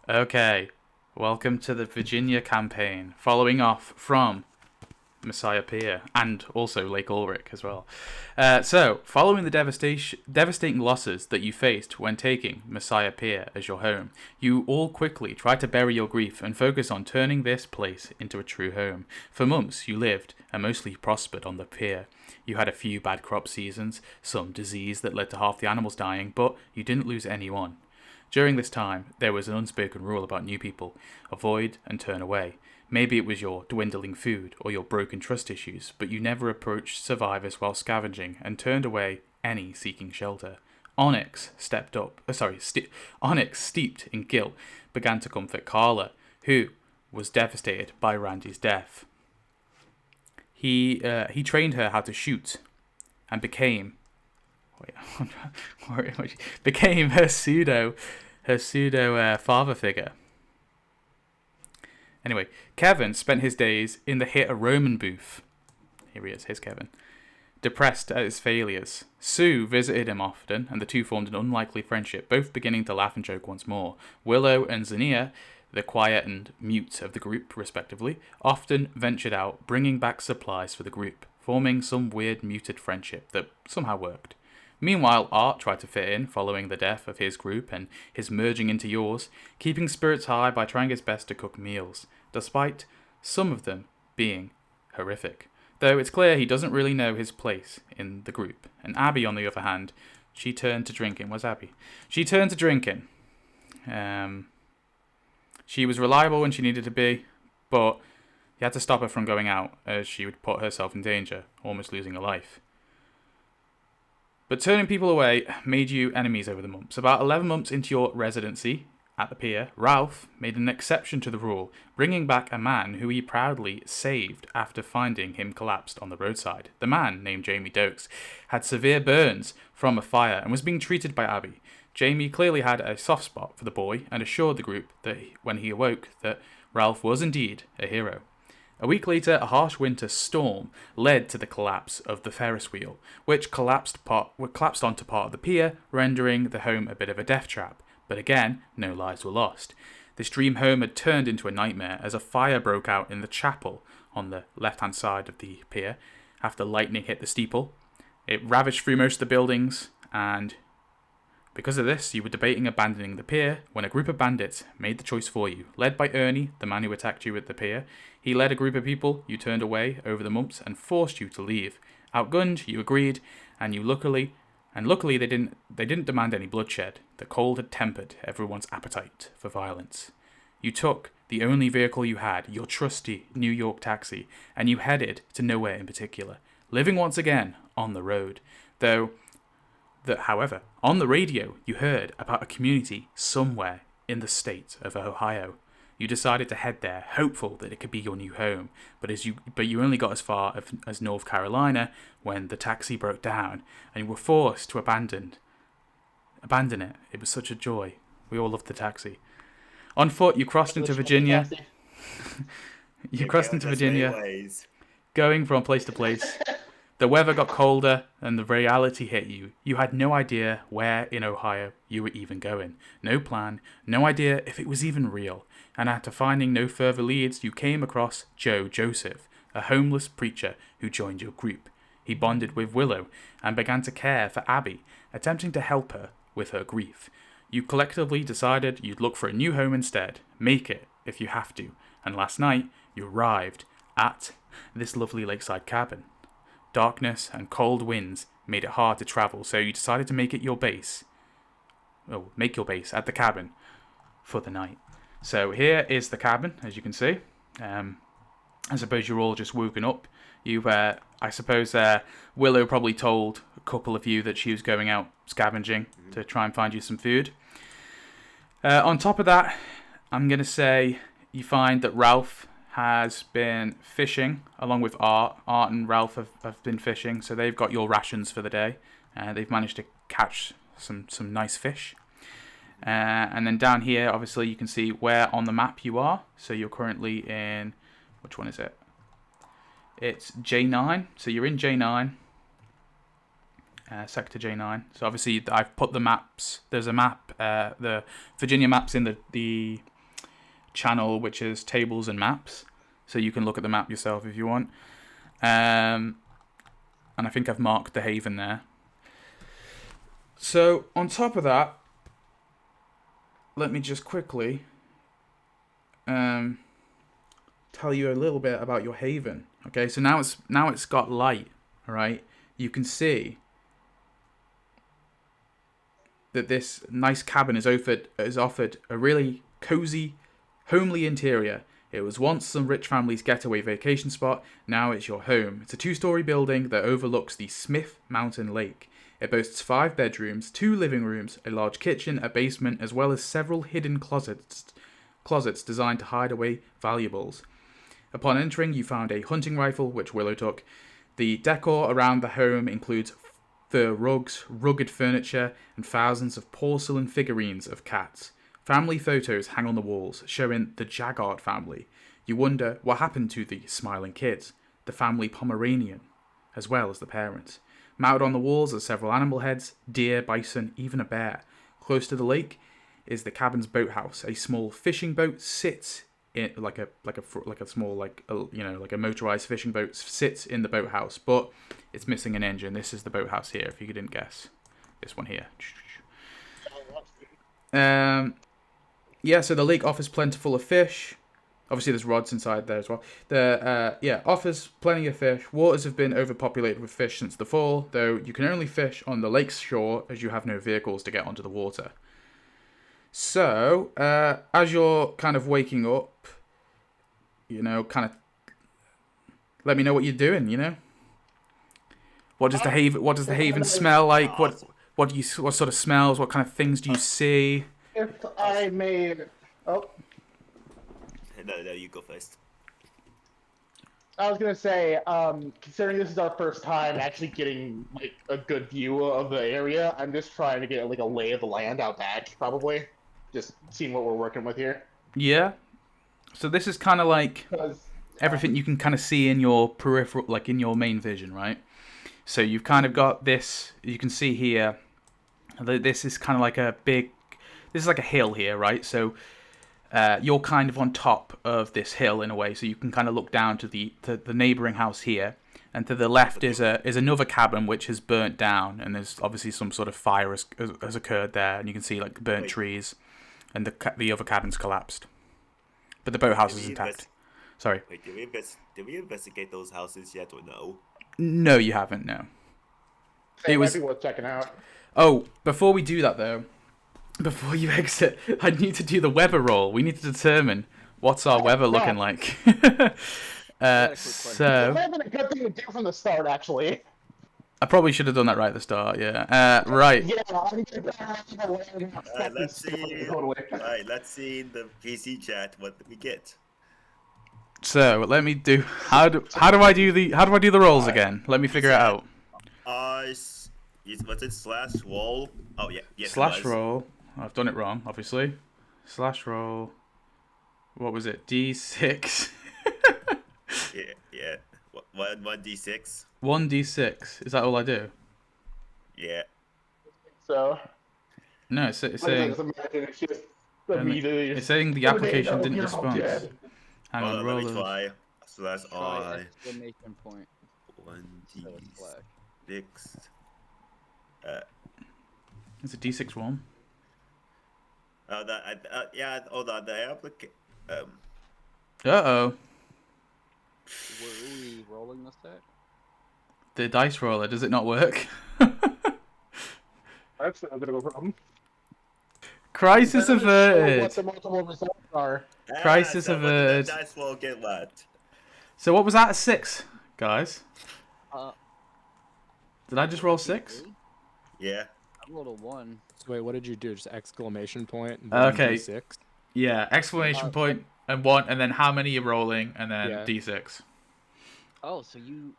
Okay, welcome to the Virginia campaign, following off from Messiah Pier and also Lake Ulrich as well. So, following the devastating losses that you faced when taking Messiah Pier as your home, you all quickly tried to bury your grief and focus on turning this place into a true home. For months, you lived and mostly prospered on the pier. You had a few bad crop seasons, some disease that led to half the animals dying, but you didn't lose anyone. During this time, there was an unspoken rule about new people: avoid and turn away. Maybe it was your dwindling food or your broken trust issues, but you never approached survivors while scavenging and turned away any seeking shelter. Onyx Onyx, steeped in guilt, began to comfort Carla, who was devastated by Randy's death. He trained her how to shoot, and became her pseudo father figure. Anyway, Kevin spent his days in the Hit a Roman booth. Here he is, here's Kevin. Depressed at his failures. Sue visited him often, and the two formed an unlikely friendship, both beginning to laugh and joke once more. Willow and Xenia, the quiet and mute of the group, respectively, often ventured out, bringing back supplies for the group, forming some weird muted friendship that somehow worked. Meanwhile, Art tried to fit in, following the death of his group and his merging into yours, keeping spirits high by trying his best to cook meals, despite some of them being horrific. Though it's clear he doesn't really know his place in the group. And Abby, on the other hand, she turned to drinking. Where's Abby? She turned to drinking. She was reliable when she needed to be, but he had to stop her from going out, as she would put herself in danger, almost losing her life. But turning people away made you enemies over the months. About 11 months into your residency at the pier, Ralph made an exception to the rule, bringing back a man who he proudly saved after finding him collapsed on the roadside. The man, named Jamie Doakes, had severe burns from a fire and was being treated by Abby. Jamie clearly had a soft spot for the boy and assured the group that when he awoke that Ralph was indeed a hero. A week later, a harsh winter storm led to the collapse of the Ferris wheel, which collapsed onto part of the pier, rendering the home a bit of a death trap. But again, no lives were lost. This dream home had turned into a nightmare as a fire broke out in the chapel on the left-hand side of the pier after lightning hit the steeple. It ravaged through most of the buildings, and because of this, you were debating abandoning the pier when a group of bandits made the choice for you. Led by Ernie, the man who attacked you at the pier, he led a group of people you turned away over the months and forced you to leave. Outgunned, you agreed, and luckily they didn't demand any bloodshed. The cold had tempered everyone's appetite for violence. You took the only vehicle you had, your trusty New York taxi, and you headed to nowhere in particular, living once again on the road. However, on the radio, you heard about a community somewhere in the state of Ohio. You decided to head there, hopeful that it could be your new home, but you only got as far as North Carolina when the taxi broke down, and you were forced to abandon it. It was such a joy. We all loved the taxi. On foot, you crossed into Virginia. Going from place to place. The weather got colder and the reality hit you. You had no idea where in Ohio you were even going. No plan, no idea if it was even real. And after finding no further leads, you came across Joe Joseph, a homeless preacher who joined your group. He bonded with Willow and began to care for Abby, attempting to help her with her grief. You collectively decided you'd look for a new home instead. Make it if you have to. And last night, you arrived at this lovely lakeside cabin. Darkness and cold winds made it hard to travel, so you decided to make your base at the cabin for the night. So here is the cabin, as you can see. I suppose you're all just woken up. I suppose Willow probably told a couple of you that she was going out scavenging to try and find you some food. On top of that, I'm going to say you find that Ralph has been fishing, along with Art. Art and Ralph have been fishing, so they've got your rations for the day. They've managed to catch some nice fish. And then down here, obviously, you can see where on the map you are. So you're currently in... Which one is it? It's J9. So you're in J9. Sector J9. So obviously, I've put the maps. There's a map. The Virginia map's in the channel, which is tables and maps. So you can look at the map yourself if you want. And I think I've marked the haven there. So on top of that, let me just quickly tell you a little bit about your haven. Okay, so now it's got light. All right, you can see that this nice cabin is offered a really cozy, homely interior. It was once some rich family's getaway vacation spot. Now it's your home. It's a 2-story building that overlooks the Smith Mountain Lake. It boasts 5 bedrooms, 2 living rooms, a large kitchen, a basement, as well as several hidden closets designed to hide away valuables. Upon entering, you found a hunting rifle, which Willow took. The decor around the home includes fur rugs, rugged furniture, and thousands of porcelain figurines of cats. Family photos hang on the walls, showing the Jaggard family. You wonder what happened to the smiling kids, the family Pomeranian, as well as the parents. Mounted on the walls are several animal heads, deer, bison, even a bear. Close to the lake is the cabin's boathouse. A small fishing boat sits in like a motorized fishing boat sits in the boathouse, but it's missing an engine. This is the boathouse here, if you didn't guess. This one here. Yeah, so the lake offers plentiful of fish. Obviously, there's rods inside there as well. Offers plenty of fish. Waters have been overpopulated with fish since the fall, though you can only fish on the lake's shore as you have no vehicles to get onto the water. So, as you're kind of waking up, let me know what you're doing. What does the haven smell like? What sort of smells? What kind of things do you see? If I may... Oh. No, you go first. I was going to say, considering this is our first time actually getting a good view of the area, I'm just trying to get a lay of the land out back, probably. Just seeing what we're working with here. Yeah. So this is kind of like everything you can kind of see in your peripheral, like in your main vision, right? So you've kind of got this, you can see here, this is kind of like this is like a hill here, right? So you're kind of on top of this hill in a way, so you can kind of look down to the neighboring house here, and to the left is another cabin which has burnt down, and there's obviously some sort of fire has occurred there, and you can see like burnt trees, and the other cabin's collapsed, but the boathouse is intact. Sorry. Wait, did we investigate those houses yet or no? No, you haven't. No. It might be worth checking out. Oh, before we do that though. Before you exit, I need to do the weather roll. We need to determine what's our weather looking like. So... That would have been a good thing to do from the start, actually. I probably should have done that right at the start, yeah. Right. Yeah, let's see in the PC chat what we get. So, let me do... How do I do the rolls again? Let me figure it out. Was it slash roll? Oh, yeah. Yes, slash roll. I've done it wrong, obviously. Slash roll. What was it? D6. yeah. 1d6. 1d6. Is that all I do? Yeah. So. No, it's saying. It's saying the application didn't respond. Hang on, roll. Let me try. Slash I. Exclamation point. 1d6. It's a D6 one. Hold on. The application. Uh-oh. Were we rolling this at? The dice roller, does it not work? That's a bit of a problem. Crisis averted. What the multiple results are. Crisis so averted. The dice will get what? So what was that, a 6, guys? Did I just roll 6? Yeah. I rolled a 1. So wait, what did you do? Just exclamation point? Okay. D6? Yeah, exclamation point and 1, and then how many you're rolling, and then D6. Oh, so you...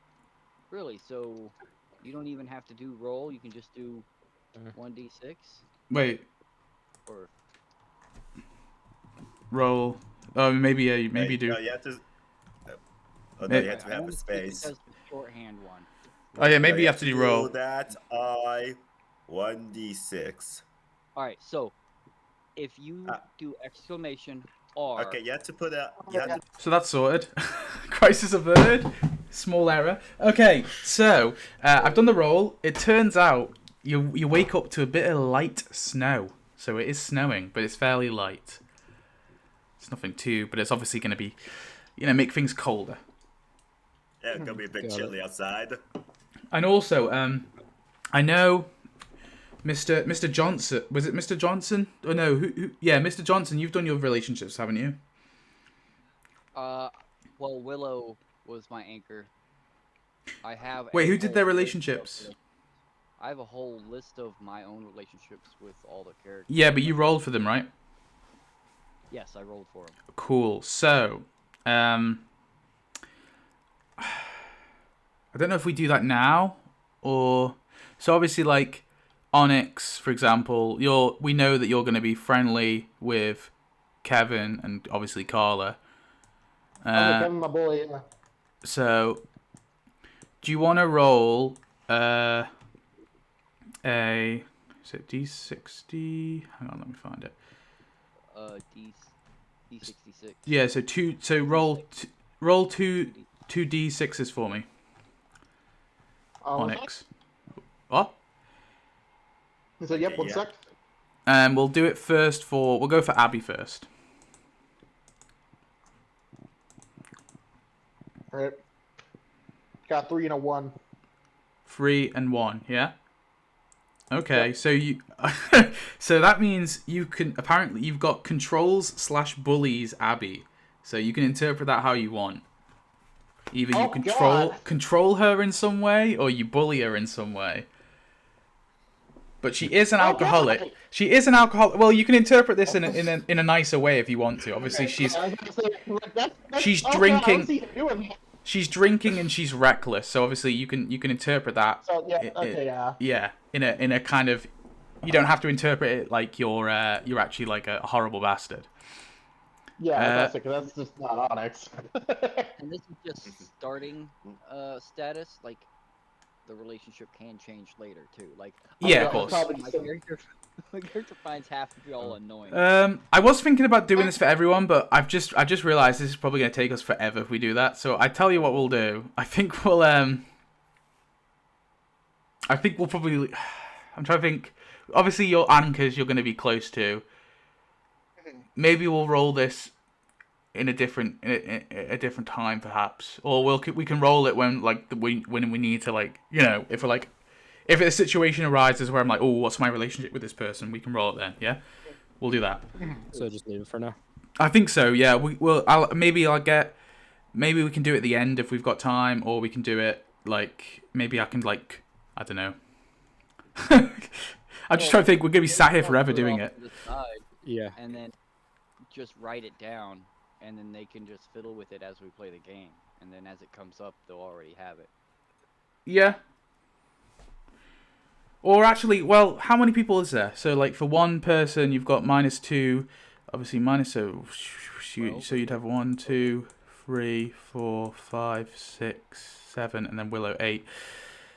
Really? So you don't even have to do roll? You can just do 1d6? Wait. Or... Roll. Oh, maybe you do. No, you have to... you have to have a space. It does the shorthand one. Oh yeah, maybe you have to do roll. That 1d6. Alright, so if you do exclamation are. Okay, you have to put a. You have to, So that's sorted. Crisis averted. Small error. Okay, so I've done the roll. It turns out you wake up to a bit of light snow. So it is snowing, but it's fairly light. It's nothing too, but it's obviously going to be, make things colder. yeah, it's gonna be a bit Got it. chilly outside. And also, I know Mr. Johnson. Was it Mr. Johnson? Oh no, who? Yeah, Mr. Johnson. You've done your relationships, haven't you? Well, Willow was my anchor. I have. Wait, a who did their whole list relationships? of- I have a whole list of my own relationships with all the characters. Yeah, but you rolled for them, right? Yes, I rolled for them. Cool. So, I don't know if we do that now or so. Obviously, like Onyx, for example, we know that you're going to be friendly with Kevin and obviously Carla. Kevin, my boy. Yeah. So, do you want to roll is it D60? Hang on, let me find it. D66. Yeah, so two. So roll two D6s for me. Onyx. What? So yep, Okay, one yeah. sec. We'll do it first we'll go for Abby first. All right. Got 3 and a 1. 3 and 1, yeah? Okay, Yep. so you so that means apparently you've got controls/bullies Abby. So you can interpret that how you want. Either you Oh, control her in some way or you bully her in some way. But she is an alcoholic. God. She is an alcoholic. Well, you can interpret this in a nicer way if you want to. Obviously, she's I was gonna say, that's she's okay, drinking- I don't see you doing that. she's drinking and she's reckless. So obviously you can interpret that. So yeah, okay, yeah. Yeah, in a kind of, you don't have to interpret it like you're actually like a horrible bastard. Yeah, that's just not Onyx. And this is just starting status. Like, the relationship can change later too. Like, Yeah, Oh, of course. probably my so- character finds half of y'all annoying. I was thinking about doing this for everyone, but I've just realized this is probably going to take us forever if we do that. So I tell you what we'll do. I think we'll probably. I'm trying to think. Obviously, your anchors you're going to be close to. Maybe we'll roll this in a different time, perhaps, or we can roll it when when we need to, like, if a situation arises where I'm like, oh, what's my relationship with this person? We can roll it then. Yeah, we'll do that. So just leave it for now. I think so. Yeah, maybe we can do it at the end if we've got time, or we can do it like maybe I can I don't know. I'm just trying to think. We're gonna be sat here forever doing it. To the side, Yeah. and then just write it down, and then they can just fiddle with it as we play the game, and then as it comes up, they'll already have it. Yeah. Or actually, well, how many people is there? So, like, for one person, you've got -2. Obviously, so you'd have 1, 2, 3, 4, 5, 6, 7, and then Willow 8.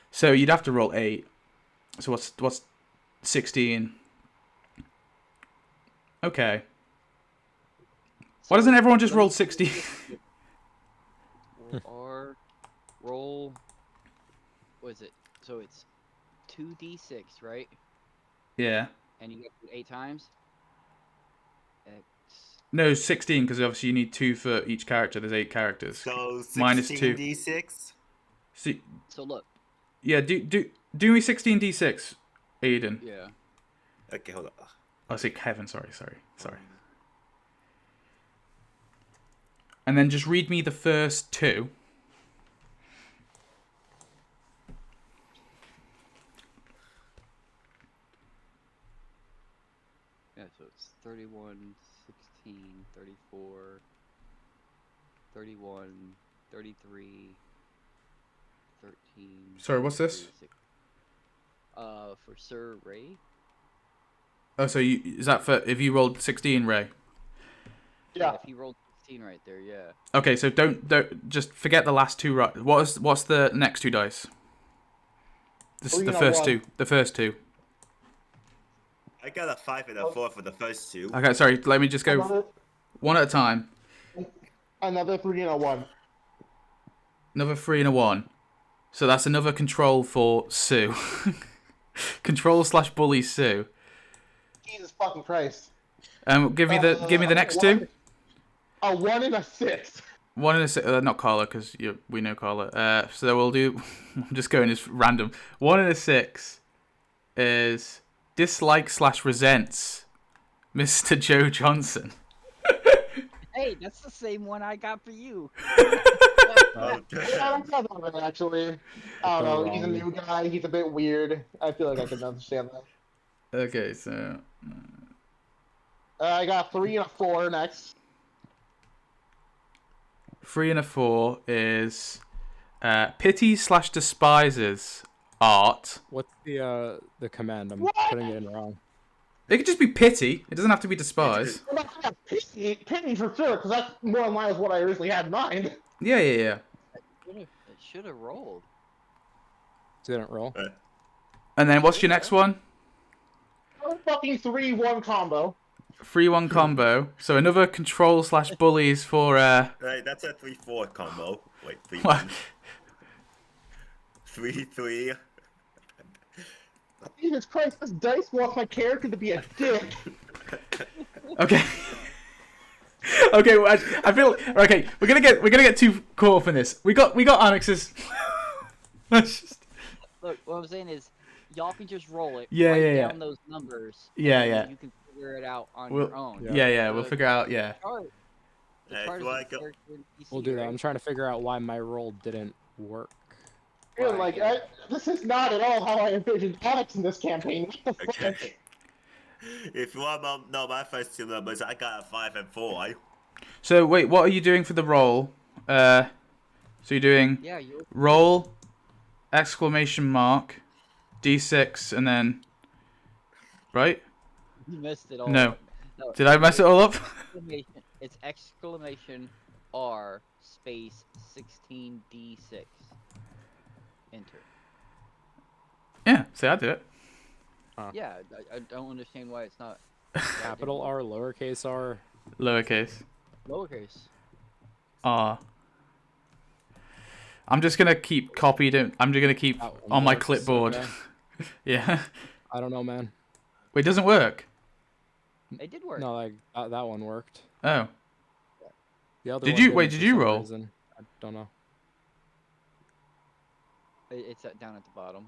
So you'd have to roll 8. So what's 16? Okay. Why doesn't everyone just roll 60? Or roll. What is it? So it's 2d6, right? Yeah. And you get to 8 times. X. No, 16, because obviously you need 2 for each character. There's 8 characters. So -2. D6. See, So look. yeah, do me 16d6, Aiden. Yeah. Okay, hold on. Oh, say Kevin. Sorry. And then just read me the first 2. Yeah, so it's 31, 16, 34, 31, 33, 13. Sorry, what's this? 36. For Sir Ray? Oh, so is that for if you rolled 16, Ray? Yeah. If he rolled 16 right there, yeah. Okay, so don't just forget the last 2. Right? What's the next 2 dice? This is the first 2. The first 2. I got a 5 and a 4 for the first 2. Okay, sorry. Let me just go. One at a time. Another 3 and a 1. Another 3 and a 1. So that's another control for Sue. Control/bully Sue. Jesus fucking Christ. Give me the next two. A 1 and a 6. 1 and a 6. Not Carla, because we know Carla. So we'll do. I'm just going as random. 1 and a 6 is dislike/resents Mr. Joe Johnson. Hey, that's the same one I got for you. Oh, I damn. don't know, actually. I don't know. He's a new guy. He's a bit weird. I feel like I can understand that. Okay, so I got 3 and a 4 next. 3 and a 4 is pity/despises art. What's the command? I'm putting it in wrong. It could just be pity. It doesn't have to be despise. Well, that's pity for sure, because that's more in line with what I originally had in mind. Yeah. It should have rolled. Didn't roll. And then what's your next one? Fucking 3-1 combo. 3-1 combo. So another control/bullies for Right, that's a 3-4 combo. Wait, 3 What? 3-3. Jesus Christ, this dice wants my character to be a dick. Okay. Okay, well, I feel okay. We're gonna get too caught up in this. We got Onyx's. Let's just. Look, what I'm saying is, y'all can just roll it. Yeah, write yeah. down those numbers. Yeah, and yeah. You can figure it out on We'll- your own. Yeah. We'll figure out. Yeah. Chart- the Hey, chart do is I a go- character in PC, We'll do that. right? I'm trying to figure out why my roll didn't work. Feeling like this is not at all how I envisioned Onyx in this campaign. What the fuck? Okay. If you want to know my first two numbers, I got a 5 and 4. So wait, what are you doing for the roll? So you're doing Yeah, you. roll, exclamation mark, D6, and then. Right? You missed it all. No. Did I mess it all up? It's exclamation R space 16D6. Enter. Yeah. See, I did it. Yeah, I don't understand why it's not Capital R, lowercase r. Lowercase. lowercase. R. I'm just gonna keep copied. I'm just gonna keep That one on my works, clipboard. okay. Yeah. I don't know, man. Wait, it doesn't work. It did work. No, like that one worked. Oh. The other Did one you- didn't wait, for did you some roll? reason. I don't know. It's down at the bottom.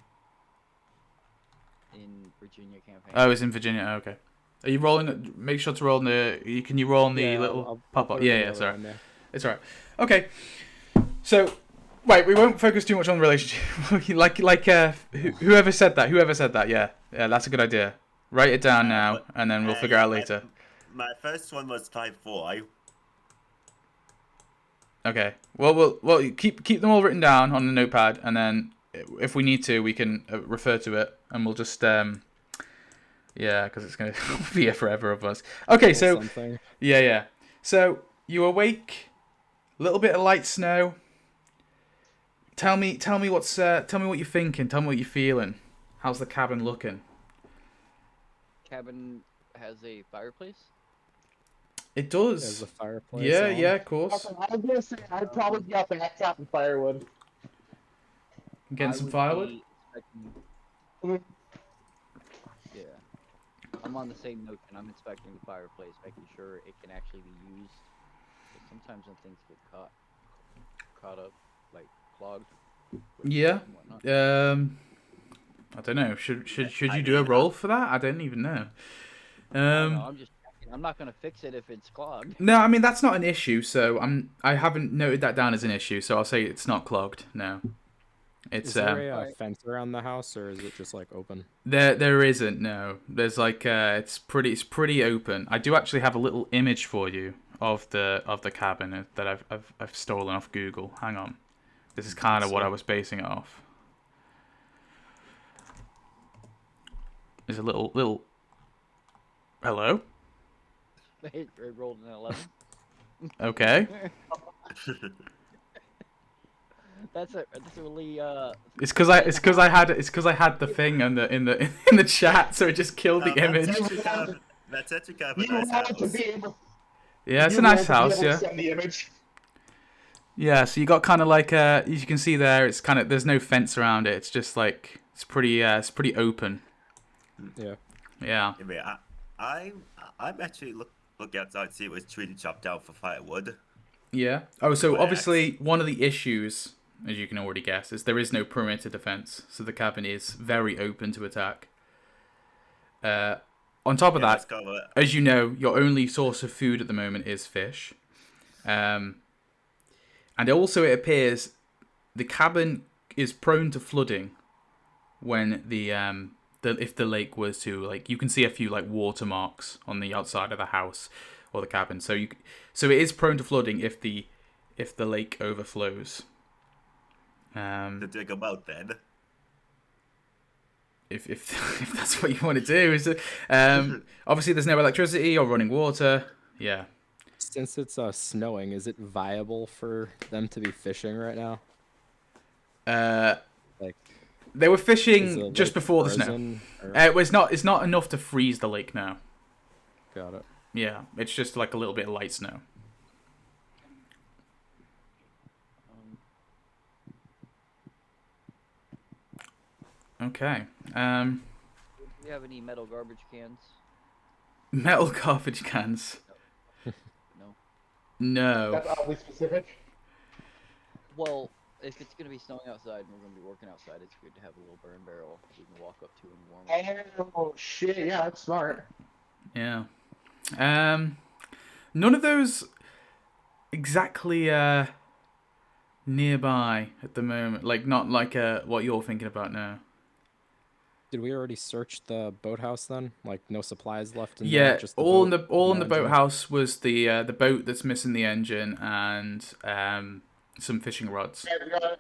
In Virginia campaign. Oh, it's in Virginia. Oh, okay. Are you rolling? Make sure to roll in the. Can you roll in the Yeah, little I'll pop put up? it in Yeah, the yeah. It's other alright. one, yeah. It's alright. Okay. So, wait. We won't focus too much on the relationship. Whoever said that. Whoever said that. Yeah. Yeah. That's a good idea. Write it down now, and then we'll figure out later. My first one was 5-4. Okay. Well, keep them all written down on the notepad, and then if we need to, we can refer to it, and we'll just yeah, because it's gonna be here forever of us. Okay, Roll so something. yeah. So you awake, a little bit of light snow. Tell me what you're thinking. Tell me what you're feeling. How's the cabin looking? Cabin has a fireplace. It There's does. a fireplace. Yeah, on. yeah, of course. I was gonna say I'd probably be out the chopping firewood. Getting I some would firewood. be expecting- Mhm. Yeah. I'm on the same note, and I'm inspecting the fireplace, making sure it can actually be used. But sometimes when things get caught up, like clogged. with Yeah. and whatnot. I don't know. Should you do a roll for that? I don't even know. I don't know, I'm just checking. I'm not gonna fix it if it's clogged. No, I mean that's not an issue. So I haven't noted that down as an issue. So I'll say it's not clogged. No, it's Is there a Alright. fence around the house, or is it just like open? there isn't. No, there's like it's pretty open. I do actually have a little image for you of the cabin that I've stolen off Google. Hang on, this is kind of what I was basing it off. There's a little. Hello. It rolled an 11. Okay. That's a really It's because I had the thing in the chat, so it just killed the image. That's actually kind of a You nice wanted to house. be able. Yeah, it's You a nice will be house, able to yeah. send the image. Yeah, so you got kind of like as you can see there, it's kind of there's no fence around it. It's just like it's pretty open. Yeah. Yeah. I mean, I'm actually looking outside to see what's tree to chop down for firewood. Yeah. Oh, so My obviously axe. one of the issues, as you can already guess, is there is no perimeter defense, so the cabin is very open to attack. On top of Yeah, that, that's kind of as you know, your only source of food at the moment is fish. And also it appears the cabin is prone to flooding when if the lake was to, like, you can see a few like watermarks on the outside of the house or the cabin. So it is prone to flooding if the lake overflows. to dig about then. If that's what you want to do, is it? Obviously there's no electricity or running water. Yeah. Since it's snowing, is it viable for them to be fishing right now? Like, They were is fishing the just lake before the snow. frozen, or- It's not enough to freeze the lake now. Got it. Yeah, it's just like a little bit of light snow. Okay. Do you have any metal garbage cans? Metal garbage cans. No. No. That's oddly specific. Well, if it's gonna be snowing outside and we're gonna be working outside, it's good to have a little burn barrel we can walk up to and warm up. Oh shit! Yeah, that's smart. Yeah. None of those exactly nearby at the moment. Like not like what you're thinking about now. Did we already search the boathouse then? Like, no supplies left in Yeah, there? Just the all boat in the and engine? boathouse was the boat that's missing the engine and some fishing rods. Yeah, we I got mean,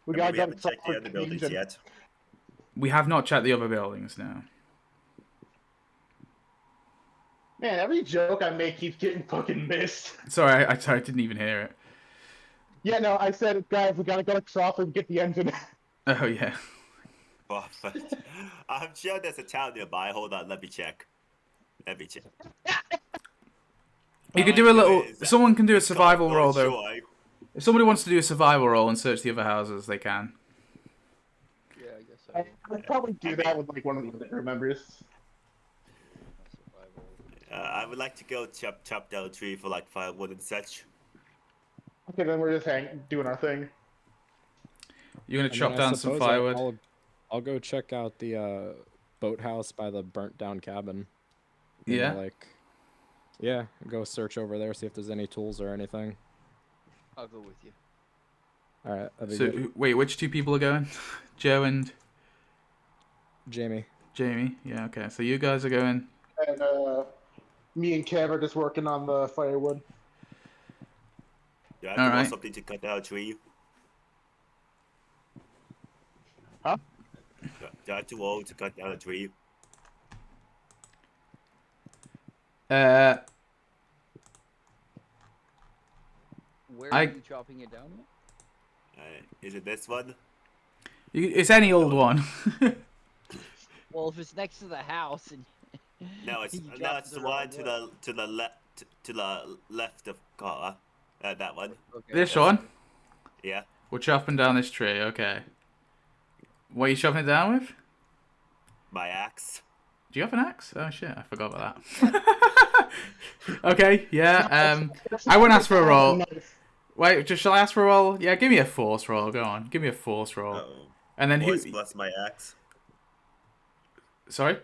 we done haven't checked the other buildings yet. We have not checked the other buildings now. Man, every joke I make keeps getting fucking missed. Sorry, I didn't even hear it. Yeah, no, I said, guys, we gotta go to Crawford and get the engine. Oh yeah. Perfect. I'm sure there's a town nearby. Hold on, let me check. You could do a little. Anyways, Someone can do a it's called survival North roll though. Shore. If somebody wants to do a survival roll and search the other houses, they can. Yeah, I guess I will. I'd probably do that with like one of the other members. Survival. I would like to go chop down a tree for like firewood and such. Okay, then we're just doing our thing. You're gonna I mean, chop I down some suppose firewood. I'll go check out the boathouse by the burnt down cabin. Maybe, Yeah. Like, yeah, go search over there, see if there's any tools or anything. I'll go with you. All right. That'd be So good. wait, which two people are going? Joe and Jamie. Jamie. Yeah. Okay. So you guys are going. And me and Kev are just working on the firewood. Yeah, I have to roll Alright. something to cut down a tree. Huh? Yeah, I have to roll to cut down a tree. Where I- are you chopping it down at? Is it this one? It's any old one. Well, if it's next to the house and No, it's You no, chopped it's the the one wrong to the left of car. That one. okay, This well, one. Yeah. We're chopping down this tree. Okay. What are you chopping it down with? My axe. Do you have an axe? Oh shit, I forgot about that. Okay, yeah. I won't ask for a roll. Wait, shall I ask for a roll? Yeah, give me a force roll. Go on, give me a force roll. Oh. And then Force who? plus my axe. Sorry.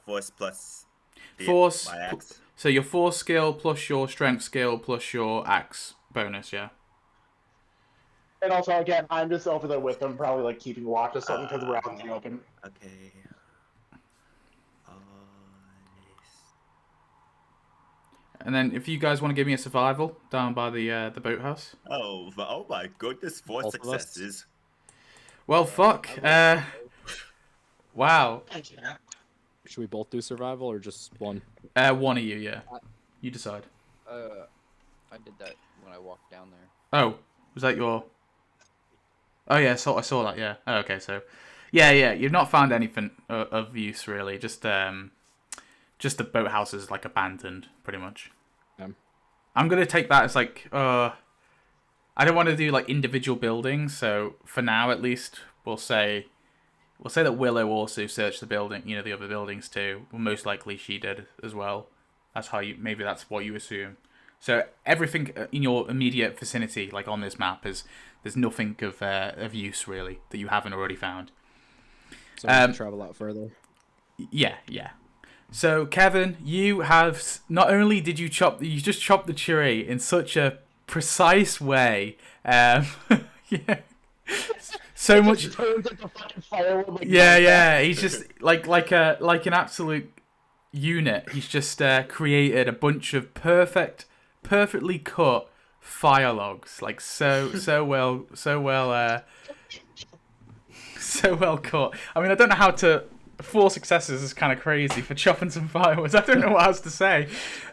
Force plus Force. my axe. So your force skill plus your strength skill plus your axe bonus. Yeah. And also, again, I'm just over there with them, probably like keeping watch or something because we're out in the open. Okay. And then if you guys want to give me a survival down by the boathouse. Oh my goodness! 4 Both of us? successes. Well, fuck. Wow. Should we both do survival or just one? One of you, yeah. You decide. I did that when I walked down there. Oh, was that your? Oh yeah, I saw that. Yeah. Oh, okay, so, yeah. You've not found anything of use really. Just the boathouse is like abandoned, pretty much. I'm gonna take that as like I don't want to do like individual buildings, so for now at least we'll say that Willow also searched the building, the other buildings too. Well, most likely she did as well. That's maybe that's what you assume. So everything in your immediate vicinity, like on this map, there's nothing of use really that you haven't already found. So we can travel out further. Yeah. So Kevin, you have not only did you just chop the tree in such a precise way. Yeah. So much. Turns into fucking firewood. Like Yeah. He's just like an absolute unit. He's just created a bunch of perfectly cut fire logs, like so well cut. I mean, I don't know how to. 4 successes is kind of crazy for chopping some firewood. I don't know what else to say.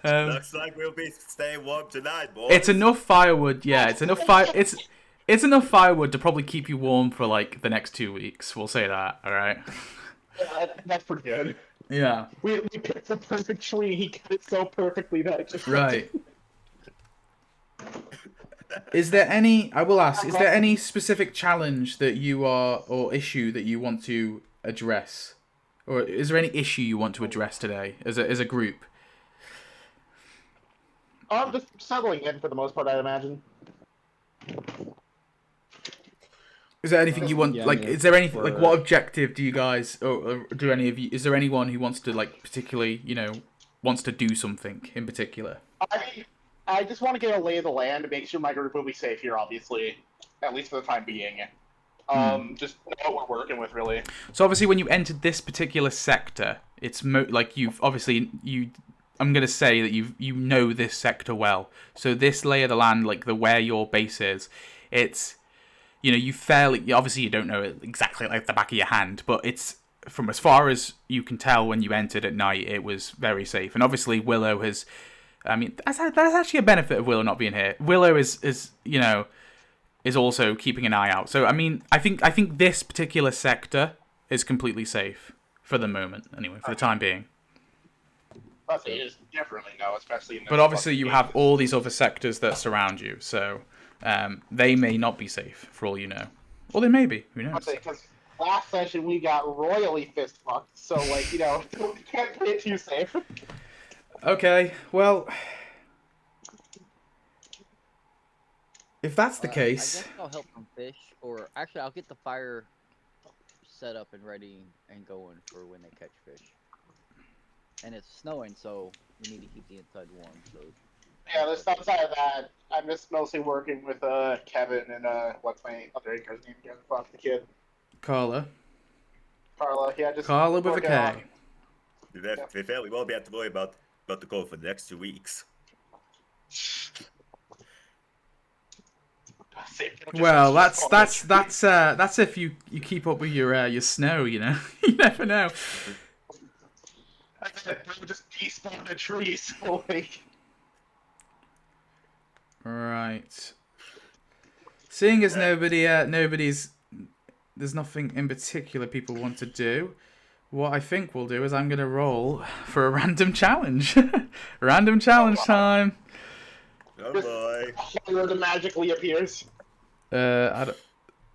Looks like we'll be staying warm tonight, boys. It's enough firewood. Yeah, it's enough fire. It's enough firewood to probably keep you warm for like the next 2 weeks. We'll say that. All right. Yeah, that's pretty good. Yeah. We picked the perfect tree. He cut it so perfectly that it just Right. Is there any? I will ask. Is there any specific challenge that you are or issue that you want to address? Or is there any issue you want to address today as a group? I'm just settling in for the most part, I imagine. Is there anything you want? Yeah, Like, yeah, is there anything like what objective do you guys or do any of you? Is there anyone who wants to like particularly wants to do something in particular? I just want to get a lay of the land to make sure my group will be safe here, obviously, at least for the time being. Just know what we're working with, really. So obviously, when you entered this particular sector, it's like you've obviously I'm gonna say that you know this sector well. So this lay of the land, like where your base is, it's you fairly obviously you don't know it exactly like the back of your hand, but it's from as far as you can tell when you entered at night, it was very safe. And obviously Willow has, I mean, that's actually a benefit of Willow not being here. Willow is also keeping an eye out. So I mean, I think this particular sector is completely safe for the moment, anyway, for the time being. But it is definitely no, especially in this. But obviously, you have all these other sectors that surround you, so they may not be safe for all you know, or they may be. Who knows? Because last session we got royally fist fucked, so like we can't play it too safe. Okay, well. If that's the case... I guess I'll help them fish, or actually I'll get the fire set up and ready and going for when they catch fish. And it's snowing, so we need to keep the inside warm. So Yeah, there's outside of that. I'm just mostly working with Kevin and what's my other anchor's name again? Fuck the kid. Carla. Carla, yeah, just Carla with a working K. on- To be fair, we won't be have to worry about the goal for the next 2 weeks. Well, that's if you keep up with your snow, you never know. I would just despawn a tree, so like. Right. Seeing as nobody's, there's nothing in particular people want to do. What I think we'll do is I'm gonna roll for a random challenge. Random challenge time. Oh boy. Where the magically appears. I don't,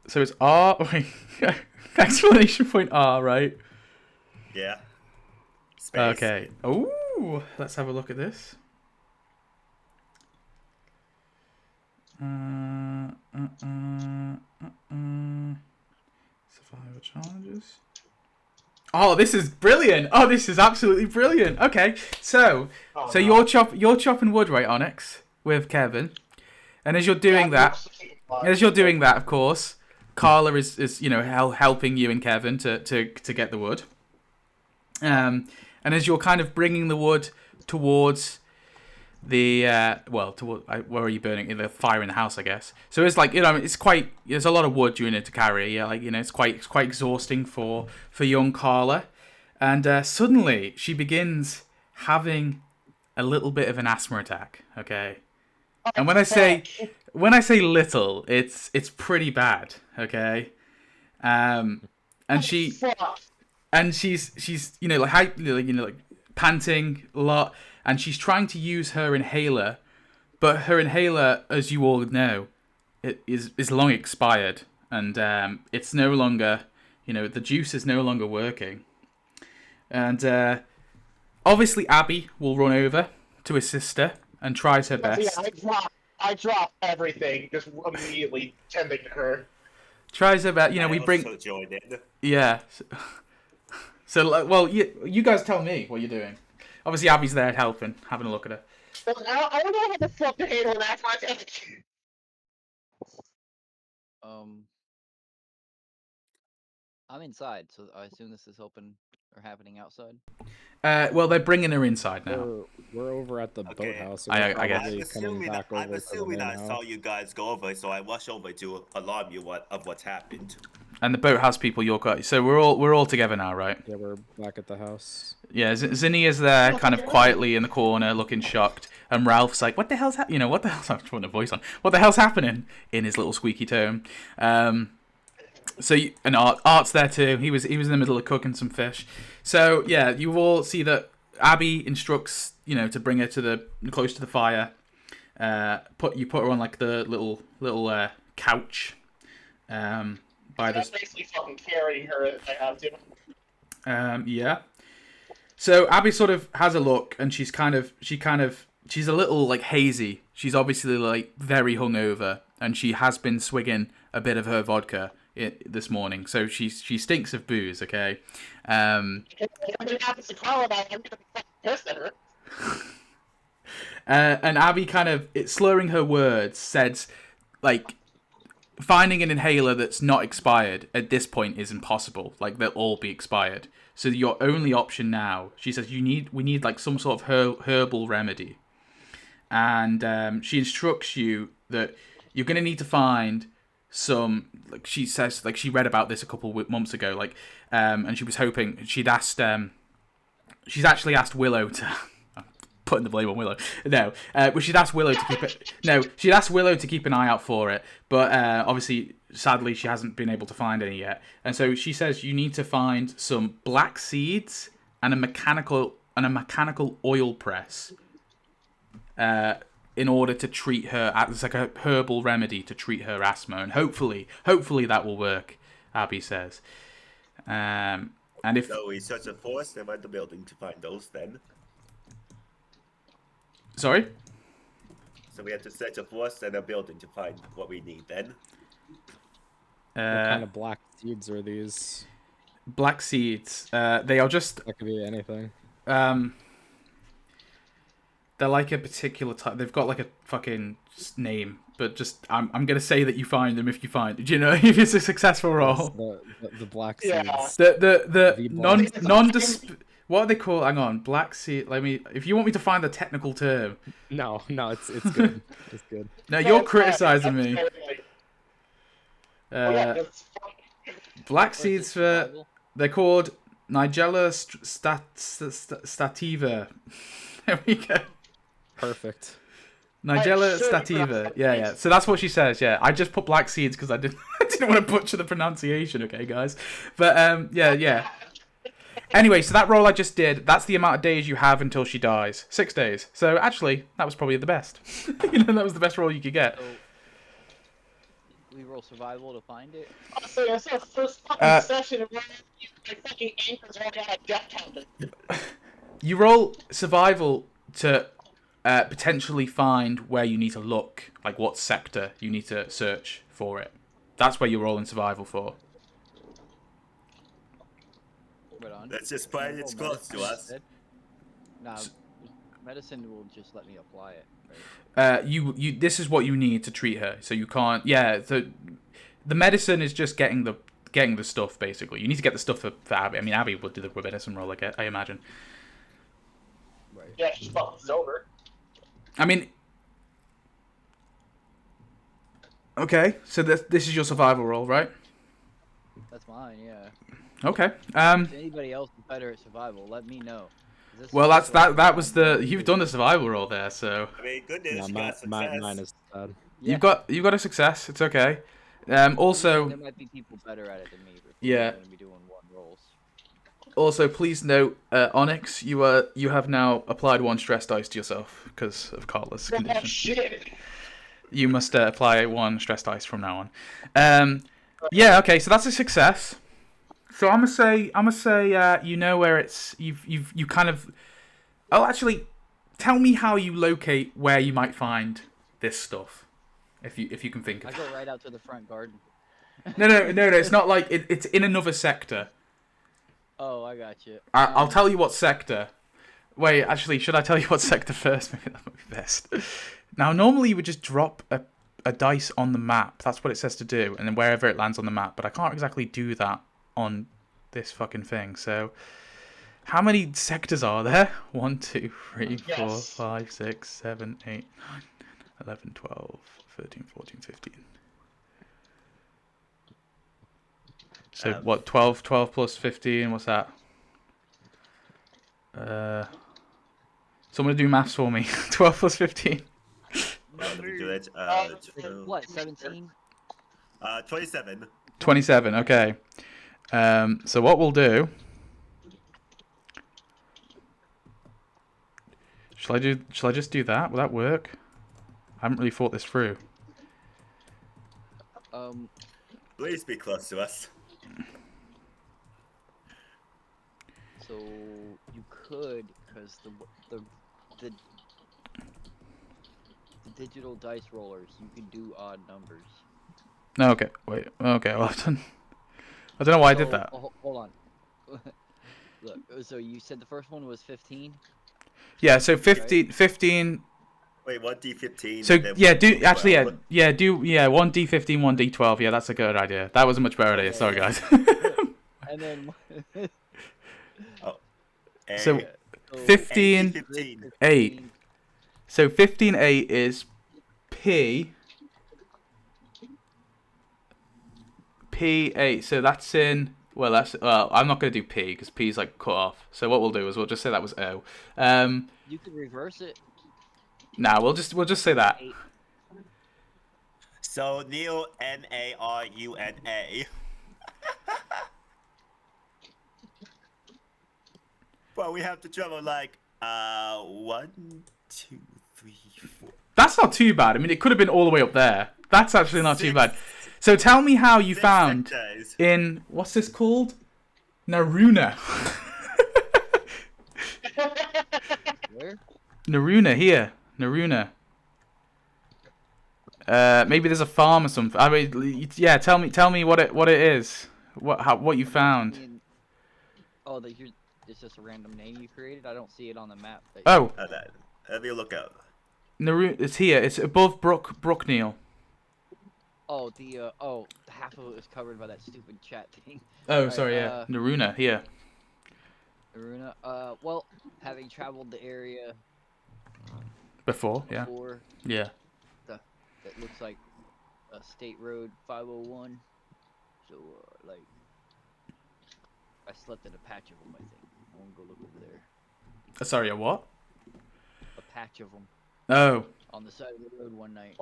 so it's R. Wait, exclamation point R, right? Yeah. Space. Okay. Ooh, let's have a look at this. Survival challenges. Oh, this is brilliant! Oh, this is absolutely brilliant. Okay, so you're chopping wood, right, Onyx, with Kevin, and as you're doing that, of course, Carla is helping you and Kevin to get the wood. And as you're kind of bringing the wood towards the where are you burning? The fire in the house, I guess. So it's like it's quite. There's a lot of wood you need to carry. Yeah, like it's quite exhausting for young Carla, and suddenly she begins having a little bit of an asthma attack. Okay, and when I say little, it's pretty bad. Okay, and she's like panting a lot. and she's trying to use her inhaler, but her inhaler, as you all know, it is long expired, and it's no longer, the juice is no longer working. And obviously Abby will run over to his sister and tries her best. Yeah, I drop everything, just immediately tending to her. Tries her best. We bring. Also joined in. Yeah. So, well, you guys tell me what you're doing. Obviously, Abby's there helping, having a look at her. I don't know how the fuck to handle that content. I'm inside, so I assume this is open or happening outside. Well, they're bringing her inside now. We're over at the Okay. boathouse. So I we're guess. probably coming back I'm over to the assuming main I saw house. you guys go over, so I rushed over to alarm you of what's happened. And the boathouse people, you're got. So we're all together now, right? Yeah, we're back at the house. Yeah, Zinnia's there, kind of quietly in the corner, looking shocked. And Ralph's like, "What the hell's happening? What the hell's?" I'm putting a voice on. What the hell's happening? In his little squeaky tone. And Art's there too. He was in the middle of cooking some fish. So yeah, you all see that Abby instructs to bring her close to the fire. Put her on like the little couch. By I'm basically fucking carrying her if I have to. Yeah. So Abby sort of has a look, and she's a little like hazy. She's obviously like very hungover, and she has been swigging a bit of her vodka this morning. So she stinks of booze. Okay. If it happens to Carla, I'm gonna be fucking pissed at her. And Abby slurring her words, said like, finding an inhaler that's not expired at this point is impossible. Like, they'll all be expired. So your only option now, she says, we need like some sort of herbal remedy. And she instructs you that you're going to need to find some, like she says, like she read about this a couple of months ago, like, and she was hoping, she's actually asked Willow to, I'm putting the blame on Willow, but she'd asked Willow to keep it, she'd asked Willow to keep an eye out for it, but obviously, sadly, she hasn't been able to find any yet. And so she says you need to find some black seeds and a mechanical oil press in order to treat her. It's like a herbal remedy to treat her asthma, and hopefully that will work. Abby says. And if So we search a forest around the building to find those then. Sorry. So we have to search a forest and a building to find what we need then. What kind of black seeds are these? Black seeds. They are just. That could be anything. They're like a particular type. They've got like a fucking name, but just I'm gonna say that you find them if you find. Do you know if it's a successful roll? The black seeds. Yeah. The non what are they called? Hang on, black seed. Let me. If you want me to find the technical term. No, it's good. It's good. No, you're criticizing me. Black seeds for. They're called Nigella stativa. There we go. Perfect. Nigella stativa. Yeah. So that's what she says. Yeah, I just put black seeds because I didn't want to butcher the pronunciation. Okay, guys. But yeah. Anyway, so that roll I just did, that's the amount of days you have until she dies. 6 days. So actually, that was probably the best. That was the best roll you could get. So, we roll survival to find it? So that's our first fucking session, and my fucking anchors are already on a death counter. You roll survival to potentially find where you need to look, like what sector you need to search for it. That's where you're rolling survival for. Right on. Let's just find it's close to us. Nah, medicine will just let me apply it. Right? You this is what you need to treat her. So you can't. Yeah. The medicine is just getting the stuff basically. You need to get the stuff for Abby. I mean, Abby would do the medicine roll, I imagine. Right. Yeah, she's fucking sober. I mean, okay. So this is your survival roll, right? That's mine, yeah. Okay. If anybody else is better at survival, let me know. Well, that was you've done the survival roll there, so. I mean, good news, Yeah, you got success. mine is bad. Yeah. You've got a success. It's okay. Also, there might be people better at it than me. But Yeah. Going to be doing one rolls. Also, please note, Onyx, you have now applied 1 stress dice to yourself because of Carla's Oh, condition. shit. You must apply 1 stress dice from now on. Yeah, okay, so that's a success. So I'm gonna say, you know where it's you kind of. Oh, actually, tell me how you locate where you might find this stuff, if you can think of I it. go right out to the front garden. No. It's not like it's in another sector. Oh, I got you. I'll tell you what sector. Wait, actually, should I tell you what sector first? Maybe that might be best. Now, normally you would just drop a dice on the map. That's what it says to do, and then wherever it lands on the map. But I can't exactly do that on this fucking thing. So, how many sectors are there? 1, 2, 3, 4, Yes. 5, 6, 7, 8, 9, 11, 12, 13, 14, 15. So what? 12 plus 15. What's that? Someone do maths for me. 12 plus 15. Let me do it. What, 17? 27. 27. Okay. So what we'll do? Shall I just do that? Will that work? I haven't really thought this through. Please be close to us. So you could, because the digital dice rollers, you can do odd numbers. No, okay. Wait. Okay. Well, I don't know why I did that. Hold on. Look, so you said the first one was 15? Yeah. So 15. Right? 15. Wait, 1d15. So then yeah, 1d12. do 1d15, 1d12. Yeah, that's a good idea. That was a much better idea. Sorry, guys. And then So So 15, 15. 8. So 15, 8 is P. P8. So that's in. Well, I'm not going to do P because P's like cut off. So what we'll do is we'll just say that was O. you could reverse it. Nah, we'll just say that. 8. So Neil, Naruna. Well, we have to travel like 1, 2, 3, 4. That's not too bad. I mean, it could have been all the way up there. That's actually not too bad. So tell me how you 6 found sectors. in what's this called? Naruna. Where? Naruna here. Naruna. Maybe there's a farm or something. I mean, yeah. Tell me what it is. What you found. Oh, it's just a random name you created. I don't see it on the map. Oh, Let me look up. Naruna. It's here. It's above Brookneal. Oh, half of it was covered by that stupid chat thing. Oh, Right, sorry. Yeah, Naruna here. Aruna. Well, having traveled the area Before, before, yeah. it looks like a state road 501. So, like, I slept in a patch of them. I think I want to go look over there. Sorry, a what? A patch of them Oh. on the side of the road one night.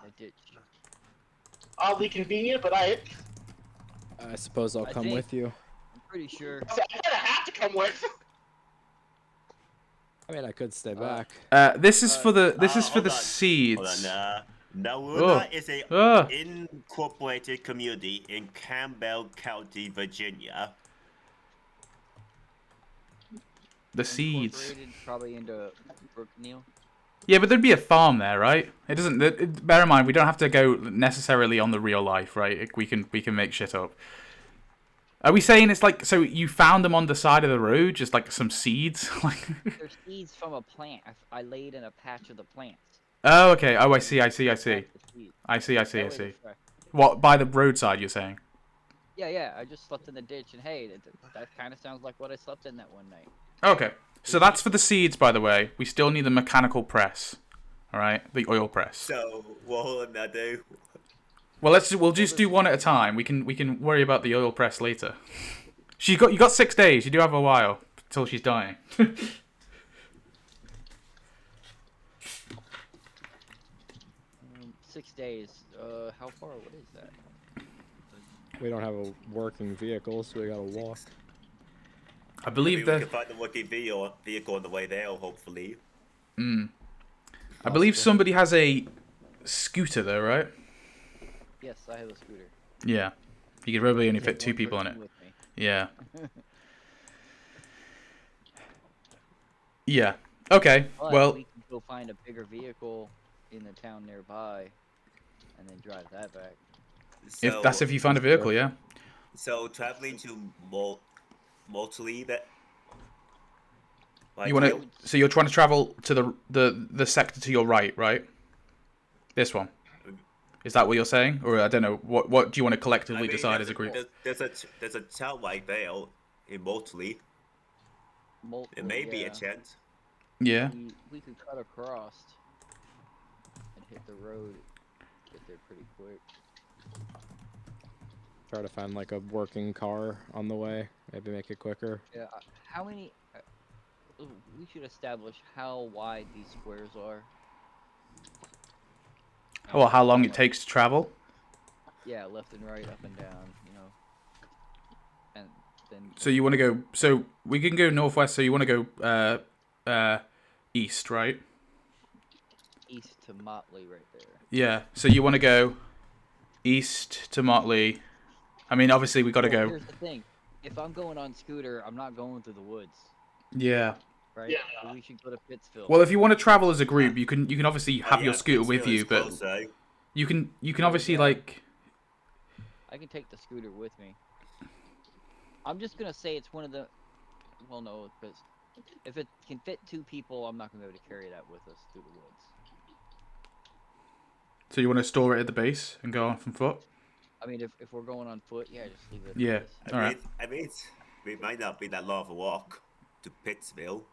A ditch. Oddly convenient, but I suppose I'll I come think- with you. I'm pretty sure. I'm gonna have to come with. I mean, I could stay back. This is for the hold on. seeds. Hold on. Naruna Oh. is a Ah. incorporated community in Campbell County, Virginia. The seeds. Incorporated probably into Brookneal. Yeah, but there'd be a farm there, right? It doesn't. Bear in mind, we don't have to go necessarily on the real life, right? We can make shit up. Are we saying it's like so you found them on the side of the road, just like some seeds? Like. They're seeds from a plant. I laid in a patch of the plants. Oh, okay. Oh, I see. That's the seed. I see. That way they're fresh. What, by the roadside? You're saying? Yeah. I just slept in the ditch, and hey, that kind of sounds like what I slept in that one night. Okay. So that's for the seeds, by the way. We still need the mechanical press. All right, the oil press. So what will that do? Well, we'll just do one at a time. We can worry about the oil press later. You got 6 days. You do have a while till she's dying. 6 days. How far? What is that? We don't have a working vehicle, so we gotta walk. I believe Maybe we that. can find a working vehicle on the way there, hopefully. I believe somebody has a scooter though, right? Yes, I have a scooter. Yeah. You could probably only Take fit 2 one people on it. person with me. Yeah. Yeah. Okay. But Well, we can go find a bigger vehicle in the town nearby, and then drive that back. if that's if you find a vehicle, yeah. So traveling to Motley, that. Like, You want to? So you're trying to travel to the sector to your right? This one. Is that what you're saying, or I don't know? What do you want to collectively decide as a group? There's a town right there in Motley. It may be a chance. Yeah. We could cut across and hit the road. Get there pretty quick. Try to find like a working car on the way. Maybe make it quicker. Yeah. How many? We should establish how wide these squares are. Well, how long it takes to travel? Yeah, left and right, up and down. You know. And then. So you want to go? So we can go northwest. So you want to go east, right? East to Motley, right there. Yeah. So you want to go east to Motley. I mean, obviously we got to go. Here's the thing: if I'm going on scooter, I'm not going through the woods, Yeah. right? Yeah. So we should go to Pittsville. Well, if you want to travel as a group, you can obviously have your scooter with Pittsville you, is but closer. you can obviously like. I can take the scooter with me. I'm just gonna say it's one of the. Well, no, because if it can fit 2 people, I'm not gonna be able to carry that with us through the woods. So you want to store it at the base and go on from foot? I mean, if we're going on foot, yeah, just leave it. at the Yeah. base. All right. It might not be that long of a walk to Pittsville.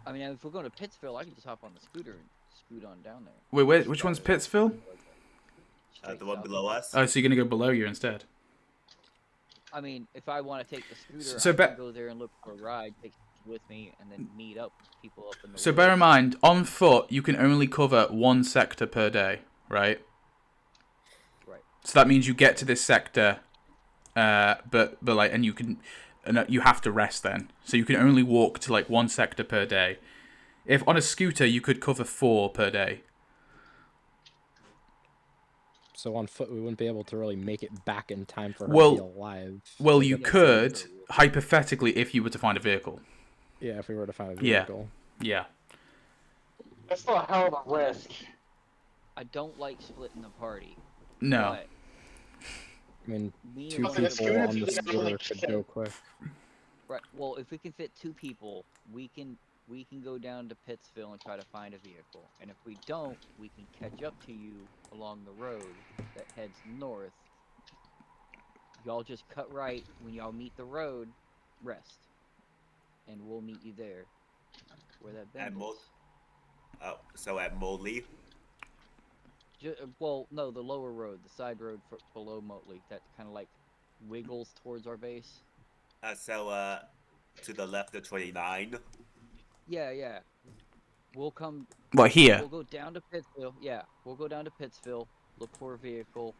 I mean, if we're going to Pittsville, I can just hop on the scooter and scoot on down there. Wait, which one's Pittsville? Straight The one south. below us. Oh, so you're gonna go below you instead. I mean, if I want to take the scooter, So I be- can go there and look for a ride, take it with me, and then meet up with people up in the So woods. bear in mind, on foot you can only cover 1 sector per day, right? Right. So that means you get to this sector, but like, and you have to rest then. So you can only walk to like 1 sector per day. If on a scooter you could cover 4 per day. So on foot, we wouldn't be able to really make it back in time for her Well- to be alive. Well, So you that's- could hypothetically if you were to find a vehicle. Yeah, if we were to find a Yeah. vehicle. Yeah. That's still a hell of a risk. I don't like splitting the party. No. But I mean, me 2 and one of people scooter on the to the scooter Lake could Ulrich. go quick. Right. Well, if we can fit 2 people, we can go down to Pittsville and try to find a vehicle. And if we don't, we can catch up to you along the road that heads north. Y'all just cut right when y'all meet the road, rest, and we'll meet you there, where that bend Mo- is. So at Motley. Well, no, the lower road, the side road below Motley, that kind of like wiggles towards our base. To the left of 29. Yeah. We'll come. What here? We'll go down to Pittsville. Yeah, we'll go down to Pittsville, look for a vehicle,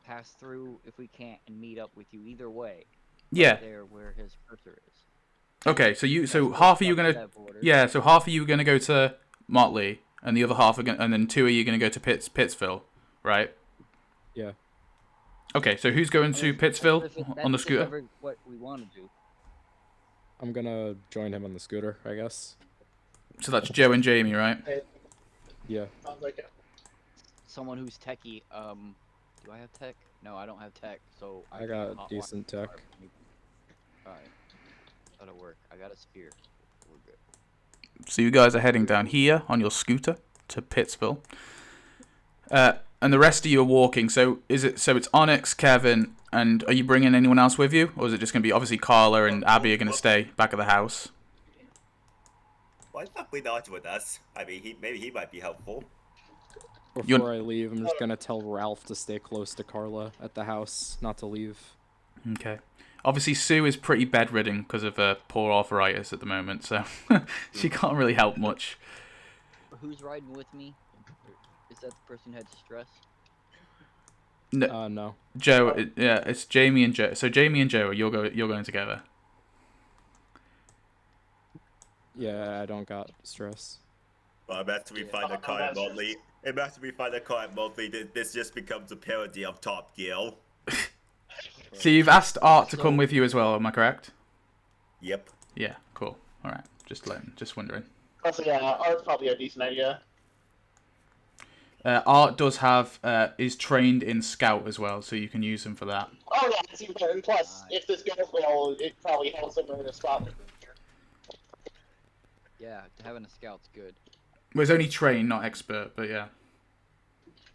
pass through if we can't, and meet up with you either way. Yeah. There where his cursor is. Okay, so That's half of you up to gonna that border. yeah, so half of you are gonna go to Motley, and the other half are and then 2 of you are gonna go to Pittsville, right? Yeah. Okay, so who's going to Pittsville on the That's scooter? ever what we want to do. I'm gonna join him on the scooter, I guess. So that's Joe and Jamie, right? Yeah. Sounds like it. Someone who's techie. Do I have tech? No, I don't have tech. So I can't got hotwire decent the car tech. for me. Alright. That'll work. I got a spear. We're good. So you guys are heading down here on your scooter to Pittsville. And the rest of you are walking. So it's Onyx, Kevin, and are you bringing anyone else with you, or is it just going to be obviously Carla and Abby are going to stay back at the house? Why not bring Arch with us? I mean, maybe he might be helpful. Before I leave, I'm just gonna tell Ralph to stay close to Carla at the house, not to leave. Okay. Obviously, Sue is pretty bedridden because of poor arthritis at the moment, so she can't really help much. Who's riding with me? Is that the person who had stress? No, No. Joe, yeah, it's Jamie and Joe. So Jamie and Joe, you're going together. Yeah, I don't got stress. Well, imagine we find a car that's monthly. Imagine we find a car monthly. This just becomes a parody of Top Gear. So you've asked Art to So- come with you as well, am I correct? Yep. Yeah, cool. All right, just wondering. Also, yeah, art's probably a decent idea. Art does have is trained in Scout as well, so you can use him for that. Oh yeah, it's even better. And plus, if this goes well, it probably helps him learn to stop. Yeah, having a scout's good. Well, he's only trained, not expert, but yeah.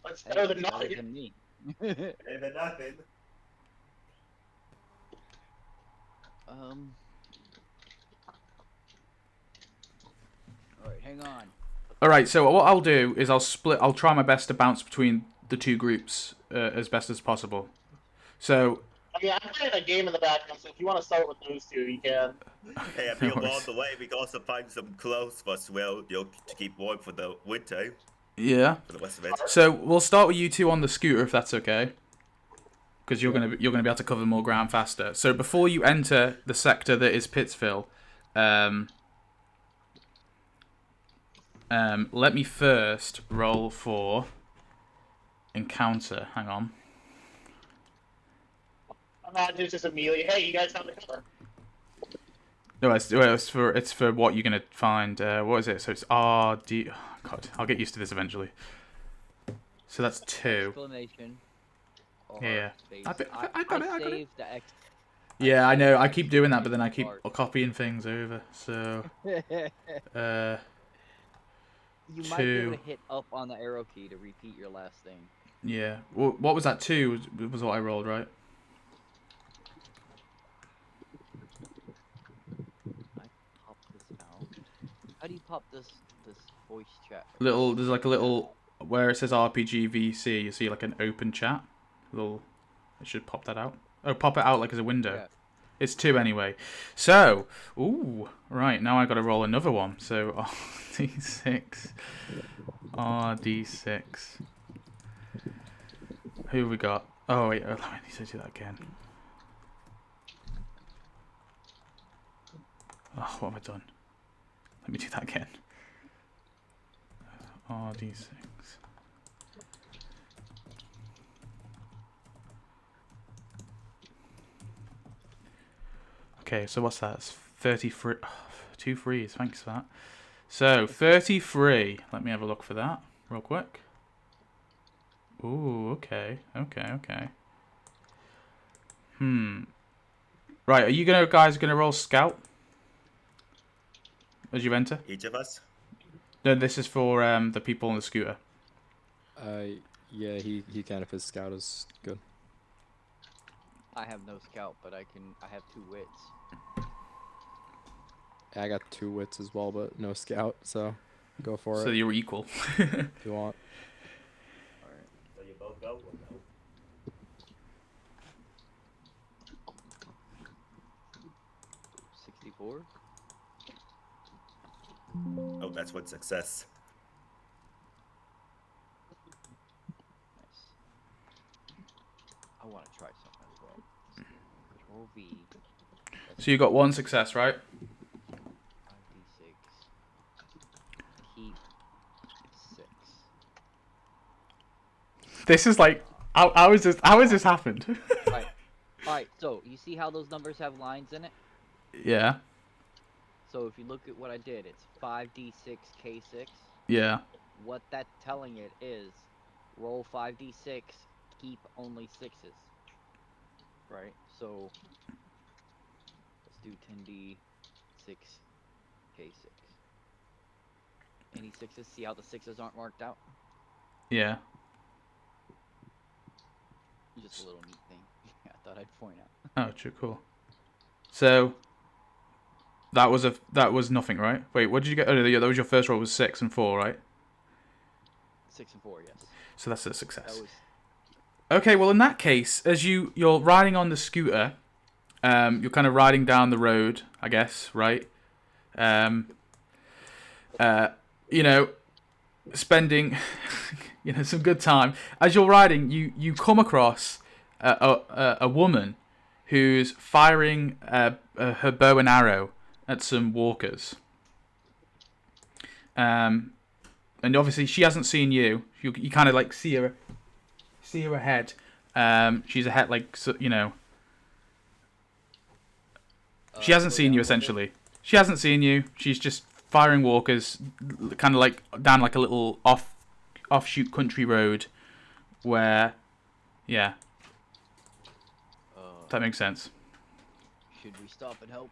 It's Hey, better than better nothing. than me. Even nothing. Alright, hang on. All right, so what I'll do is I'll try my best to bounce between the two groups as best as possible. So I mean, I'm playing a game in the background, so if you want to start with those two, you can. Hey, if No you along worries. the way, we can also find some clothes for us, well, to keep warm for the winter, yeah, for the rest of it. so we'll start with you two on the scooter if that's okay, because you're gonna be able to cover more ground faster. So before you enter the sector that is Pittsville, let me first roll for encounter. Hang on. Imagine just immediately, hey, you guys found the cover. No, it's for what you're gonna find. What is it? So it's RD. Oh, God, I'll get used to this eventually. So that's 2. Exclamation. Or Yeah. space. I got it. saved the X. Yeah, I know. I keep doing that, but then I keep copying things over. So, You might be able 2. to hit up on the arrow key to repeat your last thing. Yeah. What was that? 2 was what I rolled, right? I pop this out. How do you pop this voice chat? There's like a little where it says RPG VC. You see like an open chat. It should pop that out. Oh, pop it out like as a window. Yeah. It's 2 anyway. So, right, now I got to roll another one. So, RD6. RD6. Who have we got? Oh, wait, let me need to do that again. Oh, what have I done? Let me do that again. RD6. Okay, so what's that? It's 33. Oh, 2 threes, thanks for that. So, 33. Let me have a look for that real quick. Ooh, okay. Right, are you guys gonna roll scout as you enter? Each of us? No, this is for the people on the scooter. Yeah, he can if his scout is good. I have no scout, but I have 2 wits. I got 2 wits as well, but no scout, so go for So it you're equal. if you want. Alright. So you both go? Or no? 64. Oh, that's one success. Nice. I want to try something as well. Control V. So you got 1 success, right? 5d6. Keep 6. This is like, how is this happened? Alright, so you see how those numbers have lines in it? Yeah, So if you look at what I did, it's 5d6 k6. yeah. What that's telling it is roll 5d6, keep only 6s. Right? So let's do 10d6 k6. Any 6s? See how the 6s aren't marked out? Yeah. Just a little neat thing I thought I'd point out. Oh, true, cool. So that was nothing, right? Wait, what did you get? Oh, yeah, that was your first roll. Was 6 and 4, right? 6 and 4, yes. So that's a That success. was Okay, well in that case, as you're riding on the scooter, you're kind of riding down the road, I guess, right? You know, spending some good time. As you're riding, you come across a woman who's firing her bow and arrow at some walkers. And obviously she hasn't seen you. You kind of like see her ahead. She's ahead, like, so, you know. She hasn't seen you, essentially. She hasn't seen you. She's just firing walkers, kind of like down like a little offshoot country road, where, yeah, that makes sense. Should we stop and help?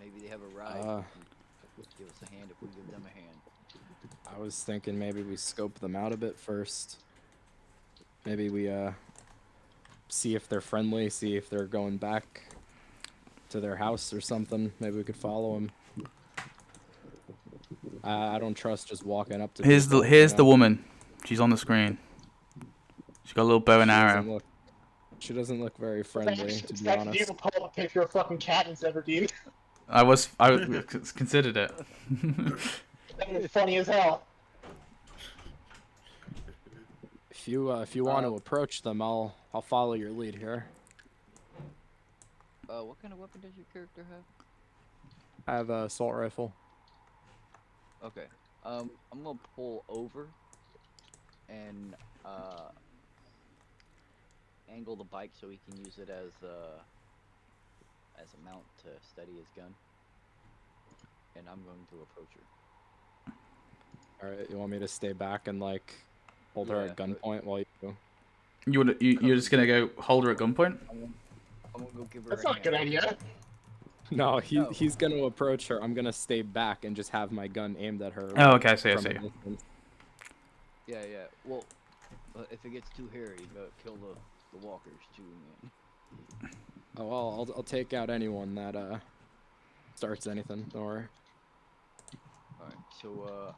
Maybe they have a ride. Give us a hand if we give them a hand. I was thinking maybe we scope them out a bit first. Maybe we see if they're friendly, see if they're going back to their house or something. Maybe we could follow them. I don't trust just walking up to. Here's people, the woman. She's on the screen. She's got a little bow and arrow. She doesn't look very friendly, to be honest. You pull up a picture of fucking cat in 17. I considered it. That was funny as hell. If you want to approach them, I'll follow your lead here. What kind of weapon does your character have? I have a assault rifle. Okay. I'm gonna pull over and angle the bike so he can use it as a mount to steady his gun. And I'm going to approach her. All right, you want me to stay back and like hold her at gunpoint while you go? You're just gonna go hold her at gunpoint? I'm gonna go give her. That's not a good idea. No, he's gonna approach her. I'm gonna stay back and just have my gun aimed at her. Oh, okay, I see. Yeah. Well, if it gets too hairy, you gotta kill the walkers too, man. Oh well, I'll take out anyone that starts anything. Don't worry. Alright, so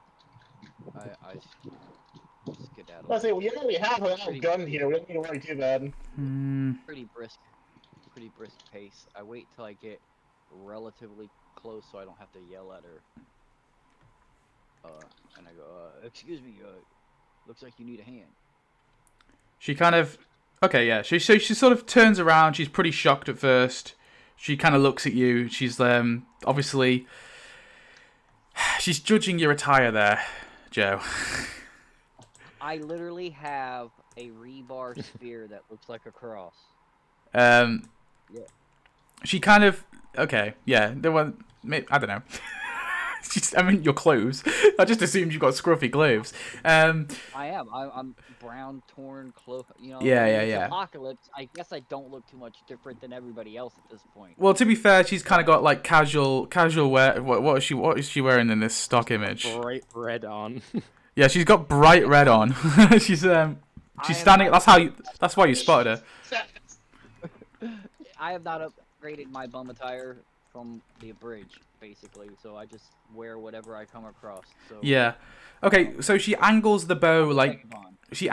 I skedaddle. I say, well, you know we have a gun here. We don't need to worry too bad. Pretty brisk pace. I wait till I get relatively close so I don't have to yell at her. And I go, excuse me, looks like you need a hand. She kind of, okay, yeah. She sort of turns around. She's pretty shocked at first. She kind of looks at you. She's obviously, she's judging your attire there, Joe. I literally have a rebar spear that looks like a cross. Yeah. She kind of, okay, yeah. I don't know. Your clothes. I just assumed you've got scruffy clothes. I am. I'm brown, torn cloak. You know. Yeah. Apocalypse. I guess I don't look too much different than everybody else at this point. Well, to be fair, she's kind of got like casual wear. What is she wearing in this stock image? Bright red on. Yeah, she's got bright red on. she's standing. That's why you spotted her. I have not upgraded my bum attire from the bridge, basically, so I just wear whatever I come across. So yeah. Okay, so she angles the bow Obviously,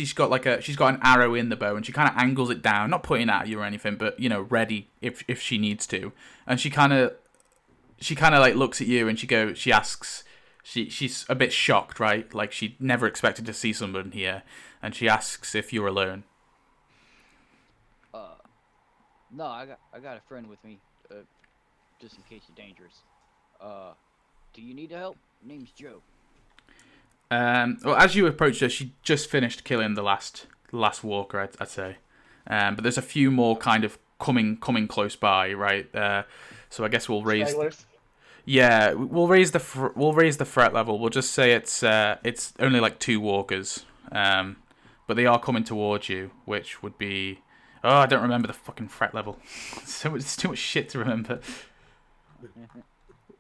she's got an arrow in the bow, and she kind of angles it down, not pointing at you or anything, but ready if she needs to. And she kind of like looks at you, and she asks. She's a bit shocked, right? Like she never expected to see someone here, and she asks if you're alone. No, I got a friend with me, just in case you're dangerous. Do you need help? Name's Joe. Well, as you approach her, she just finished killing the last walker, I'd say. But there's a few more kind of coming close by, right? So I guess we'll raise. Yeah, we'll raise the threat level. We'll just say it's only like 2 walkers, but they are coming towards you, which would be. Oh, I don't remember the fucking threat level. It's too much shit to remember.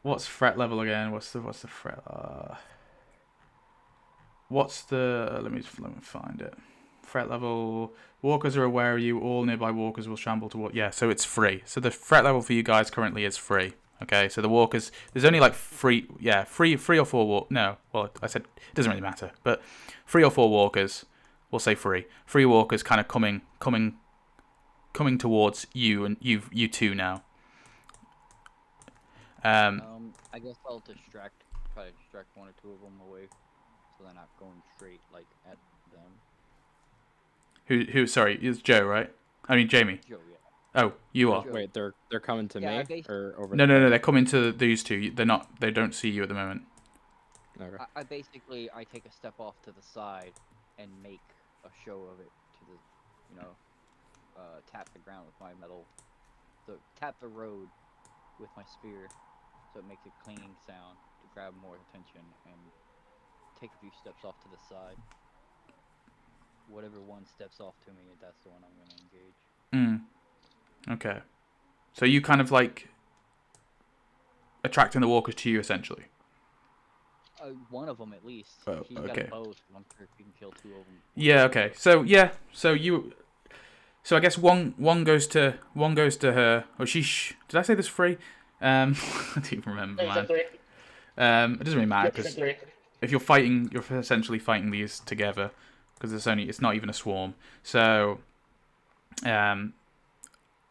What's threat level again? What's the threat? Let me find it. Threat level. Walkers are aware of you. All nearby walkers will shamble toward. Yeah, so it's free. So the threat level for you guys currently is free. Okay, so the walkers. There's only like three or 4 walk. No, well, I said it doesn't really matter, but 3 or 4 walkers. We'll say 3. 3 walkers kind of coming towards you and you two now. I guess I'll try to distract 1 or 2 of them away, so they're not going straight like at them. Who? Sorry, it's Joe, right? I mean Jamie. Joe, yeah. Oh, you are. Wait, they're coming to me or over? No, they're coming to these two. They're not. They don't see you at the moment. Okay. I basically take a step off to the side and make a show of it to the, tap the ground with my metal, tap the road with my spear, so it makes a clinging sound to grab more attention, and take a few steps off to the side. Whatever one steps off to me, that's the one I'm going to engage. Okay. So you kind of like attracting the walkers to you, essentially. One of them at least. Oh, He's got okay. a bow, so I'm sure if you can kill two of them. Yeah. Okay. So yeah. So I guess one goes to her. Or did I say this free? I don't even remember, man. It doesn't really matter because if you're fighting, you're essentially fighting these together because it's not even a swarm. So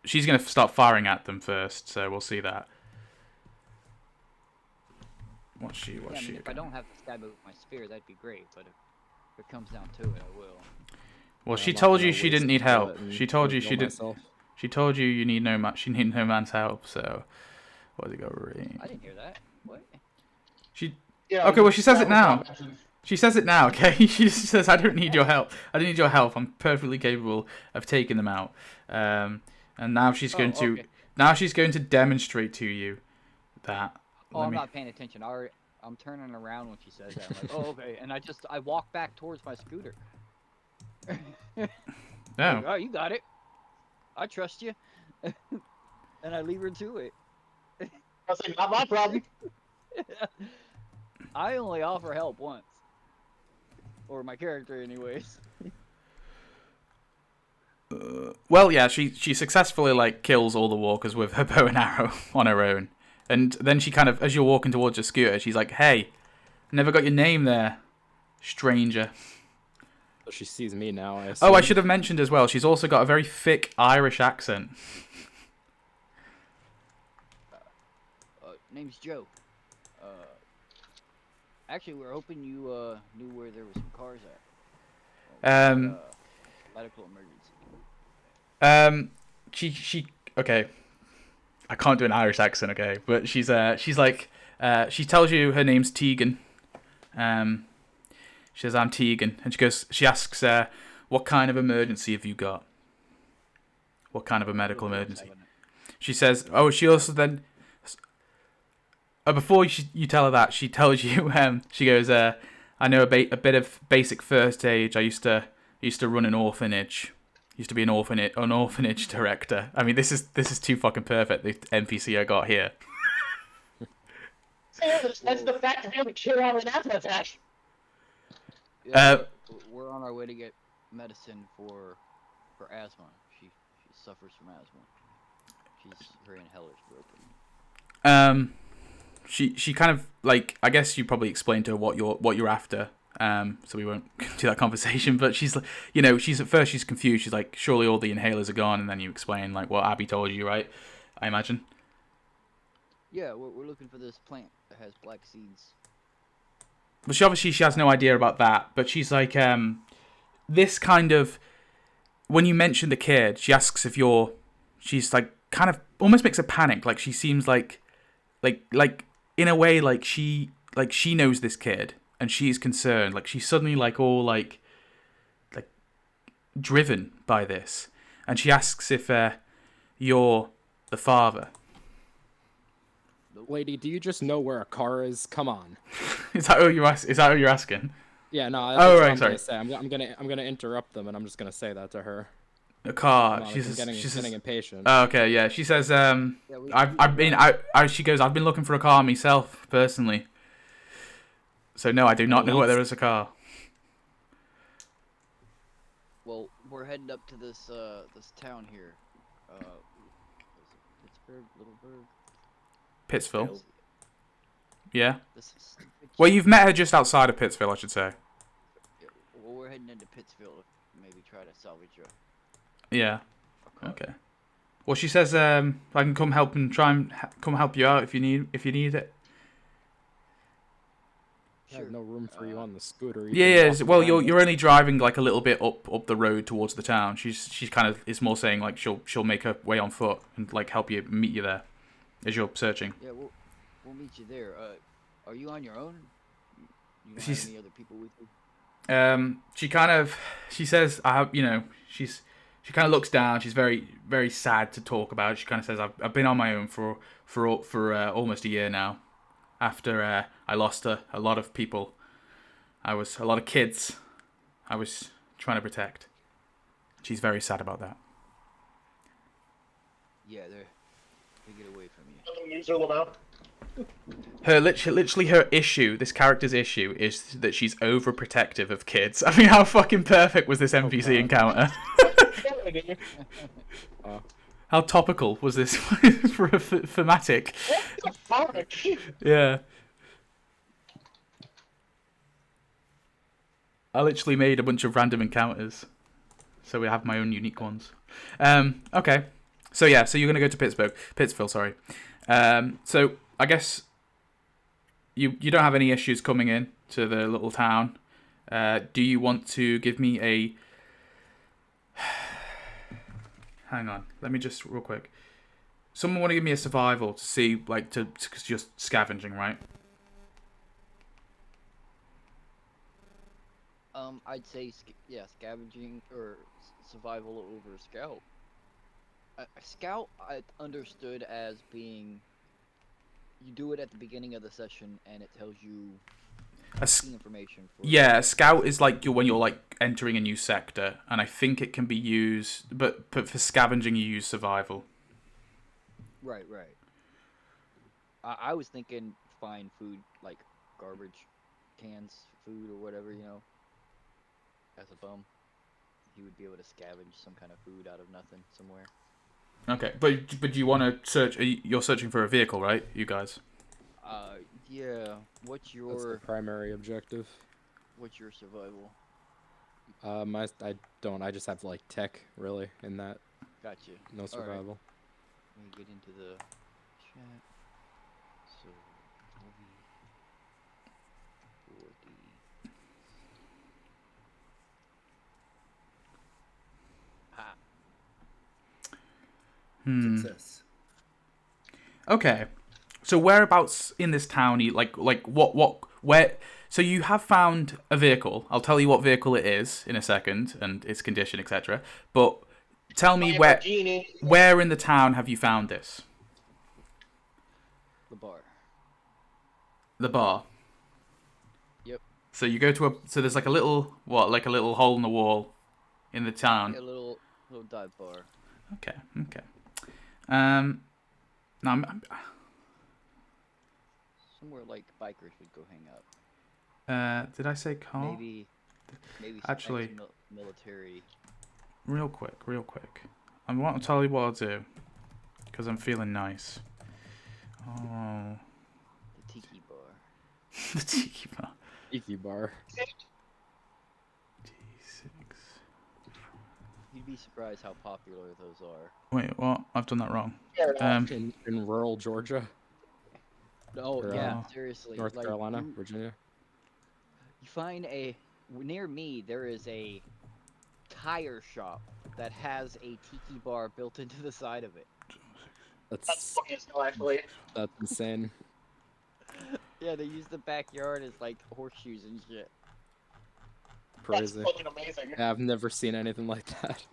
she's gonna start firing at them first. So we'll see that. What's she? If I don't have to stab it with my spear, that'd be great. But if it comes down to it, I will. Well, she I'm not told gonna you she waste didn't need a help. bullet and She told you heal she didn't. myself. She told you need no man's help. So what did it go ring? I didn't hear that. What? Yeah, Okay, well, she says it that was now. not mentioned. She says it now. Okay, she just says, "I don't need your help. I don't need your help. I'm perfectly capable of taking them out." And now she's going to okay. demonstrate to you that. Oh, I'm not paying attention. I'm turning around when she says that. I'm like, oh, okay. And I walk back towards my scooter. No. Like, oh, you got it. I trust you. And I leave her to it. I was like, not my problem. I only offer help once. Or my character, anyways. Well, yeah, she successfully like kills all the walkers with her bow and arrow on her own, and then she kind of, as you're walking towards your scooter, she's like, "Hey, never got your name there, stranger." So she sees me now. I Oh, I assume. should have mentioned as well. She's also got a very thick Irish accent. Name's Joe. Actually, we're hoping you knew where there were some cars at. Medical emergency. She okay. I can't do an Irish accent, okay, but she's like, she tells you her name's Tegan. She says, "I'm Tegan," and she asks, "What kind of emergency have you got? What kind of a medical emergency?" She says, "Oh, she also then." Before you tell her that, she tells you, she goes, "I know a bit of basic first aid. I used to run an orphanage. Used to be an orphanage director." I mean, this is too fucking perfect. The NPC I got here. That's the fact that we have a kid out of an asthma attack. Yeah, we're on our way to get medicine for asthma. She suffers from asthma. Her inhaler's broken. She kind of like, I guess you probably explained to her what you're after. So we won't do that conversation. But she's like, she's at first she's confused. She's like, surely all the inhalers are gone, and then you explain like what Abby told you, right? I imagine. Yeah, we're looking for this plant that has black seeds. But she has no idea about that. But she's like, this kind of, when you mention the kid, she asks if you're. She's like, kind of almost makes her panic. Like she seems like in a way like she knows this kid and she's concerned. Like she's suddenly like all like driven by this, and she asks if you're the father. Lady, do you just know where a car is? Come on. Is that what you're asking? Yeah, no. That's Oh, what right, I'm sorry. Gonna say. I'm gonna interrupt them, and I'm just gonna say that to her. A car. Come on, She's I'm getting impatient. Oh, okay, yeah. She says, she goes, "I've been looking for a car myself, personally. So no, I do not know where there is a car." Well, we're heading up to this town here. Pittsburgh, Littleburg. Pittsville. Yeah. This is Well, you've met her just outside of Pittsville, I should say. Well, we're heading into Pittsville to maybe try to salvage her. Yeah. Okay. Well, she says, I can come help and come help you out if you need it. I have no room for you on the scooter. Yeah. Well, you're only driving like a little bit up the road towards the town. She's kind of is more saying like she'll make her way on foot and like meet you there as you're searching. Yeah, we'll meet you there. Are you on your own? You don't She's- have any other people with you? She says, I have, she kind of looks down. She's very, very sad to talk about it. She kind of says, I've been on my own for almost a year now. After I lost a lot of people, a lot of kids I was trying to protect. She's very sad about that. Yeah, they get away from you. Unknownuser Lamau. Literally her issue, this character's issue, is that she's overprotective of kids. I mean, how fucking perfect was this NPC encounter? How topical was this for a thematic? What the fuck? Yeah. I literally made a bunch of random encounters, so we have my own unique ones. Okay. So yeah, so you're gonna go to Pittsville, sorry. So I guess you don't have any issues coming in to the little town. Do you want to give me a? Hang on, let me just real quick. Someone want to give me a survival to see, like, to just scavenging, right? I'd say scavenging or survival over scout. Scout I understood as being you do it at the beginning of the session and it tells you key information for Yeah, scout is like when you're like entering a new sector, and I think it can be used, but for scavenging you use survival. Right. I was thinking find food like garbage cans, food or whatever, as a bum. He would be able to scavenge some kind of food out of nothing somewhere. Okay, but you want to search? You're searching for a vehicle, right? You guys. Yeah. What's That's the your primary objective. survival? I don't. I just have like tech really in that. Gotcha. No survival. Let me get into the chat. So, movie 4D. Success. Okay, so whereabouts in this town? Where? So you have found a vehicle. I'll tell you what vehicle it is in a second and its condition, etc. But tell me where in the town have you found this? The bar. The bar. Yep. So you go to so there's like a little hole in the wall in the town. A little dive bar. Okay. Now Somewhere like bikers would go hang out. did I say car? Maybe some Actually- military. Real quick. I want to tell you what I'll do, because I'm feeling nice. Oh, The tiki bar. the tiki bar. Tiki bar. D6. You'd be surprised how popular those are. Wait, what? I've done that wrong. In rural Georgia, Oh Or, yeah, seriously. North like, Carolina, You Virginia. find near me there is a tire shop that has a tiki bar built into the side of it. That's That's funny as hell, actually. insane. Yeah, they use the backyard as like horseshoes and shit. That's Crazy. fucking amazing. Yeah, I've never seen anything like that.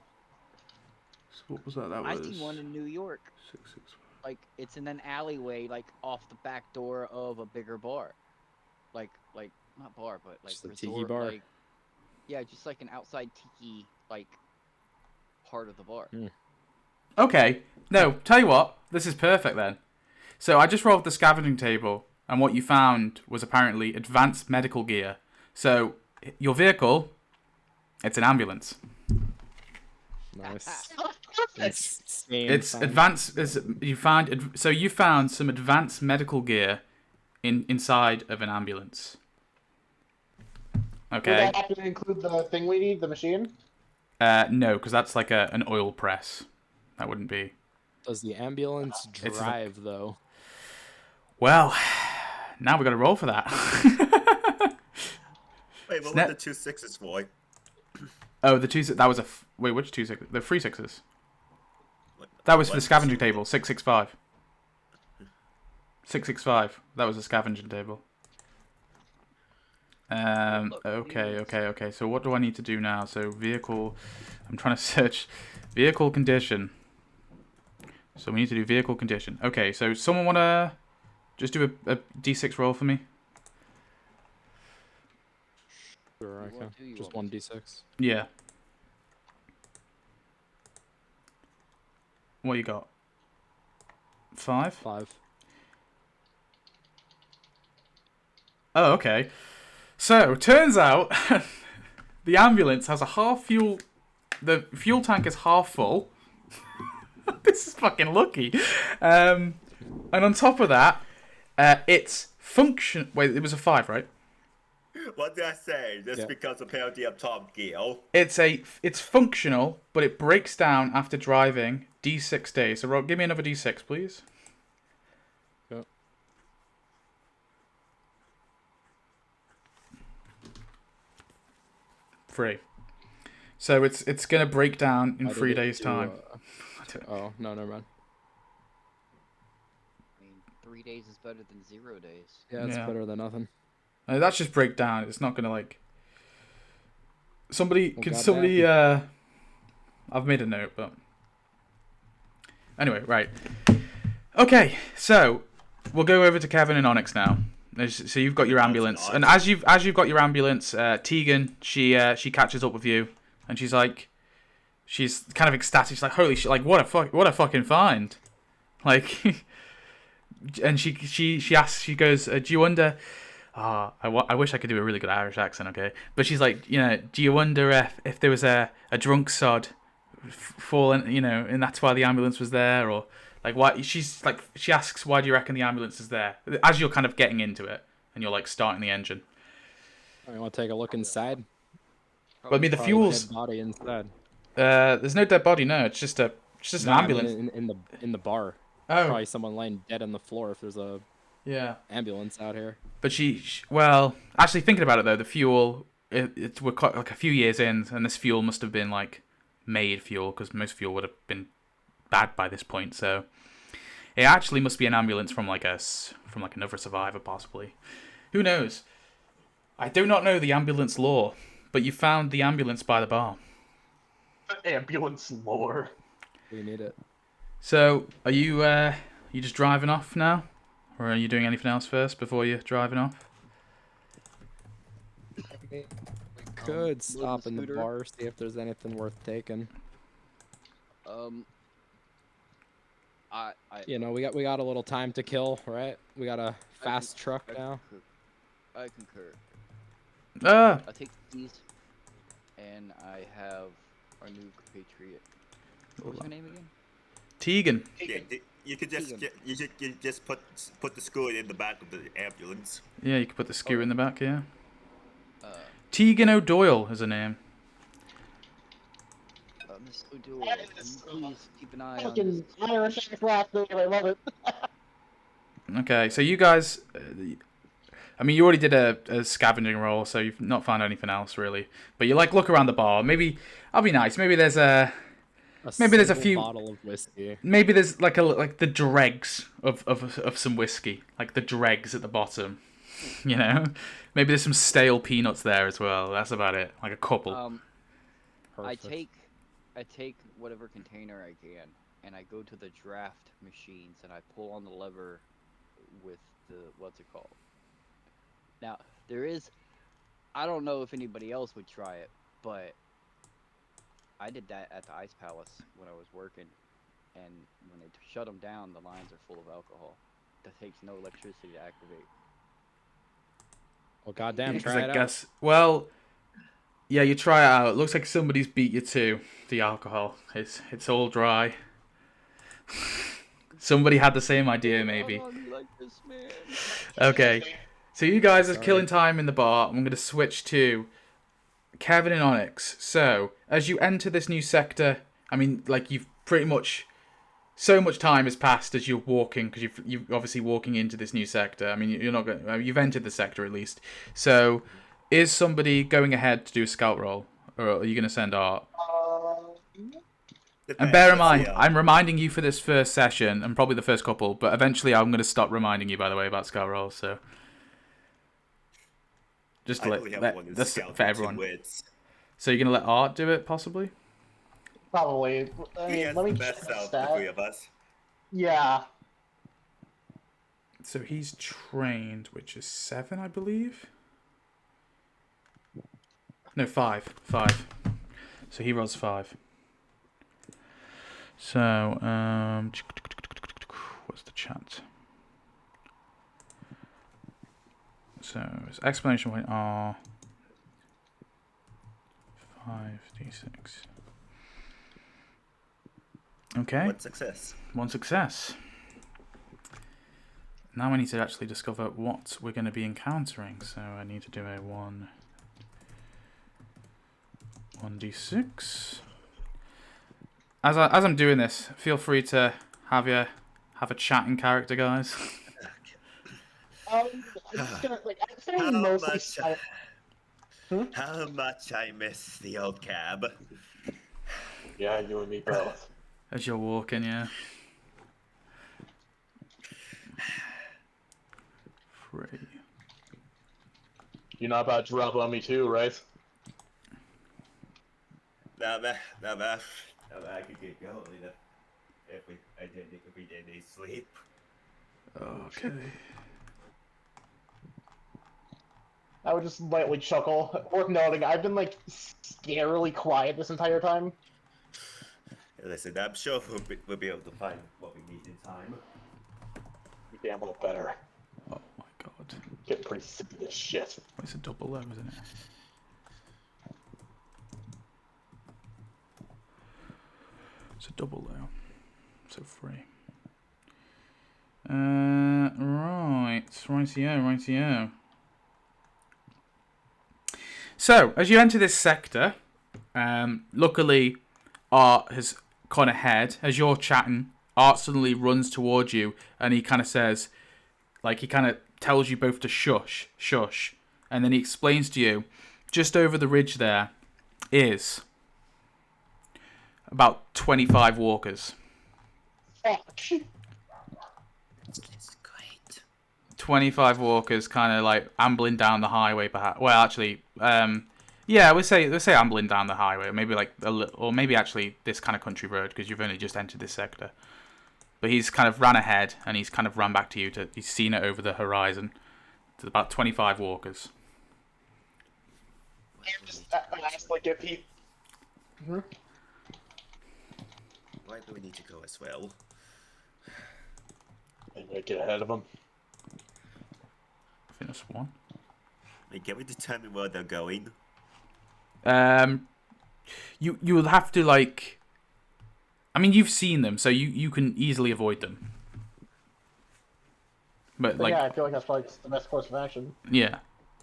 So what was that? That I was seen one in New York. 665. Like it's in an alleyway, like off the back door of a bigger bar. Like not bar, but like Just a resort, tiki bar? Like, yeah, just like an outside tiki like part of the bar. Okay. No, tell you what. This is perfect then. So I just rolled the scavenging table, and what you found was apparently advanced medical gear. So your vehicle, it's an ambulance. Nice. Perfect. Insane It's find. advanced. You found some advanced medical gear inside of an ambulance. Would Okay. that have to include the thing we need, the machine? No, because that's like an oil press. That wouldn't be. Does the ambulance It's drive though? Well, now we got to roll for that. Wait, what Snap- were the 2 6s for? Oh, the two. That was wait. Which 2 6? The 3 6s. That was for the scavenging table. 665. 665. That was a scavenging table. Okay. So what do I need to do now? So vehicle. I'm trying to search vehicle condition. So we need to do vehicle condition. Okay. So someone wanna just do a d6 roll for me? Sure, I You can. want to, you Just want one me d6. Yeah. What you got? 5? 5. Oh, okay. So, turns out the ambulance has a half fuel. The fuel tank is half full. This is fucking lucky. And on top of that, it's function. Wait, it was a 5, right? What did I say? Just Yeah. because apparently I'm Top Gear. It's functional, but it breaks down after driving D6 days. So, Rob, give me another D6, please. Yep. 3. So it's gonna break down in Why did 3 it days' do, time. Oh, no, never mind. I mean, 3 days is better than 0 days. Yeah, it's Yeah. better than nothing. That's just breakdown. It's not gonna like. Somebody Well, can goddamn. somebody. I've made a note, but anyway, right. Okay, so we'll go over to Kevin and Onyx now. So you've got your ambulance, and as you've got your ambulance, Tegan she catches up with you, and she's kind of ecstatic. She's like, "Holy shit! Like what a fucking find!" Like, and she asks, she goes, "Do you wonder?" I wish I could do a really good Irish accent, okay? But she's like, do you wonder if there was a drunk sod falling, and that's why the ambulance was there, or like why? She's like, she asks, why do you reckon the ambulance is there? As you're kind of getting into it and you're like starting the engine. You want to take a look inside? But I mean, the Probably fuel's dead body inside. there's no dead body. No, it's just an No, I mean ambulance. in the bar. Oh, Probably someone laying dead on the floor if there's a yeah. ambulance out here. But well, actually thinking about it though, the fuel, we're quite, like a few years in, and this fuel must have been like made fuel, because most fuel would have been bad by this point. So it actually must be an ambulance from like another survivor, possibly. Who knows? I do not know the ambulance lore, but you found the ambulance by the bar. Ambulance lore. We need it. So are you just driving off now? Or are you doing anything else first before you're driving off? We could stop in the scooter. bar, see if there's anything worth taking. I We got a little time to kill, right? We got a fast truck now. I concur. I take these, and I have our new compatriot. What was her name again? Tegan. Yeah, you could just you just put the screw in the back of the ambulance. Yeah, you could put the skewer in the back, yeah. Tegan O'Doyle is her name. Miss O'Doyle, can you please keep an eye on Fucking Irish last name, I love it. Okay, so you guys... I mean, you already did a scavenging roll, so you've not found anything else, really. But you, look around the bar. Maybe... I'll be nice. Maybe there's Maybe there's a single few... bottle of whiskey. Maybe there's, like the dregs of some whiskey. Like, the dregs at the bottom. Maybe there's some stale peanuts there as well. That's about it. Like, a couple. I Perfect. take whatever container I can, and I go to the draft machines, and I pull on the lever with the, what's it called? Now, I don't know if anybody else would try it, but I did that at the Ice Palace when I was working, and when they shut them down, the lines are full of alcohol. That takes no electricity to activate. Well, goddamn, Because try I it out. guess... Well... Yeah, you try it out. It looks like somebody's beat you to the alcohol. It's all dry. Somebody had the same idea, maybe. Oh, you like this, man? Okay, so you guys are killing time in the bar. I'm going to switch to Kevin and Onyx. So, as you enter this new sector, I mean, like, you've pretty much... So much time has passed as you're walking, because you're obviously walking into this new sector. I mean, you're not going... You've entered the sector, at least. So... Is somebody going ahead to do a scout roll, or are you going to send Art? And bear in mind, I'm reminding you for this first session, and probably the first couple, but eventually I'm going to stop reminding you, by the way, about scout rolls. So Just to I let, only have let one in that's scout for and everyone. 2 wits. So you're gonna let Art do it, possibly? Probably. I He mean, has let me the check best the out of the 3 stat. of us. Yeah. So he's trained, which is 7, I believe. No, 5. 5. So he rolls 5. So, what's the chat? So, his explanation point are 5d6. Okay, 1 success. 1 success. Now I need to actually discover what we're going to be encountering. So I need to do a 1d6. As I'm doing this, feel free to have a chat in character, guys. I'm just gonna I'm How saying mostly much, silent. how much I miss the old cab. Yeah, you and me both. As you're walking, yeah. 3. You're not about to drop on me too, right? Now that I could get going if we did need sleep. Okay. I would just lightly chuckle. Worth noting, I've been scarily quiet this entire time. Listen, I'm sure we'll be able to find what we need in time. You gamble better. Oh my god. Getting pretty sick of this shit. It's a double low, isn't it? It's a double low. So 3. Rightio. So, as you enter this sector, luckily, Art has gone ahead. As you're chatting, Art suddenly runs towards you, and he kind of says, he kind of tells you both to shush, and then he explains to you, just over the ridge there is about 25 walkers. Fuck. It's great. 25 walkers kind of ambling down the highway, perhaps. Well, actually, yeah, let's say ambling down the highway, or maybe a little, or maybe actually this kind of country road, because you've only just entered this sector. But he's kind of ran ahead, and he's kind of run back to you. He's seen it over the horizon. It's about 25 walkers. I asked if he. Why do we need to go as well? I'm gonna get ahead of him. I think that's 1. I mean, can we determine where they're going? You will have to I mean, you've seen them, so you can easily avoid them. But Yeah, I feel like that's probably the best course of action. yeah.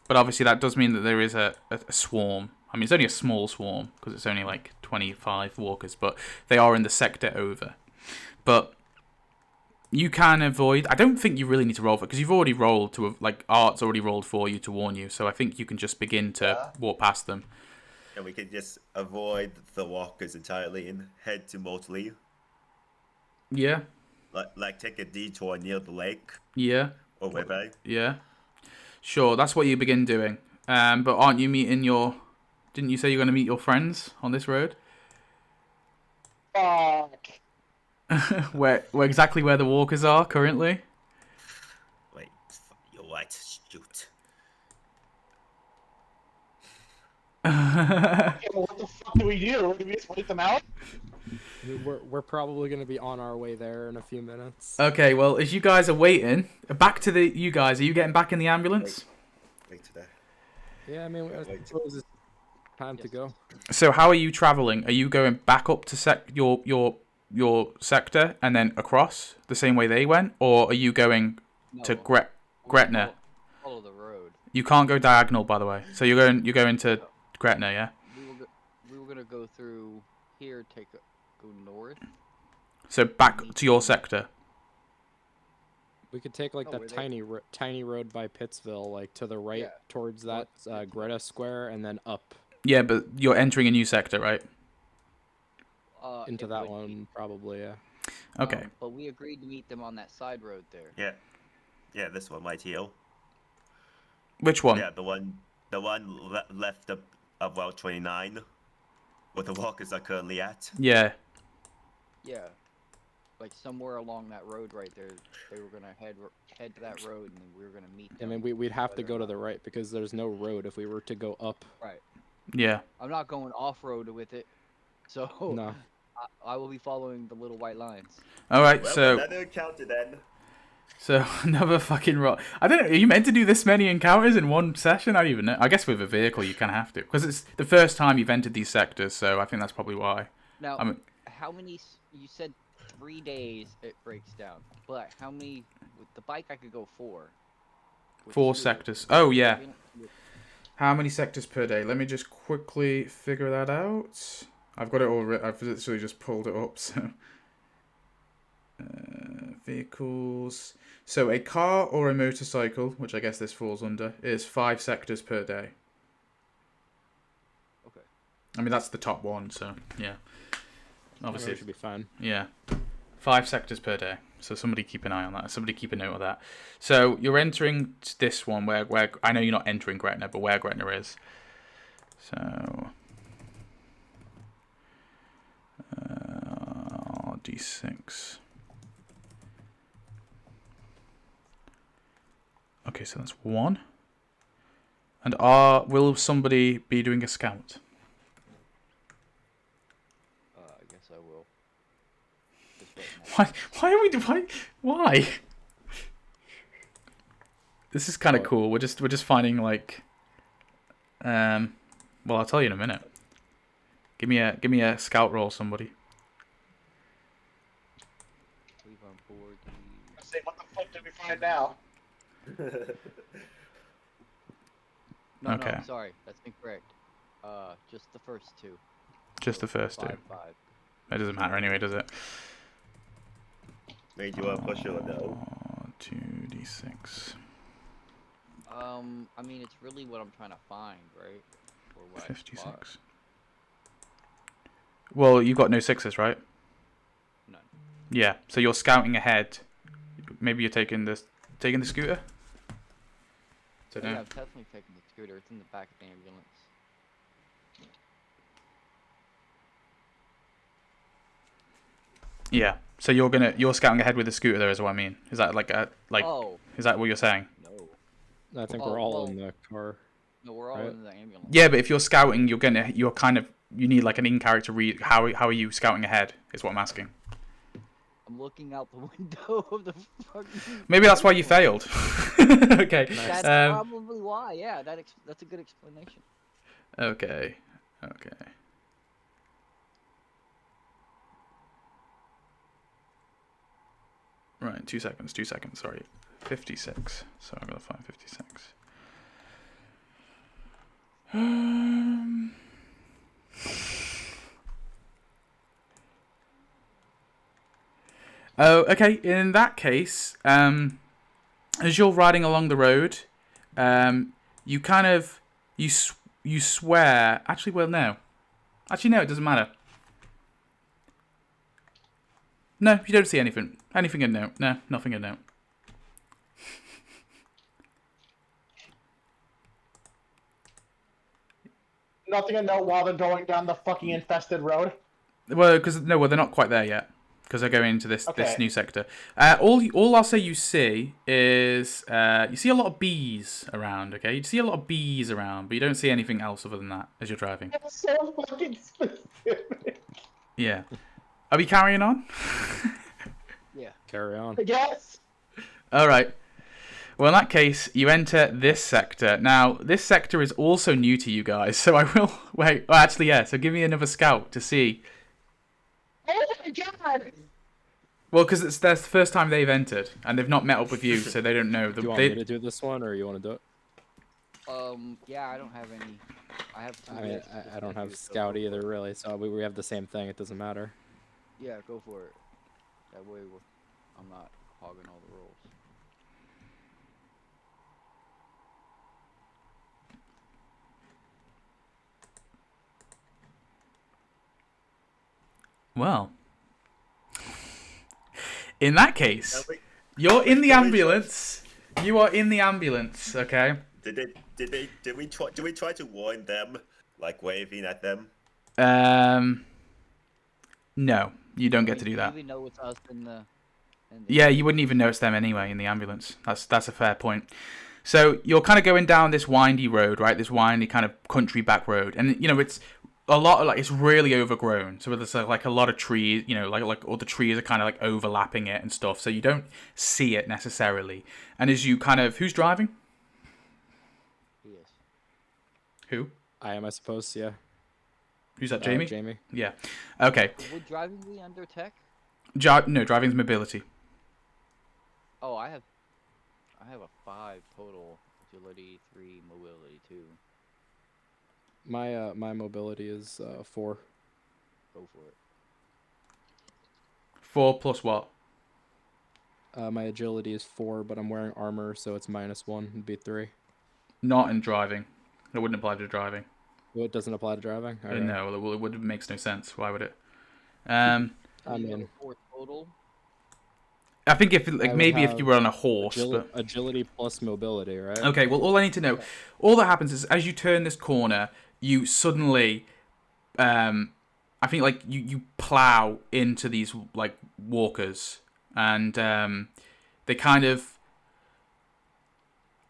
But obviously that does mean that there is a swarm. I mean, it's only a small swarm because it's only 25 walkers, but they are in the sector over. But you can avoid. I don't think you really need to roll for it because you've already rolled to Art's already rolled for you to warn you. So I think you can just begin to walk past them. And we can just avoid the walkers entirely and head to Motley. Yeah. Take a detour near the lake Yeah. or whatever. Yeah. Sure, that's what you begin doing. But aren't you meeting your... Didn't you say you're going to meet your friends on this road? Fuck. where exactly where the walkers are currently? Wait, you're right. Shoot. Yeah, well, what the fuck do we do? Do we just wait them out? We're probably gonna be on our way there in a few minutes. Okay, well, as you guys are waiting, back to you guys. Are you getting back in the ambulance? Wait to that. Yeah, I mean, I suppose it's time to go. So how are you traveling? Are you going back up to your sector and then across the same way they went, or are you going to Gretna? Follow the road. You can't go diagonal, by the way. So you're going to Gretna, yeah? We were gonna go through here, go north. So back to your sector. We could take the tiny road by Pittsville, to the right towards that Greta Square, and then up. Yeah, but you're entering a new sector, right? Into that one, probably, yeah. Okay. But we agreed to meet them on that side road there. Yeah. Yeah, this one right here. Which one? Yeah, the one The one left of Route 29, where the walkers are currently at. Yeah. Yeah. Like somewhere along that road right there, they were gonna head to that road, and then we were gonna meet I them. mean, we'd have to whether go or to the not- right because there's no road if we were to go up. Right. Yeah. I'm not going off road with it, so No. I will be following the little white lines. All right. Well, So another encounter then. another fucking I don't know. Are you meant to do this many encounters in one session? I don't even know. I guess with a vehicle you kind of have to, because it's the first time you've entered these sectors. So I think that's probably why. Now, I mean, how many? You said 3 days it breaks down, but how many? With the bike, I could go 4. With 4 two, sectors. Oh yeah. with- How many sectors per day? Let me just quickly figure that out. I've got it all. I've literally just pulled it up. So vehicles. So a car or a motorcycle, which I guess this falls under, is 5 sectors per day. Okay. I mean that's the top one. So yeah. Obviously, It should be fine. yeah. 5 sectors per day. So somebody keep an eye on that. Somebody keep a note of that. So you're entering this one where I know you're not entering Gretna, but where Gretna is. So D6. Okay, so that's 1. And will somebody be doing a scout? I guess I will. Just right now. Why are we why? This is kind of cool. We're just finding like well, I'll tell you in a minute. Give me a scout roll, somebody. Leave on board the. Say, what the fuck did we find now? No, Okay. no, sorry, that's incorrect. Just the first 2. Just the first 2. 5. It doesn't matter anyway, does it? Made you up for sure though. 2d6. I mean, it's really what I'm trying to find, right? Or what I spot. 56. Well, you've got no 6s, right? None. Yeah. So you're scouting ahead. Maybe you're taking the scooter. Don't Oh, yeah, know. I'm definitely taking the scooter. It's in the back of the ambulance. Yeah. So you're scouting ahead with the scooter, though, is what I mean. Is that Oh, is that what you're saying? no. I think Oh, we're all well- in the car. No, we're all Right. in the ambulance. Yeah, but if you're scouting, you need like an in-character read. How are you scouting ahead? Is what I'm asking. I'm looking out the window of the fucking. Maybe that's why you failed. Okay. That's Um, probably why. Yeah, that's a good explanation. Okay. Right, 2 seconds, sorry. 56. So I'm gonna find 56. Oh, okay. In that case, as you're riding along the road, you kind of you swear. Actually, well, no. Actually, no. It doesn't matter. No, you don't see anything. Anything in note? No, nothing in note. Nothing to note while they're going down the fucking infested road. Well, they're not quite there yet because they're going into this Okay. new sector. All I'll say you see is you see a lot of bees around. Okay, you see a lot of bees around, but you don't see anything else other than that as you're driving. That's so fucking specific. Yeah. Are we carrying on? Yeah. Carry on. I guess. All right. Well, in that case, you enter this sector. Now, this sector is also new to you guys, so I will wait. Oh, actually, yeah. So give me another scout to see. Oh my god! Well, because it's the first time they've entered, and they've not met up with you, so they don't know. Do you want me to do this one, or you want to do it? Yeah, I don't have any. I have two. I mean, I don't have scout either, really. So we have the same thing. It doesn't matter. Yeah, go for it. That way I'm not hogging all the rolls. Well, in that case, you're in the ambulance. You are in the ambulance, okay? Did we try to warn them, like waving at them? No, you don't get to do Do that. you even know it's us in the? Yeah, you wouldn't even notice them anyway in the ambulance. That's a fair point. So you're kind of going down this windy road, right? This windy kind of country back road, and it's a lot of it's really overgrown. So there's like a lot of trees, like all the trees are kind of like overlapping it and stuff. So you don't see it necessarily. And as you who's driving? Yes. Who? I am, I suppose. Yeah. Who's that? Jamie. Jamie. Yeah. Okay. Would driving be under tech? No, driving's mobility. Oh, I have a 5 total, agility 3, mobility 2. My mobility is 4. Go for it. 4 plus what? My agility is 4, but I'm wearing armor, so it's -1. It'd be 3. Not in driving. It wouldn't apply to driving. Well, it doesn't apply to driving. Okay. No, it makes no sense. Why would it? I mean, 4 total. I think if maybe if have you were on a horse, agility plus mobility, right? Okay. Well, all I need to know, all that happens is as you turn this corner, you suddenly, I think you plow into these like walkers, and they kind of.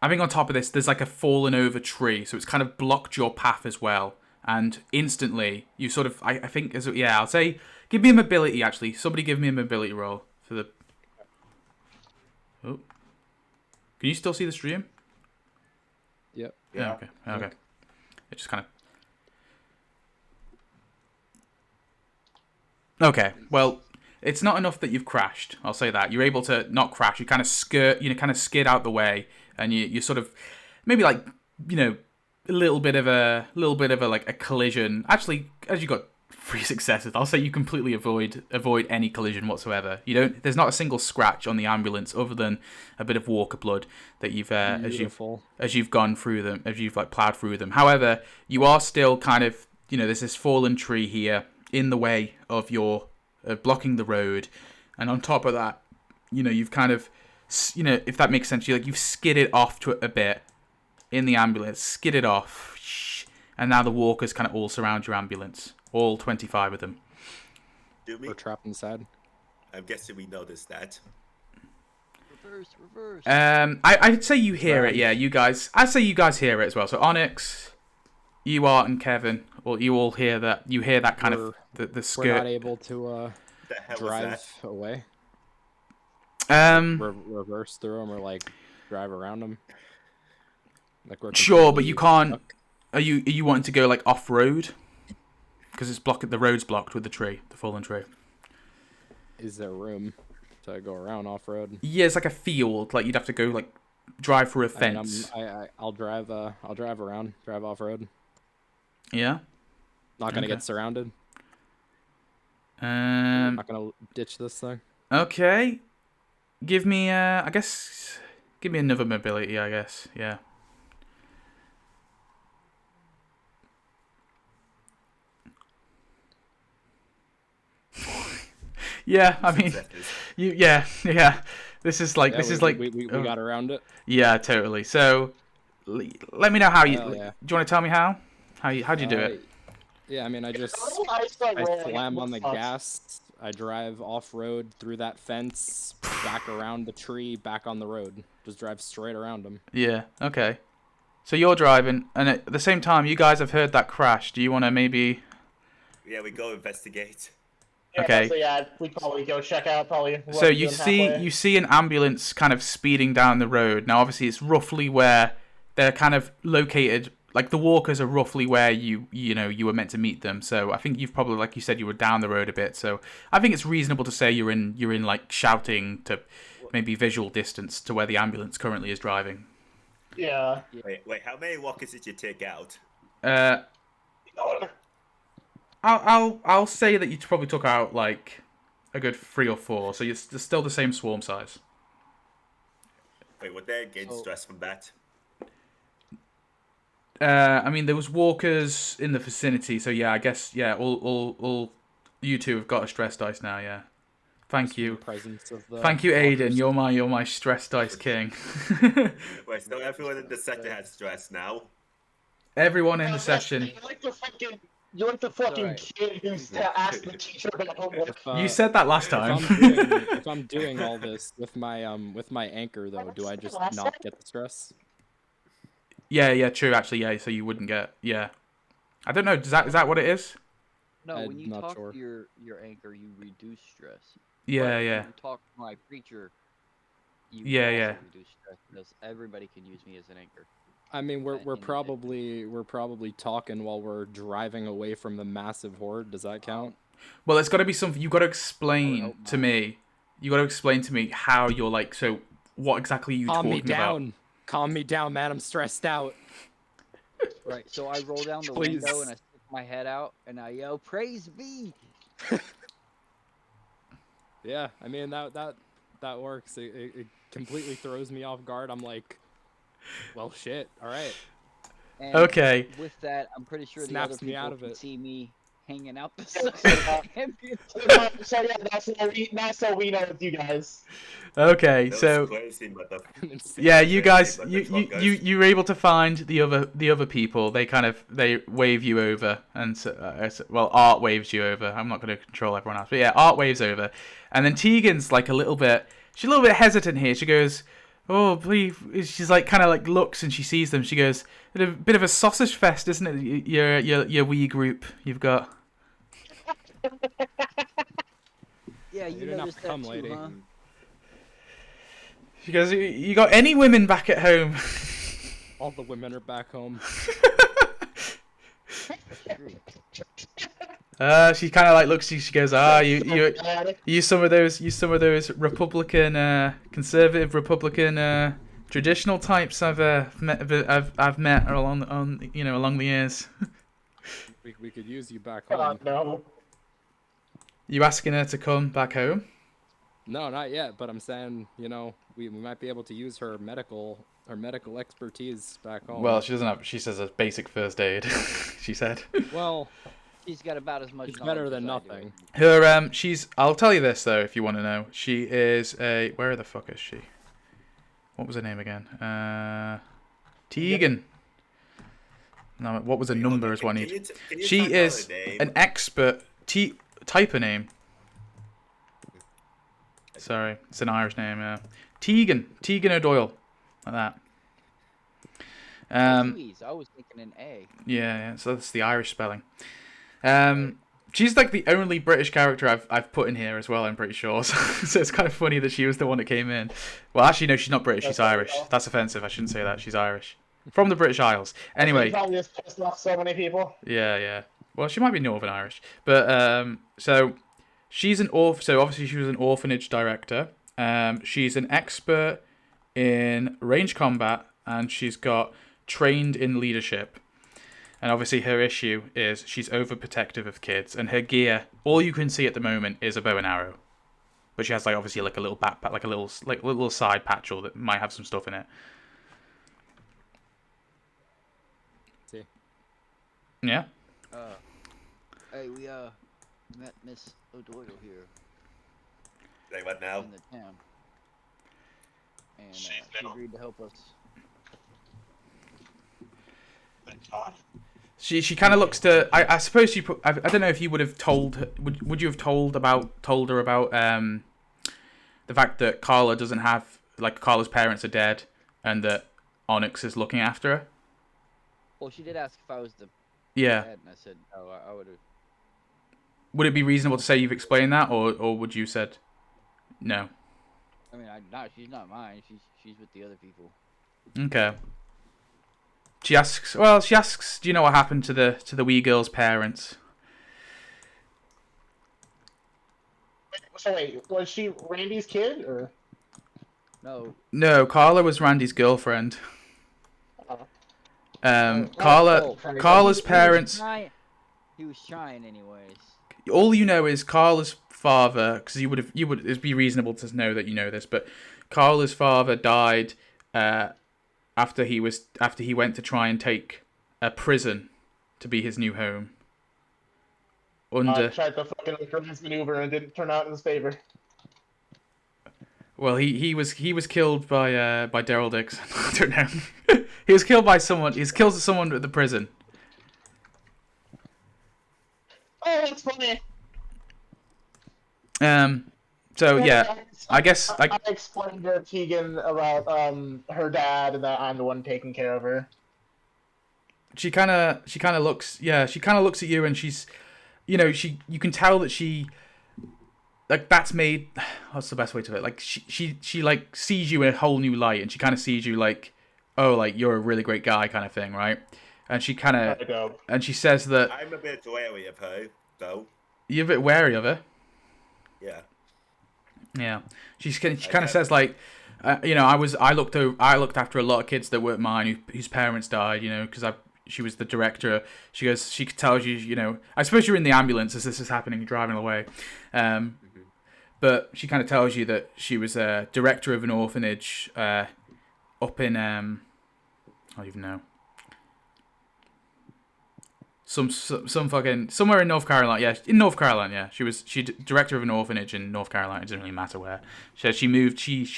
I think on top of this, there's like a fallen over tree, so it's kind of blocked your path as well. And instantly, you sort of, I think, I'll say, give me a mobility actually. Somebody give me a mobility roll for the. Oh, can you still see the stream? Yep. Yeah. Okay. It just kind of. Okay. Well, it's not enough that you've crashed. I'll say that you're able to not crash. You kind of skid out the way. And you sort of maybe a little bit of a like a collision. Actually, as you got 3 successes, I'll say you completely avoid any collision whatsoever. There's not a single scratch on the ambulance other than a bit of walker blood that you've as you've gone through them, as you've like plowed through them. However, you are still kind of there's this fallen tree here in the way of your blocking the road, and on top of that, you've kind of. If that makes sense, you've skidded off to a bit in the ambulance, skidded off, and now the walkers kind of all surround your ambulance, all 25 of them. We're trapped inside. I'm guessing we noticed that. Reverse. I'd say you hear it, yeah, you guys. I'd say you guys hear it as well. So Onyx, you, Art, and Kevin, you all hear that. You hear that kind of the skirt. We're not able to drive away. Reverse through them or like drive around them. Like we're sure, but you can't. Stuck. Are you wanting to go like off road? Because it's blocked. The road's blocked with the fallen tree. Is there room to go around off road? Yeah, it's like a field. Like you'd have to go like drive through a fence. I'll drive around, drive off road. Yeah. Not gonna get surrounded. Not gonna ditch this thing. Okay. Give me give me another mobility, I guess. Yeah. Yeah, I mean, yeah. This is like we got around it. Yeah, totally. So, let me know how you. Do you want to tell me how? How'd you do it? Yeah, I mean, I slam on the gas. I drive off-road through that fence, back around the tree, back on the road. Just drive straight around them. Yeah, okay. So you're driving, and at the same time, you guys have heard that crash. Do you want to maybe... Yeah, we go investigate. Okay. So yeah, we probably go check out, probably. So you see an ambulance kind of speeding down the road. Now, obviously, it's roughly where they're kind of located... Like, the walkers are roughly where you were meant to meet them. So I think you've probably, like you said, you were down the road a bit. So I think it's reasonable to say you're in like shouting to maybe visual distance to where the ambulance currently is driving. Yeah. Wait, how many walkers did you take out? I'll say that you probably took out like a good 3 or 4. So you're still the same swarm size. Wait, would they gain stress from that? I mean, there was walkers in the vicinity, so yeah, I guess, yeah, all you two have got a stress dice now, yeah. Thank just in you. the presence of the Thank you, Aiden. walkers. You're my stress dice king. Wait, so everyone in the sector has stress now? Everyone in I the was gonna session. say, you're like the fucking alright. kid who's asked the teacher about homework. If, You said that last time. if I'm doing all this with my anchor though, do I just not get the stress? Yeah, true. Actually, yeah. So you wouldn't get. Yeah. I don't know. Is that what it is? No, I'm when you not talk sure. to your anchor, you reduce stress. Yeah, But yeah. When you talk to my preacher, you Yeah, also yeah. reduce stress because everybody can use me as an anchor. I mean, we're in probably talking while we're driving away from the massive horde. Does that count? Well, it's got to be something. You got to explain hope to not. me. You got to explain to me how you're like. So, what exactly are you Calm me talking about? down. Calm me down, man. I'm stressed out. Right. So I roll down the Please. window and I stick my head out and I yell, "Praise be!" Yeah, I mean that works. It completely throws me off guard. I'm like, well, shit. All right. And Okay. With that, I'm pretty sure the Snaps other me people out of can it. see me hanging out the So yeah, that's so we know with you guys. Okay. Those So crazy motherfuckers. yeah, you guys, But you, the you, fuckers. you were able to find the other people. They wave you over, and well, Art waves you over. I'm not going to control everyone else, but yeah, Art waves over, and then Tegan's like she's a little bit hesitant here. She goes, "Oh, please," she's like kind of like looks and she sees them. She goes, "It's a bit of a sausage fest, isn't it? Your wee group you've got." Yeah, You you didn't have noticed to that come, too, lady. huh? She goes, "You got any women back at home?" All the women are back home. She kind of like looks. She goes, you some of those Republican, conservative Republican, traditional types I've met along the years. We could use you back home. No. You asking her to come back home? No, not yet. But I'm saying, we might be able to use her medical expertise back home. Well, she doesn't have. She says a basic first aid. She said. Well, She's got about as much. it's better knowledge than as I do. nothing. Her she's. I'll tell you this though, if you want to know. She is a. Where the fuck is she? What was her name again? Tegan. No, what was her number is what I need. She is an expert. Type her name. Sorry, it's an Irish name. Tegan O'Doyle, like that. Louise, I was thinking an A. Yeah, so that's the Irish spelling. She's like the only British character I've put in here as well. I'm pretty sure. So it's kind of funny that she was the one that came in. Well, actually, no, she's not British. She's Irish. That's offensive. I shouldn't say that. She's Irish, from the British Isles. Anyway. You probably just pissed off so many people. Yeah. Well, she might be Northern Irish, but so she's so obviously she was an orphanage director. She's an expert in range combat, and she's got trained in leadership. And obviously her issue is she's overprotective of kids, and her gear, all you can see at the moment is a bow and arrow. But she has like obviously like a little backpack, like a little side patchel that might have some stuff in it. See. Yeah. Hey, we met Miss O'Doyle here Like what now? in the town, and she agreed to help us. Thank God. She kind of looks to. I suppose you put. I don't know if you would have told her. Would you have told her about the fact that Carla doesn't have, like, Carla's parents are dead and that Onyx is looking after her? Well, she did ask if I was the Yeah. dad, and I said no. I would have. Would it be reasonable to say you've explained that, or would you said no? I mean, she's not mine. She's with the other people. Okay. She asks, do you know what happened to the wee girl's parents? So wait, was she Randy's kid or? No. No, Carla was Randy's girlfriend. Oh. Carla's parents. He was trying anyways. All you know is Carla's father, because it'd be reasonable to know that you know this, but Carla's father died after he went to try and take a prison to be his new home. Tried the fucking recruitment maneuver and it didn't turn out in his favor. Well, he was killed by Daryl Dix. I don't know. He was killed by someone. He's killed someone at the prison. Oh, that's funny. So yeah, I guess I explained to Tegan about her dad and that I'm the one taking care of her. she kind of looks at you, and she's, you can tell that she, like, that's made, what's the best way to put it, like she like sees you in a whole new light, and she kind of sees you like, oh, like you're a really great guy kind of thing, right? And she kind of, and she says that I'm a bit wary of her, though. You're a bit wary of her. Yeah. Yeah, she kind of says like, I looked after a lot of kids that weren't mine whose parents died, because she was the director. She goes, she tells you, I suppose you're in the ambulance as this is happening, driving away, but she kind of tells you that she was a director of an orphanage up in I don't even know. Some fucking somewhere in North Carolina. Yeah, in North Carolina. Yeah, she director of an orphanage in North Carolina. It doesn't really matter where. She said she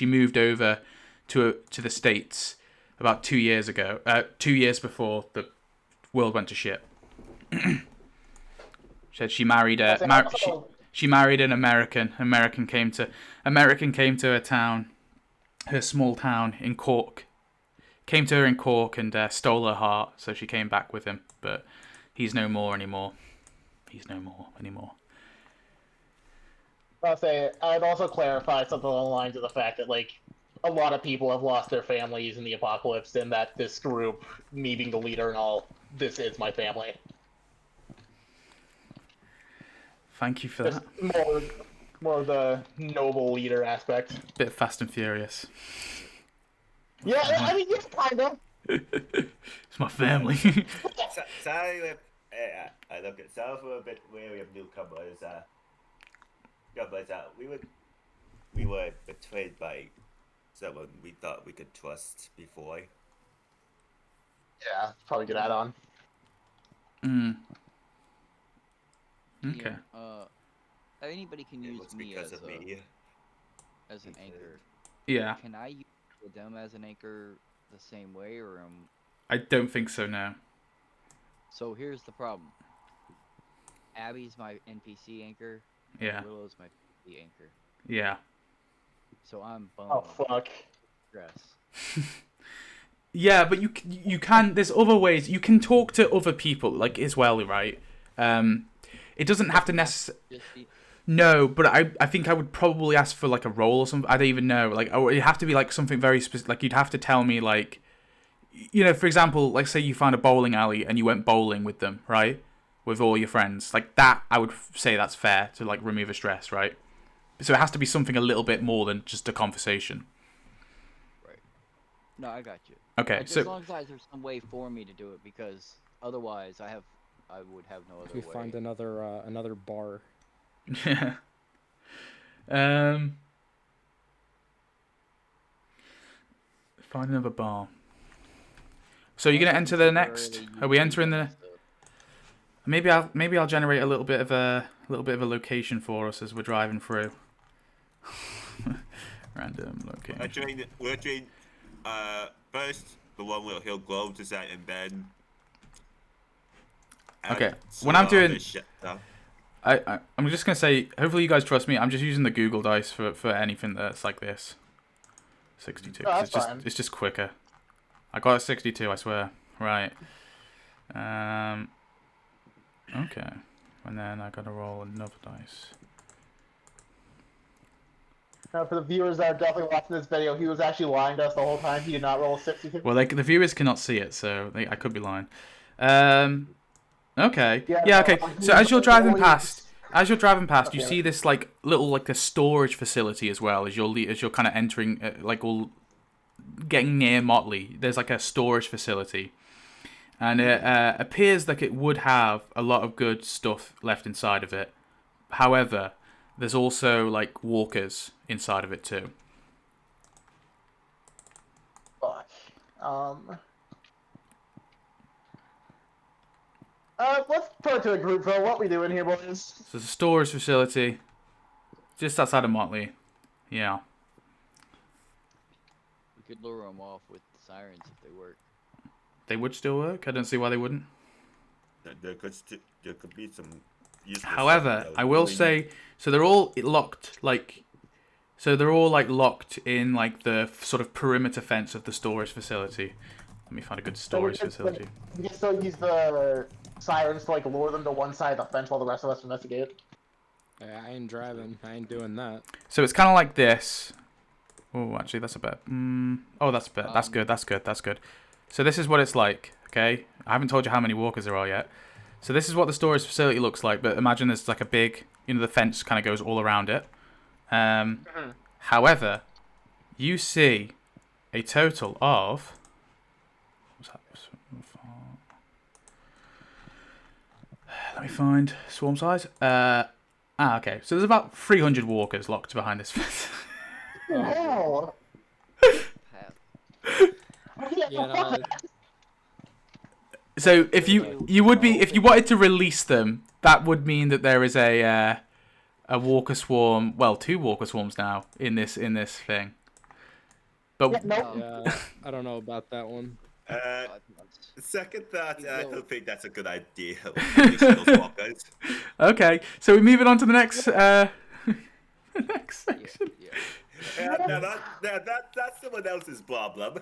moved over to the States about 2 years ago. 2 years before the world went to shit. She said she married she married an American. American came to a town, her small town in Cork. Came to her in Cork and stole her heart. So she came back with him, but. He's no more anymore. I'll say, I'd also clarify something along the lines of the fact that, like, a lot of people have lost their families in the apocalypse, and that this group, me being the leader and all, this is my family. Thank you for that. More of the noble leader aspect. Bit Fast and Furious. Yeah, I mean, yes, kind of. It's my family. Sorry, I look at South. We're a bit wary of newcomers. We were betrayed by someone we thought we could trust before. Yeah, probably good add-on. Okay. Anybody can use me as an anchor. Yeah. Can I use them as an anchor the same way, or I don't think so now. So here's the problem. Abby's my NPC anchor. Yeah. Willow's my NPC anchor. Yeah. So I'm bummed. Oh fuck. Stress. Yeah, but you can. There's other ways you can talk to other people, like as well, right? It doesn't have to necessarily. No, but I think I would probably ask for like a role or something. I don't even know. Like, it'd have to be like something very specific. Like, you'd have to tell me, like, for example, like, say you found a bowling alley and you went bowling with them, right? With all your friends, like that. I would say that's fair to like remove a stress, right? So it has to be something a little bit more than just a conversation. Right. No, I got you. Okay, like, so as long as there's some way for me to do it, because otherwise I would have no other way. We find another bar. Yeah. Find another bar. So you're gonna enter the next? Are we entering the? Maybe I'll generate a little bit of a location for us as we're driving through. Random location. We're doing first the one where he'll glow to set, and then. Okay. When I'm doing. I'm just gonna say. Hopefully you guys trust me. I'm just using the Google Dice for anything that's like this. 62. Oh, it's just quicker. I got a 62. I swear. Right. Okay. And then I gotta roll another dice. Now, for the viewers that are definitely watching this video, he was actually lying to us the whole time. He did not roll a 62. Well, the viewers cannot see it, so I could be lying. Okay. Yeah. Okay. So as you're driving past, you see this like little a storage facility as well as you're kind of entering, all getting near Motley. There's like a storage facility, and it appears like it would have a lot of good stuff left inside of it. However, there's also like walkers inside of it too. Fuck. Let's put it to a group vote. What we doing here, boys? So it's a storage facility just outside of Motley. Yeah. could lure them off with the sirens if they work. They would still work. I don't see why they wouldn't. There could be some useful However, stuff, I will say, so they're all locked, like, so they're all like locked in like the sort of perimeter fence of the storage facility. Let me find a good storage facility. We can still use the sirens to like lure them to one side of the fence while the rest of us investigate. I ain't driving. I ain't doing that. So it's kind of like this. Oh, actually, that's a bit. Oh, that's a bit. That's good. That's good. That's good. So this is what it's like. Okay, I haven't told you how many walkers there are yet. So this is what the storage facility looks like. But imagine there's like a big, the fence kind of goes all around it. However, you see a total of. What's that? Let me find swarm size. Okay. So there's about 300 walkers locked behind this fence. Hell! Yeah, So if you wanted to release them, that would mean that there is a walker swarm. Well, 2 walker swarms now in this thing. But yeah, I don't know about that one. Second thought, I don't think that's a good idea. Those walkers. okay, so we're moving on to the next next section. That's someone else's problem.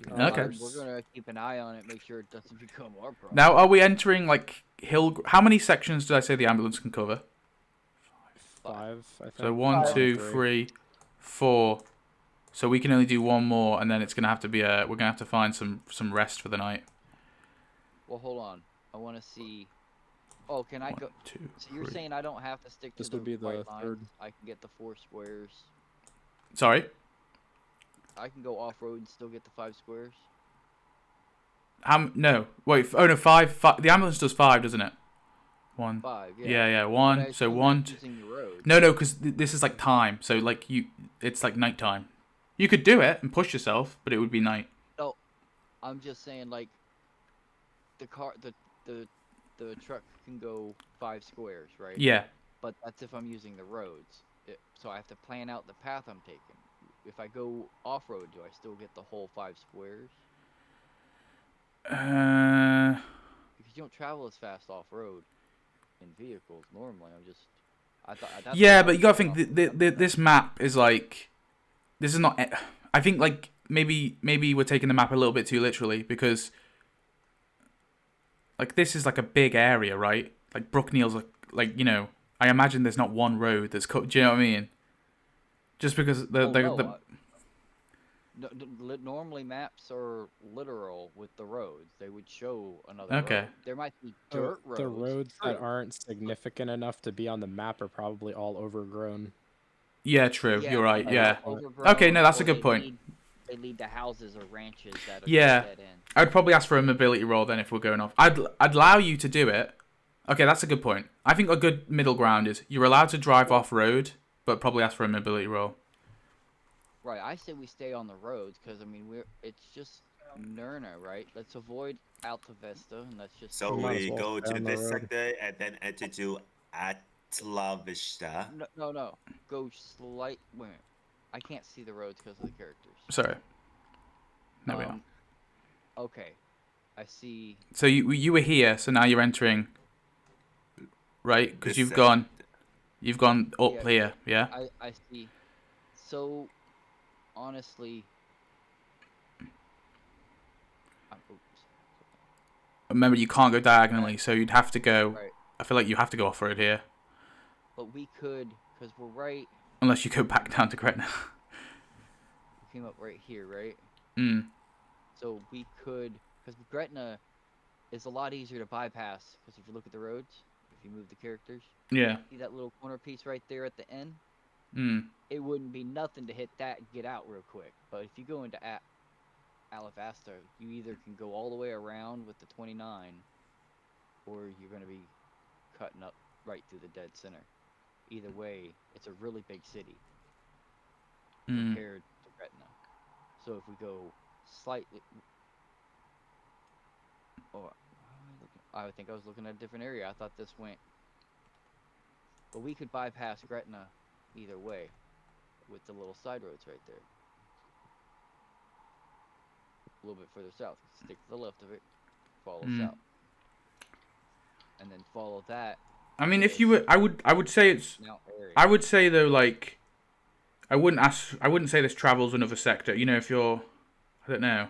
Okay. We're gonna keep an eye on it, make sure it doesn't become our problem. Now, are we entering like hill? How many sections did I say the ambulance can cover? 5, I think. So 1, 2, 3, 4. So we can only do one more, and then it's gonna have to be we're gonna have to find some rest for the night. Well, hold on. I want to see. Oh, can I 1, go? 2, So you're 3. saying I don't have to stick to This the would be the white third. lines? I can get the 4 squares. Sorry. I can go off road and still get the 5 squares. No. Wait. Oh no. 5. The ambulance does 5, doesn't it? 1. 5. Yeah. Yeah. But 1. I So assume 1. it's using the roads. No, because this is like time. So like it's like nighttime. You could do it and push yourself, but it would be night. No, I'm just saying like the truck can go 5 squares, right? Yeah. But that's if I'm using the roads. So I have to plan out the path I'm taking. If I go off road, do I still get the whole 5 squares? Because you don't travel as fast off road in vehicles normally. That's Yeah, but you gotta think this map is like, this is not. I think like maybe we're taking the map a little bit too literally, because like this is like a big area, right? Like Brookneel's like I imagine there's not one road that's cut. Do you know what I mean? Just because normally maps are literal with the roads. They would show another Okay. road. There might be dirt roads. The roads true. that aren't significant enough to be on the map are probably all overgrown. Yeah, true. Yeah, You're right. they're Yeah. overgrown, Okay, no, that's a or good point. They lead to houses or ranches that are Yeah. dead end. I'd probably ask for a mobility roll then if we're going off. I'd allow you to do it. Okay, that's a good point. I think a good middle ground is you're allowed to drive off road, but probably ask for a mobility roll. Right, I say we stay on the roads because I mean it's just Nerna, right? Let's avoid Alta Vista and let's just. So Might as we well go stay to on the this road. sector and then enter to Atla Vista. No. Go slight. Wait, I can't see the roads because of the characters. Sorry. No, we are. Okay, I see. So you were here, so now you're entering, right? Because This you've sector. gone up Yeah. here, yeah? I see. So, honestly, oops. Remember, you can't go diagonally, so you'd have to go. Right. I feel like you have to go off road here, But we could, because we're right. unless you go back down to Gretna. We came up right here, right? So we could, because Gretna is a lot easier to bypass. Because if you look at the roads, if you move the characters, Yeah. see that little corner piece right there at the end? It wouldn't be nothing to hit that and get out real quick. But if you go into Alabasta, you either can go all the way around with the 29, or you're going to be cutting up right through the dead center. Either way, it's a really big city compared to Gretna. So if we go slightly... Oh, I think I was looking at a different area. I thought this went... But we could bypass Gretna either way with the little side roads right there. a little bit further south. Stick to the left of it, follow Mm. south, and then follow that. I mean, if to you were, I would say it's. Mount Airy. I would say though, like, I wouldn't say this travels another sector. You know, if you're, I don't know,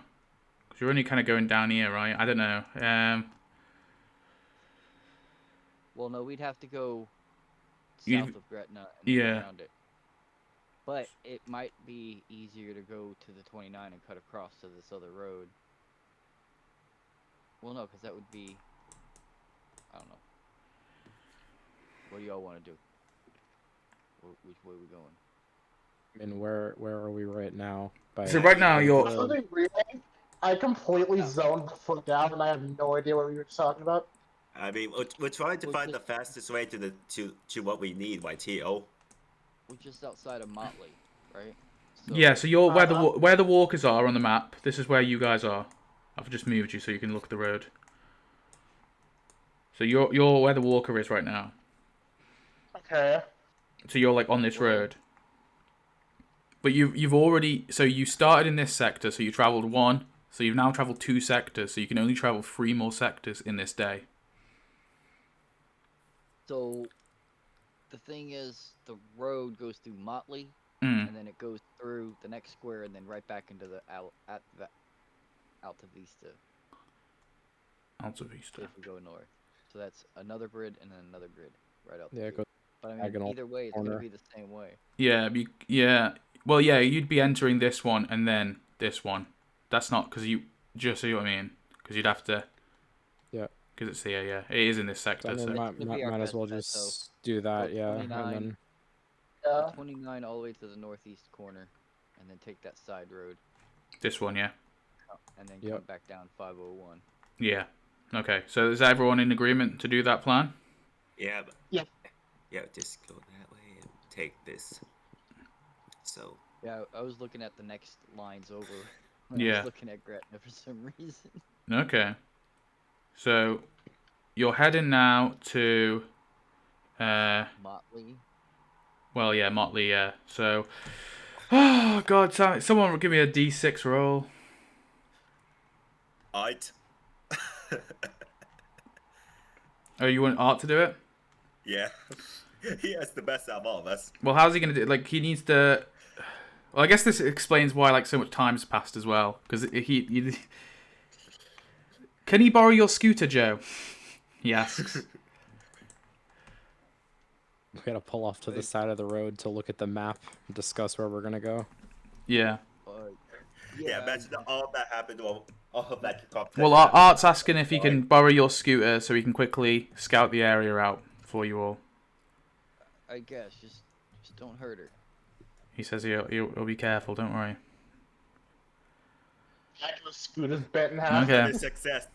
because you're only kind of going down here, right? I don't know. Well, no, we'd have to go You- south of Gretna and then yeah. around it. But it might be easier to go to the 29 and cut across to this other road. Well, no, because that would be... I don't know. What do y'all want to do? Which way are we going? I mean, where are we right now? So right now you're. Something real. I completely zoned the fuck out, and I have no idea what we were talking about. I mean, we're trying to find the fastest way to what we need, right here. We're just outside of Motley, right? So, Yeah, so you're where the walkers are on the map. This is where you guys are. I've just moved you so you can look at the road. So you're where the walker is right now. Okay. So you're like on this road. But you've already, so you started in this sector, so you traveled 1. So you've now traveled 2 sectors, so you can only travel 3 more sectors in this day. So the thing is, the road goes through Motley, Mm. and then it goes through the next square, and then right back into the Alta Vista. Alta Vista. If we go north, so that's another grid and then another grid right out. Yeah, the go gate. But I mean, diagonal either way, it's corner. gonna be the same way. Yeah, yeah. Well, yeah, you'd be entering this one and then this one. That's not because you just see what I mean. Because you'd have to. Yeah. Because it's here, yeah. It is in this So, I sector. mean, So. It'll be our might as best well bet, just do that, Go yeah. And 29. then, Yeah. 29 all the way to the northeast corner, and then take that side road, This one, yeah. and then Yep. come back down 501. Yeah. Okay. So is everyone in agreement to do that plan? Yeah. But, Yeah. Yeah, just go that way and take this. So. Yeah, I was looking at the next lines over. When I Yeah. was looking at Gretna for some reason. Okay. So you're heading now to. Motley. Well, yeah, Motley, yeah. So. Oh, God, someone give me a D6 roll. Art. Oh, you want Art to do it? Yeah. He has the best out of all of us. Well, how's he going to do it? Like, he needs to... Well, I guess this explains why, like, so much time's passed as well. Because he... Can he borrow your scooter, Joe? He asks. we gotta pull off to the side of the road to look at the map and discuss where we're gonna go. Yeah. Yeah, imagine all that happened to all of that. Well, Art's asking if he can borrow your scooter so he can quickly scout the area out for you all. I guess just don't hurt her. He says he'll be careful, don't worry. Back to the scooter's bent in half. Okay. Success.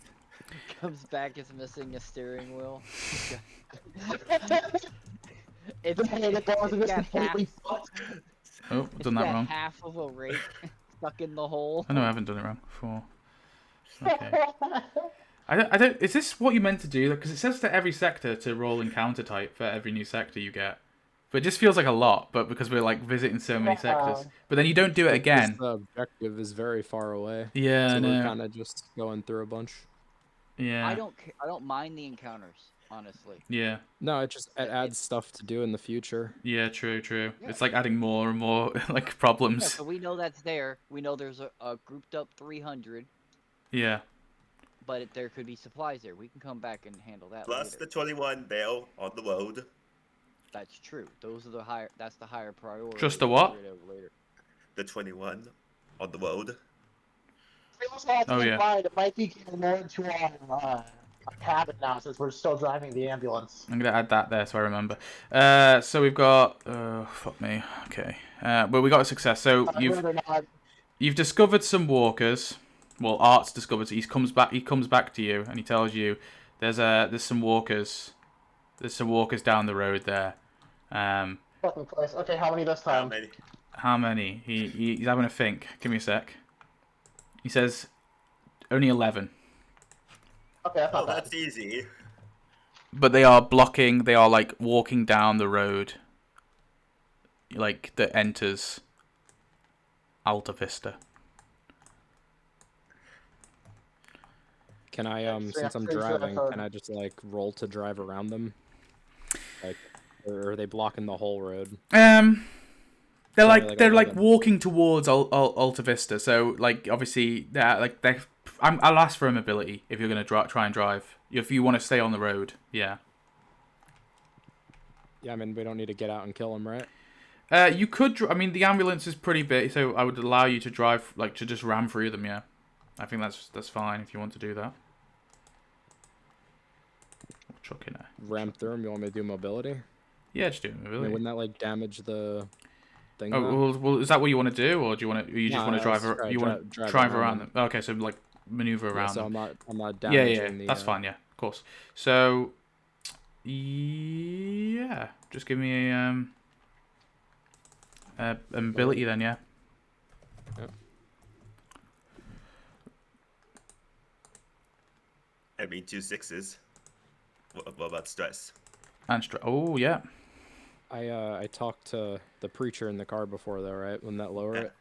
Comes back, is missing a steering wheel. it's The handlebars are just got completely fucked. Oh, I've done that got wrong. half of a rake stuck in the hole. I know I haven't done it wrong before. Okay. I don't. Is this what you meant to do? Because it says to every sector to roll encounter type for every new sector you get. But it just feels like a lot. But because we're like visiting so many sectors, but then you don't do it again. The objective is very far away. Yeah, So I we're know. kind of just going through a bunch. Yeah. I don't mind the encounters, honestly. Yeah. No, it adds stuff to do in the future. Yeah. True. Yeah. It's like adding more and more like problems. Yeah, so we know that's there. We know there's a grouped up 300, Yeah. but there could be supplies there. We can come back and handle that Plus later. the 21 bail on the road. That's true. Those are the higher. That's the higher priority. Just the We'll what? figure it out later. The 21 on the road. We also have to Oh, keep yeah. in mind, it might be getting more into our cabin now since we're still driving the ambulance. I'm gonna add that there so I remember. So we've got. Fuck me. Okay. But we got a success. So you've discovered some walkers. Well, Art's discovered. He comes back to you and he tells you there's some walkers. There's some walkers down the road there. Fucking place. Okay, how many this time? How many? He's having a think. Give me a sec. He says only 11. Okay, that's Oh, not bad. that's easy. But they are blocking. They are like walking down the road. Like that enters Alta Vista. Can I So, since I'm pretty sure driving, that's can I just like roll to drive around them? Like, or are they blocking the whole road? They're Sorry, they're like 11. walking towards Alta Vista. So like obviously they I'll ask for a mobility if you're gonna try and drive. If you want to stay on the road, yeah. Yeah, I mean we don't need to get out and kill them, right? You could. I mean, the ambulance is pretty big, so I would allow you to drive, like to just ram through them. Yeah, I think that's fine if you want to do that. Chuck in there. Ram through them. You want me to do mobility? Yeah, just do it. I Mobility. mean, wouldn't that like damage the thing? Oh though? well, is that what you want to do, or do you want to? You just No, want to drive? let's try- You want to drive drive around around them. them? Okay, so like maneuver Yeah, around so them. I'm not Yeah, damaging the. that's fine. Yeah, of course. So, yeah, just give me a mobility then. Yeah. I mean, 2 6s. What about stress? And oh yeah. I talked to the preacher in the car before though, right? Wouldn't that lower Yeah. it?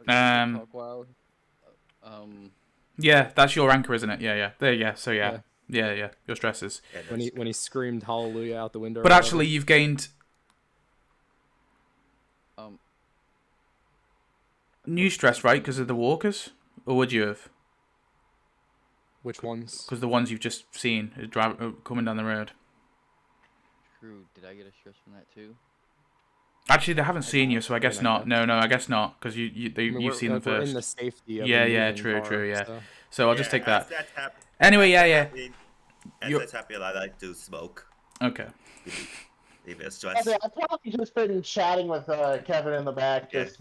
Okay, Um, talk wild. Yeah, that's your anchor, isn't it? Yeah, yeah. There, yeah. So yeah, Yeah. yeah. Your stresses. Yeah, When he screamed hallelujah out the window. But or actually, whatever. you've gained new stress, right? Because of the walkers, or would you have? Which ones? Because the ones you've just seen coming down the road. True. Did I get a stress from that too? Actually, they haven't seen you, so I guess I not. guess. No, I guess not, because you've seen them We're first. in the safety of Yeah, the yeah, moving true, car, yeah. so- So I'll just take that. As that's happening, Anyway, yeah. As You're- that's happening, I like to smoke. Okay. Leave it stress. I've probably just been chatting with Kevin in the back Yeah. just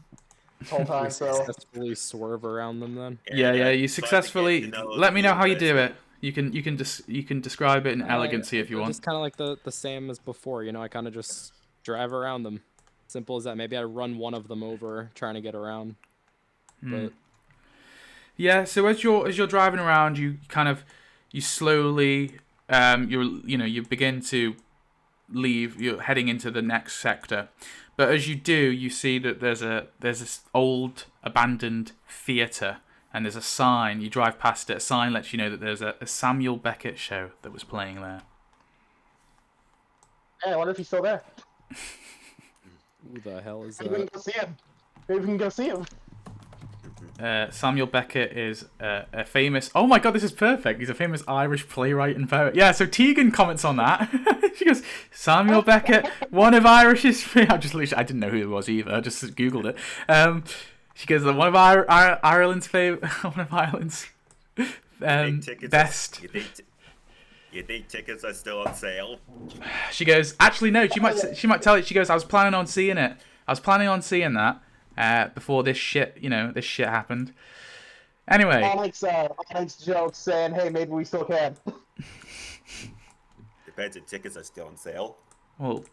this whole time. We So successfully swerve around them then. Yeah. You fun to get successfully. to know Let me know how you the do person. it. You can describe it in elegancy if you want. Just kind of like the same as before, you know. I kind of just drive around them. Simple as that. Maybe I run one of them over, trying to get around. But Yeah, so as you're driving around, you slowly you begin to leave. You're heading into the next sector, but as you do, you see that there's this old abandoned theatre, and there's a sign. You drive past it. A sign lets you know that there's a Samuel Beckett show that was playing there. hey, I wonder if he's still there. who the hell is Maybe we can that? go see him. Maybe we can go see him. Samuel Beckett is a famous. Oh my god, this is perfect. He's a famous Irish playwright and poet. Yeah, so Tegan comments on that. She goes, Samuel Beckett, one of Irish's. I didn't know who it was either. I just googled it. She goes, one of Ireland's favorite, one of Ireland's best. You think tickets are still on sale? She goes, actually no. She might tell it. She goes, I was planning on seeing it. I was planning on seeing that. Before this shit happened. Anyway. Alex jokes saying, hey, maybe we still can. Depends if tickets are still on sale. Well,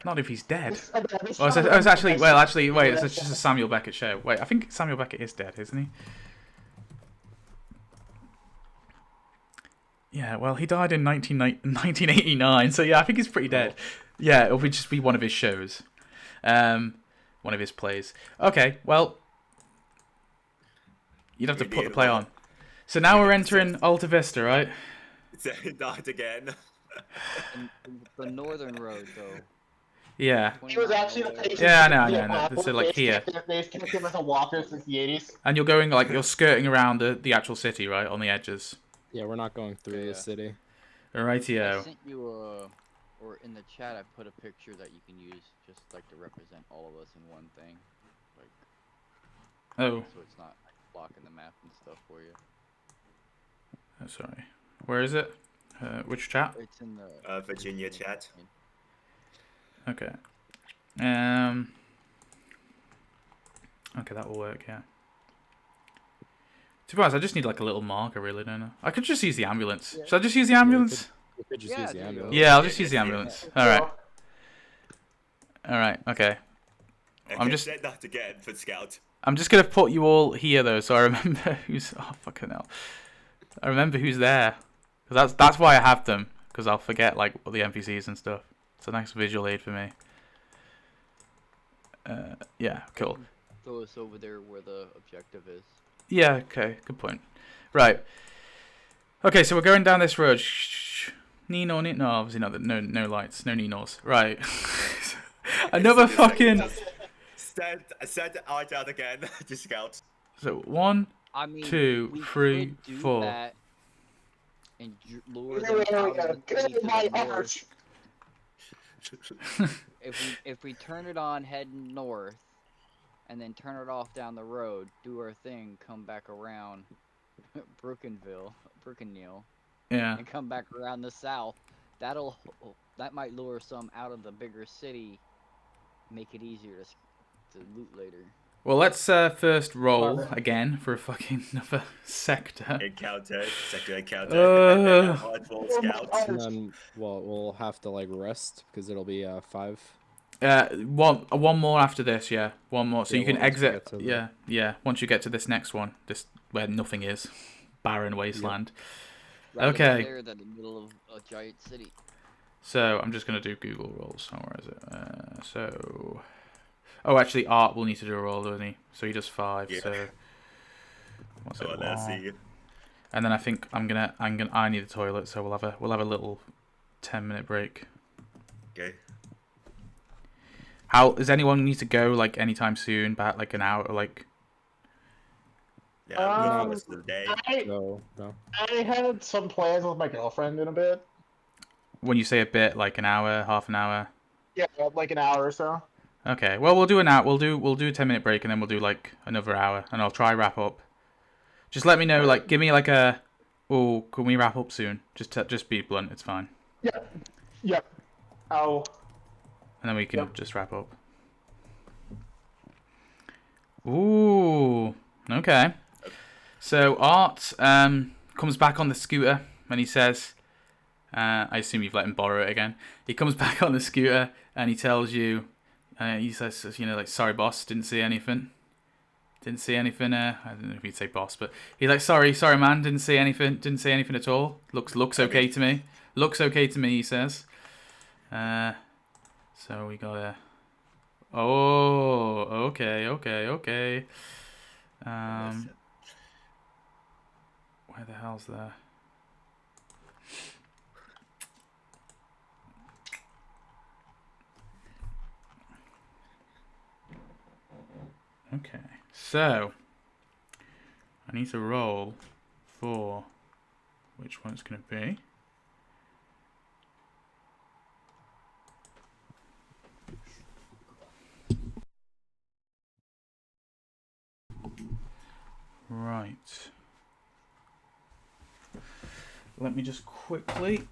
not if he's dead. It's It's actually, wait, it's just a Samuel Beckett show. Wait, I think Samuel Beckett is dead, isn't he? Yeah, well, he died in 1989, so yeah, I think he's pretty dead. Yeah, it'll just be one of his shows. One of his plays. Okay, well, you'd have to put the play on. So now we're entering Alta Vista, right? Not again. The northern road, though. Yeah. He was actually the patient. Yeah, I know. So like here, They've kept him as a walker since the 80s. and you're skirting around the actual city, right, on the edges. Yeah, we're not going through the city. I Rightio. sent you or in the chat, I put a picture that you can use just like to represent all of us in one thing, like Oh, so it's not like blocking the map and stuff for you. sorry. Where is it? Which chat? It's in the Virginia chat. Okay. Okay, that will work. Yeah. To be honest, I just need like a little marker, really, don't I? I could just use the ambulance. Should I just use the ambulance? We could just Yeah, use the there you go. ambulance. Yeah, I'll just use the ambulance. All right. Okay. I'm just not again for scout. I'm just gonna put you all here though, so I remember who's. Oh fucking hell! I remember who's there, because that's why I have them, because I'll forget like all the NPCs and stuff. It's a nice visual aid for me. Yeah, cool. show us over there where the objective is. Yeah, okay, good point. Right. Okay, so we're going down this road. Nino, no, obviously not. No lights, no Ninos. Right. Another fucking. Stand out again to scout. So 1, I mean, 2, we 3, could do 4. that and lure Here them we out go. of the city Good to my the north. arch. If we turn it on heading north, and then turn it off down the road, do our thing, come back around Brookendale, Yeah. and come back around the south, that might lure some out of the bigger city, make it easier to loot later. Well, let's first roll again for a fucking another sector. Sector encounter. Hardball scout. And then we'll have to like rest because it'll be 5. One more after this, yeah. One more, so Yeah, you can once we exit. get to the- Yeah. Once you get to this next one, this where nothing is, barren wasteland. Rather Okay. be there than in the middle of a giant city. So I'm just gonna do Google rolls. Oh, where is it? Oh, actually, Art will need to do a roll, doesn't he? So he does 5. Yeah. So what's it? Oh, let's see. And then I think I need a toilet, so we'll have a little 10-minute break. Okay. How does anyone need to go like anytime soon? About like an hour, like. Yeah, most of the day. No. I had some plans with my girlfriend in a bit. When you say a bit, like an hour, half an hour. Yeah, like an hour or so. Okay. Well, we'll do an hour. We'll do a 10-minute break, and then we'll do like another hour, and I'll try wrap up. Just let me know. Like, give me like a. Oh, can we wrap up soon? Just be blunt. It's fine. Yeah. Yep. Oh. And then we can Yep. just wrap up. Ooh. Okay. So Art comes back on the scooter and he says, I assume you've let him borrow it again. He comes back on the scooter and he tells you, he says, like, sorry, boss, didn't see anything. Didn't see anything. I don't know if you'd say boss, but he's like, sorry, man, didn't see anything at all. Looks okay to me. Looks okay to me, he says. So we got a. Oh, okay. Where the hell's there? Okay, so I need to roll for which one it's going to be. Right. Let me just quickly.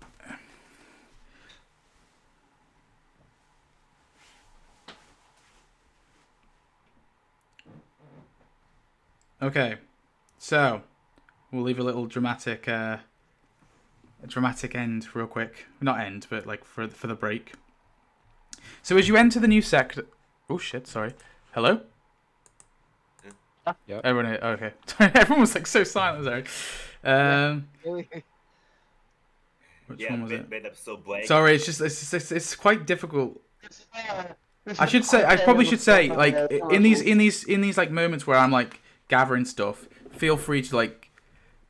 Okay, so we'll leave a little dramatic end real quick. Not end, but like for the break. So as you enter the new sector. Oh shit! Sorry. Hello. Yep. Everyone. Okay. Everyone was like so silent. Sorry. Which one was it? Made up so blank. Sorry, it's quite difficult. I probably should say like in these like moments where I'm like gathering stuff, feel free to like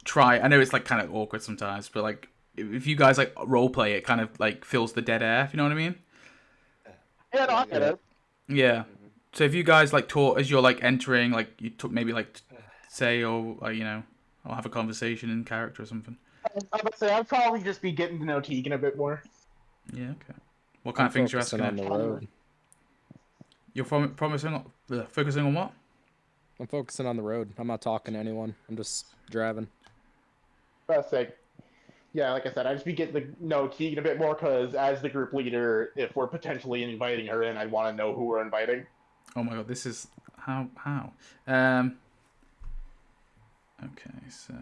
try. I know it's like kind of awkward sometimes, but like if you guys like role play, it kind of like fills the dead air. If you know what I mean? Yeah, no, I get it. Yeah. So if you guys like talk as you're like entering, like you maybe like say or I'll have a conversation in character or something. I would say I'd probably just be getting to know Tegan a bit more. Yeah. Okay. What kind of things you're asking? On the road. You're focusing on what? I'm focusing on the road. I'm not talking to anyone. I'm just driving. That's like, yeah, like I said, I'd just be getting to know Tegan a bit more because as the group leader, if we're potentially inviting her in, I'd want to know who we're inviting. Oh my god, this is how. Okay, so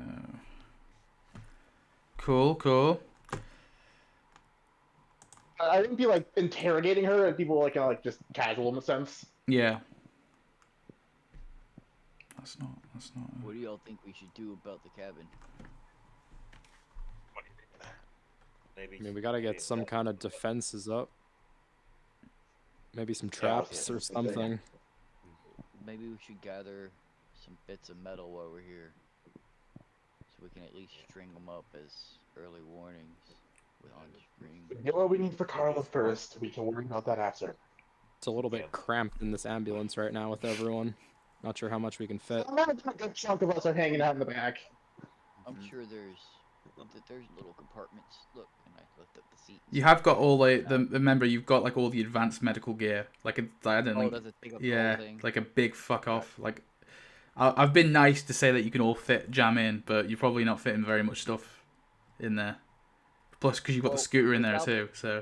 cool. I wouldn't be like interrogating her, and people like just casual in a sense. Yeah. That's not. What do y'all think we should do about the cabin? Maybe. I mean, we gotta get some kind of defenses up. Maybe some traps or something. maybe we should gather some bits of metal while we're here, so we can at least string them up as early warnings on string. Get what we need for Carla first. We can worry about that after. It's a little bit cramped in this ambulance right now with everyone. Not sure how much we can fit. A good chunk of us are hanging out in the back. I'm sure there's little compartments. Look, and I lift up the seat. You have got all remember you've got like all the advanced medical gear, like I don't know. Does it take up the Yeah, whole thing? like a big fuck off. Like I've been nice to say that you can all jam in, but you're probably not fitting very much stuff in there. Plus, because you've got the scooter in there too, so.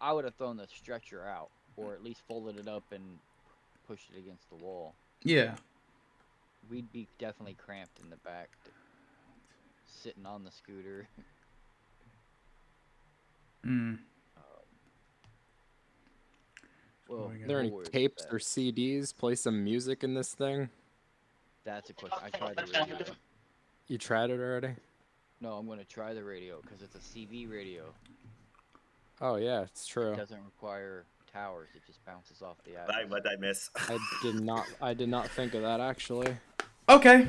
I would have thrown the stretcher out, or at least folded it up and pushed it against the wall. Yeah. We'd be definitely cramped in the back, sitting on the scooter. Well, Are there any tapes or CDs? Play some music in this thing? That's a question. I tried the radio. You tried it already? No, I'm going to try the radio, because it's a CV radio. Oh, yeah, it's true. It doesn't require towers, it just bounces off the atmosphere. What I miss? I did not think of that, actually. Okay.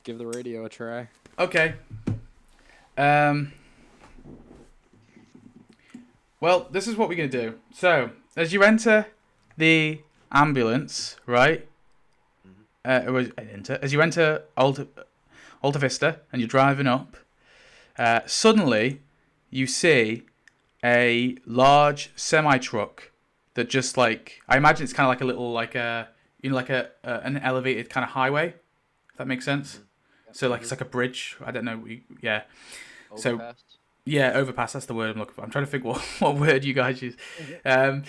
Give the radio a try. Okay. Well, this is what we're going to do. So, as you enter the ambulance, right? As you enter Alta Vista and you're driving up, suddenly you see a large semi-truck that just like, I imagine it's kind of like a little, like a, an elevated kind of highway, if that makes sense. So like, it's like a bridge. I don't know. Yeah. So, yeah, overpass. That's the word I'm looking for. I'm trying to think what word you guys use. Yeah,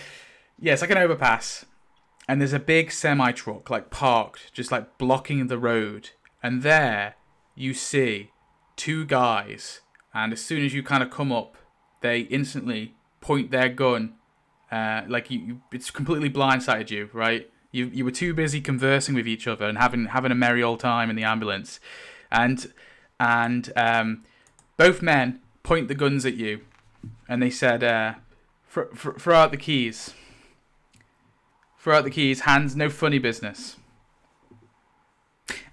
it's like an overpass. And there's a big semi-truck, like, parked, just, like, blocking the road. And there you see two guys. And as soon as you kind of come up, they instantly point their gun. Like, it's completely blindsided you, right? You were too busy conversing with each other and having a merry old time in the ambulance. And both men point the guns at you. And they said, throw out the keys. Throw out the keys, hands, no funny business.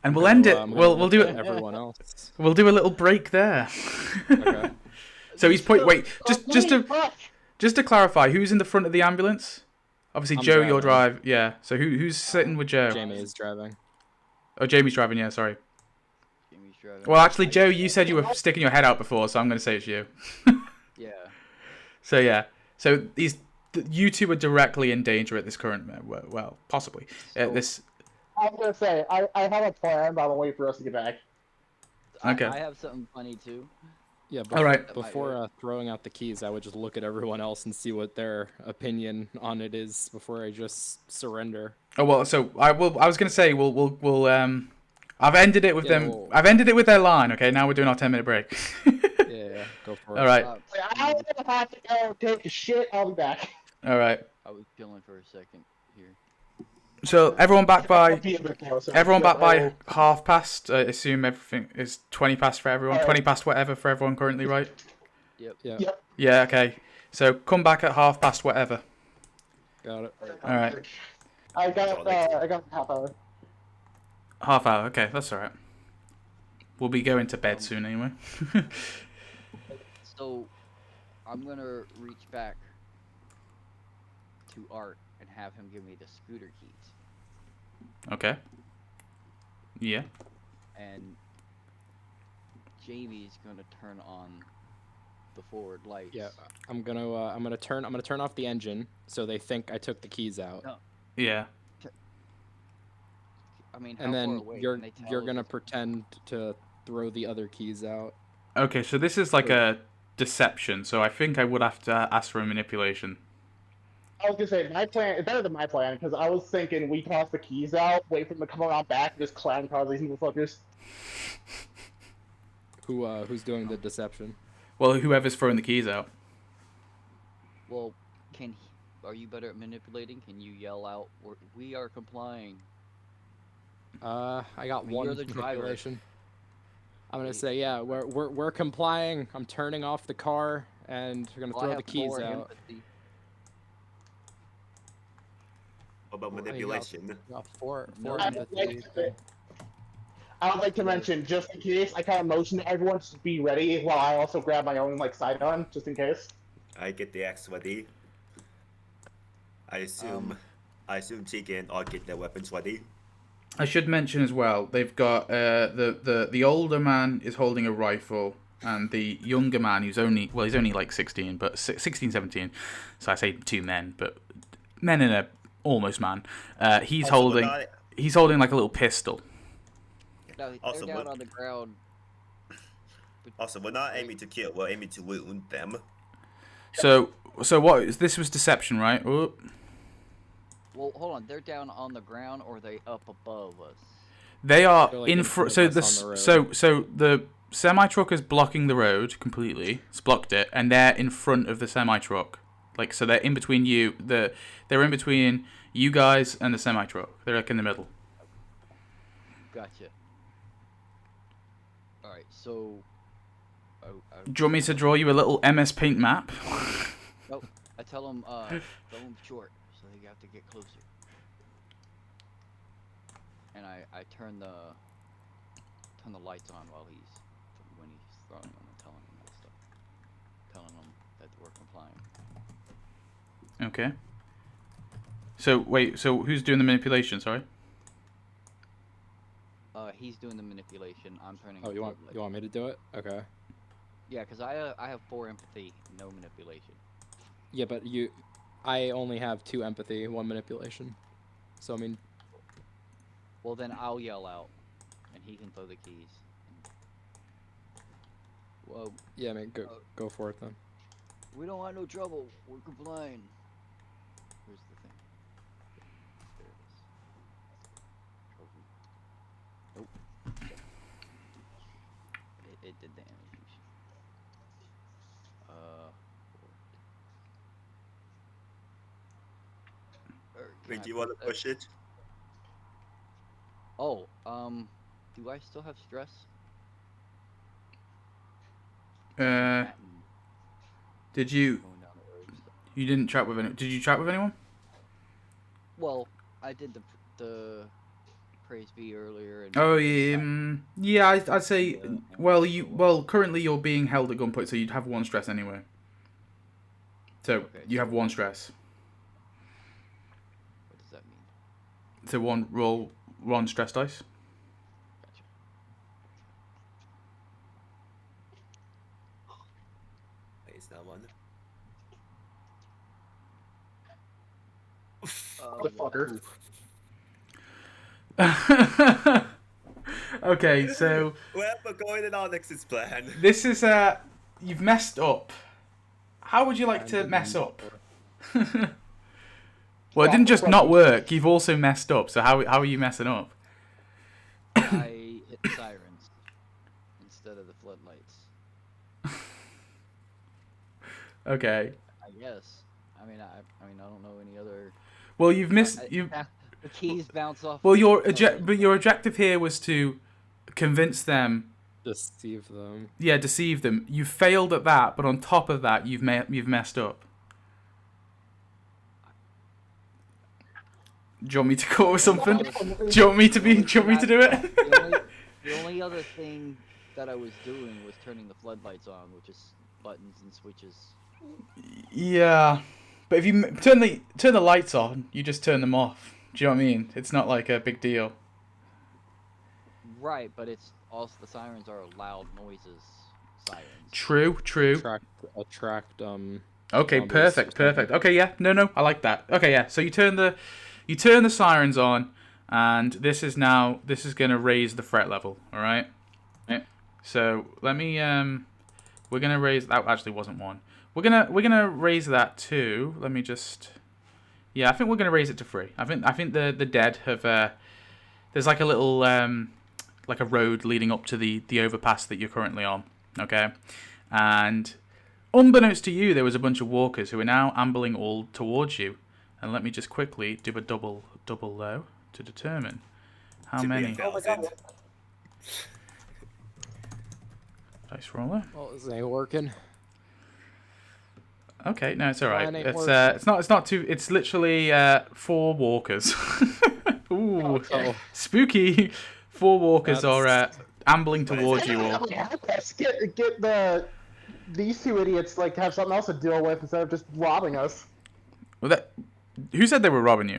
And we'll end it. We'll do it. Everyone else. We'll do a little break there. Okay. So he's wait, just to clarify, who's in the front of the ambulance? Obviously, I'm Joe, you're driving. drive. Yeah. So who's sitting with Joe? Jamie is driving. Oh, Jamie's driving. Yeah, sorry. Jamie's driving. Well, actually, Joe, you said you were sticking your head out before, so I'm going to say it's you. Yeah. So yeah. So you two are directly in danger at this current. Well, possibly. This. I was gonna say I have a plan, but I'm waiting for us to get back. Okay. I have something funny too. Yeah, All right. Before throwing out the keys, I would just look at everyone else and see what their opinion on it is before I just surrender. Oh well, so I was gonna say we'll I've ended it with Yeah, them. I've ended it with their line. Okay, now we're doing our 10-minute break. Yeah, go for it. All right. I'm gonna have to go take a shit. I'll be back. All right. I was chilling for a second here. So everyone back by Be a bit closer. 1/2 I assume everything is 20 past for everyone. 20 past whatever for everyone currently, right? Yep. Yeah, Yep. Yeah. Okay. So come back at 1/2 whatever. got it. All right. I got half hour. Half hour. Okay, that's all right. We'll be going to bed soon anyway. So, I'm gonna reach back to Art and have him give me the scooter keys. Okay. Yeah. And Jamie's gonna turn on the forward lights. Yeah, I'm gonna turn off the engine so they think I took the keys out. No. Yeah. I mean, how And far then away you're can they tell gonna if it's- pretend to throw the other keys out. Okay, so this is like a deception. So I think I would have to ask for a manipulation. I was gonna say my plan is better than my plan because I was thinking we toss the keys out, wait for them to come around back, and just clown car these motherfuckers. Who's doing the deception? Well, whoever's throwing the keys out. Well, are you better at manipulating? Can you yell out, "We are complying"? I got mean, one you're the driver. manipulation. I'm gonna say, yeah, we're complying. I'm turning off the car and we're gonna Well, I throw the have keys more out. empathy. about Well, manipulation? Four No, empathy. I would like to mention, just in case, I kind of motion to everyone to be ready while I also grab my own like side on, just in case. I get the axe ready. I assume Tegan all get their weapons ready. I should mention as well, they've got the older man is holding a rifle, and the younger man who's only, well, he's only like 16, but 16, 17, so I say two men, but men and a almost man. He's holding like a little pistol. No, Also, they're down on the ground. Also, we're not aiming to kill, we're aiming to wound them. So what? This was deception, right? Oh. Well, hold on. They're down on the ground, or are they up above us? They are They're, like, in in front. front So of us on the so the semi truck is blocking the road completely. It's blocked it, and they're in front of the semi truck. Like, so they're in between you. They're in between you guys and the semi truck. They're like in the middle. Gotcha. All right. So. Do you want me to draw you a little MS Paint map? Nope. I tell them go short, so they have to get closer. And I turn the lights on when he's throwing them and telling him that stuff. Telling him that we're complying. Okay. So wait. So who's doing the manipulation? Sorry. He's doing the manipulation. I'm turning. Oh, you want me to do it? Okay. Yeah, because I have 4 empathy, no manipulation. Yeah, but I only have 2 empathy, 1 manipulation. So I mean. Well, then I'll yell out, and he can throw the keys. Well. Yeah, I mean, go for it then. We don't want no trouble. We're complying. Here's the thing. There it is. Trophy. Nope. It did the animation. Wait, do you want to push it? Oh, do I still have stress? Did you? Going down the road and stuff. You didn't chat with anyone. Did you chat with anyone? Well, I did the praise be earlier. And Oh yeah, yeah. I'd say. Well, currently you're being held at gunpoint, so you'd have 1 stress anyway. So Okay, you have 1 stress. What does that mean? So roll 1 stress dice. Gotcha. It's not one. The fucker. Okay, so Well, we're going in Onyx's plan. this is you've messed up. How would you like to mess up? Well, it didn't just not work. You've also messed up. So how are you messing up? I hit sirens instead of the floodlights. Okay. I guess. I mean, I don't know any other. Well, you've missed. You. The keys bounce off. Well, your objective here was to convince them. Deceive them. Yeah, deceive them. You failed at that, but on top of that, you've messed up. Do you want me to call with something? Do you want me to do it? The only other thing that I was doing was turning the floodlights on, which is buttons and switches. Yeah, but if you turn the lights on, you just turn them off. Do you know what I mean? It's not like a big deal. Right, but it's also the sirens are loud noises. Sirens. True. Attract Okay, zombies perfect. or something. Okay, yeah, no, I like that. Okay, yeah. So you turn the sirens on, and this is gonna raise the threat level. All right. So let me we're gonna raise that. Actually, wasn't 1. We're gonna raise that to. Let me just. Yeah, I think we're gonna raise it to 3. I think the dead have. There's like a little like a road leading up to the overpass that you're currently on. Okay, and unbeknownst to you, there was a bunch of walkers who are now ambling all towards you. And let me just quickly do a double low to determine how many. Dice roller. Well, this ain't working. Okay, no, it's all right. Mine ain't It's not too. It's literally 4 walkers. Ooh, Okay. spooky. 4 walkers That's- are ambling towards you all. Let's get these 2 idiots like to have something else to deal with instead of just robbing us. Well, who said they were robbing you?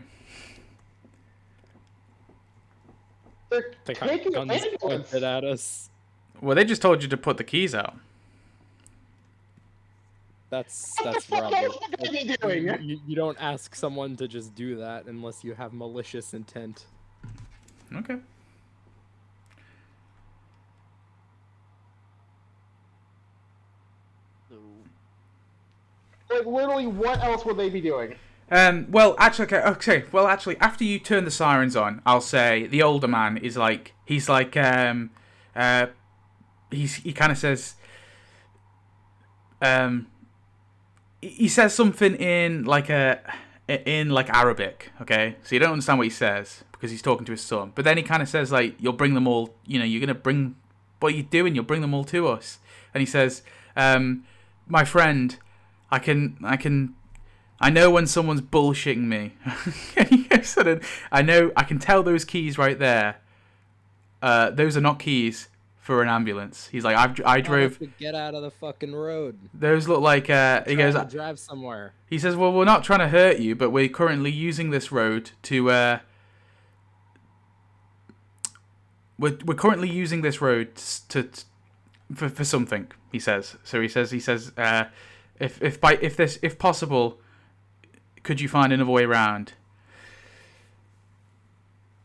They're They got taking guns ambulance. pointed at us. Well, they just told you to put the keys out. That's What the fuck rubbish. else would they be doing? You don't ask someone to just do that unless you have malicious intent. Okay. So, Like literally, what else would they be doing? Well, actually, okay. Well, actually, after you turn the sirens on, I'll say the older man is like, he kind of says, he says something in like Arabic, okay? So you don't understand what he says because he's talking to his son. But then he kind of says like, you'll bring them all, you're gonna bring, what are you doing? You'll bring them all to us. And he says, my friend, I know when someone's bullshitting me. I can tell those keys right there. Those are not keys for an ambulance. He's like, I drove. Get out of the fucking road. Those look like. He goes. Drive somewhere. He says, well, we're not trying to hurt you, but we're currently using this road to. We're currently using this road for something. He says. So he says. If possible, could you find another way around?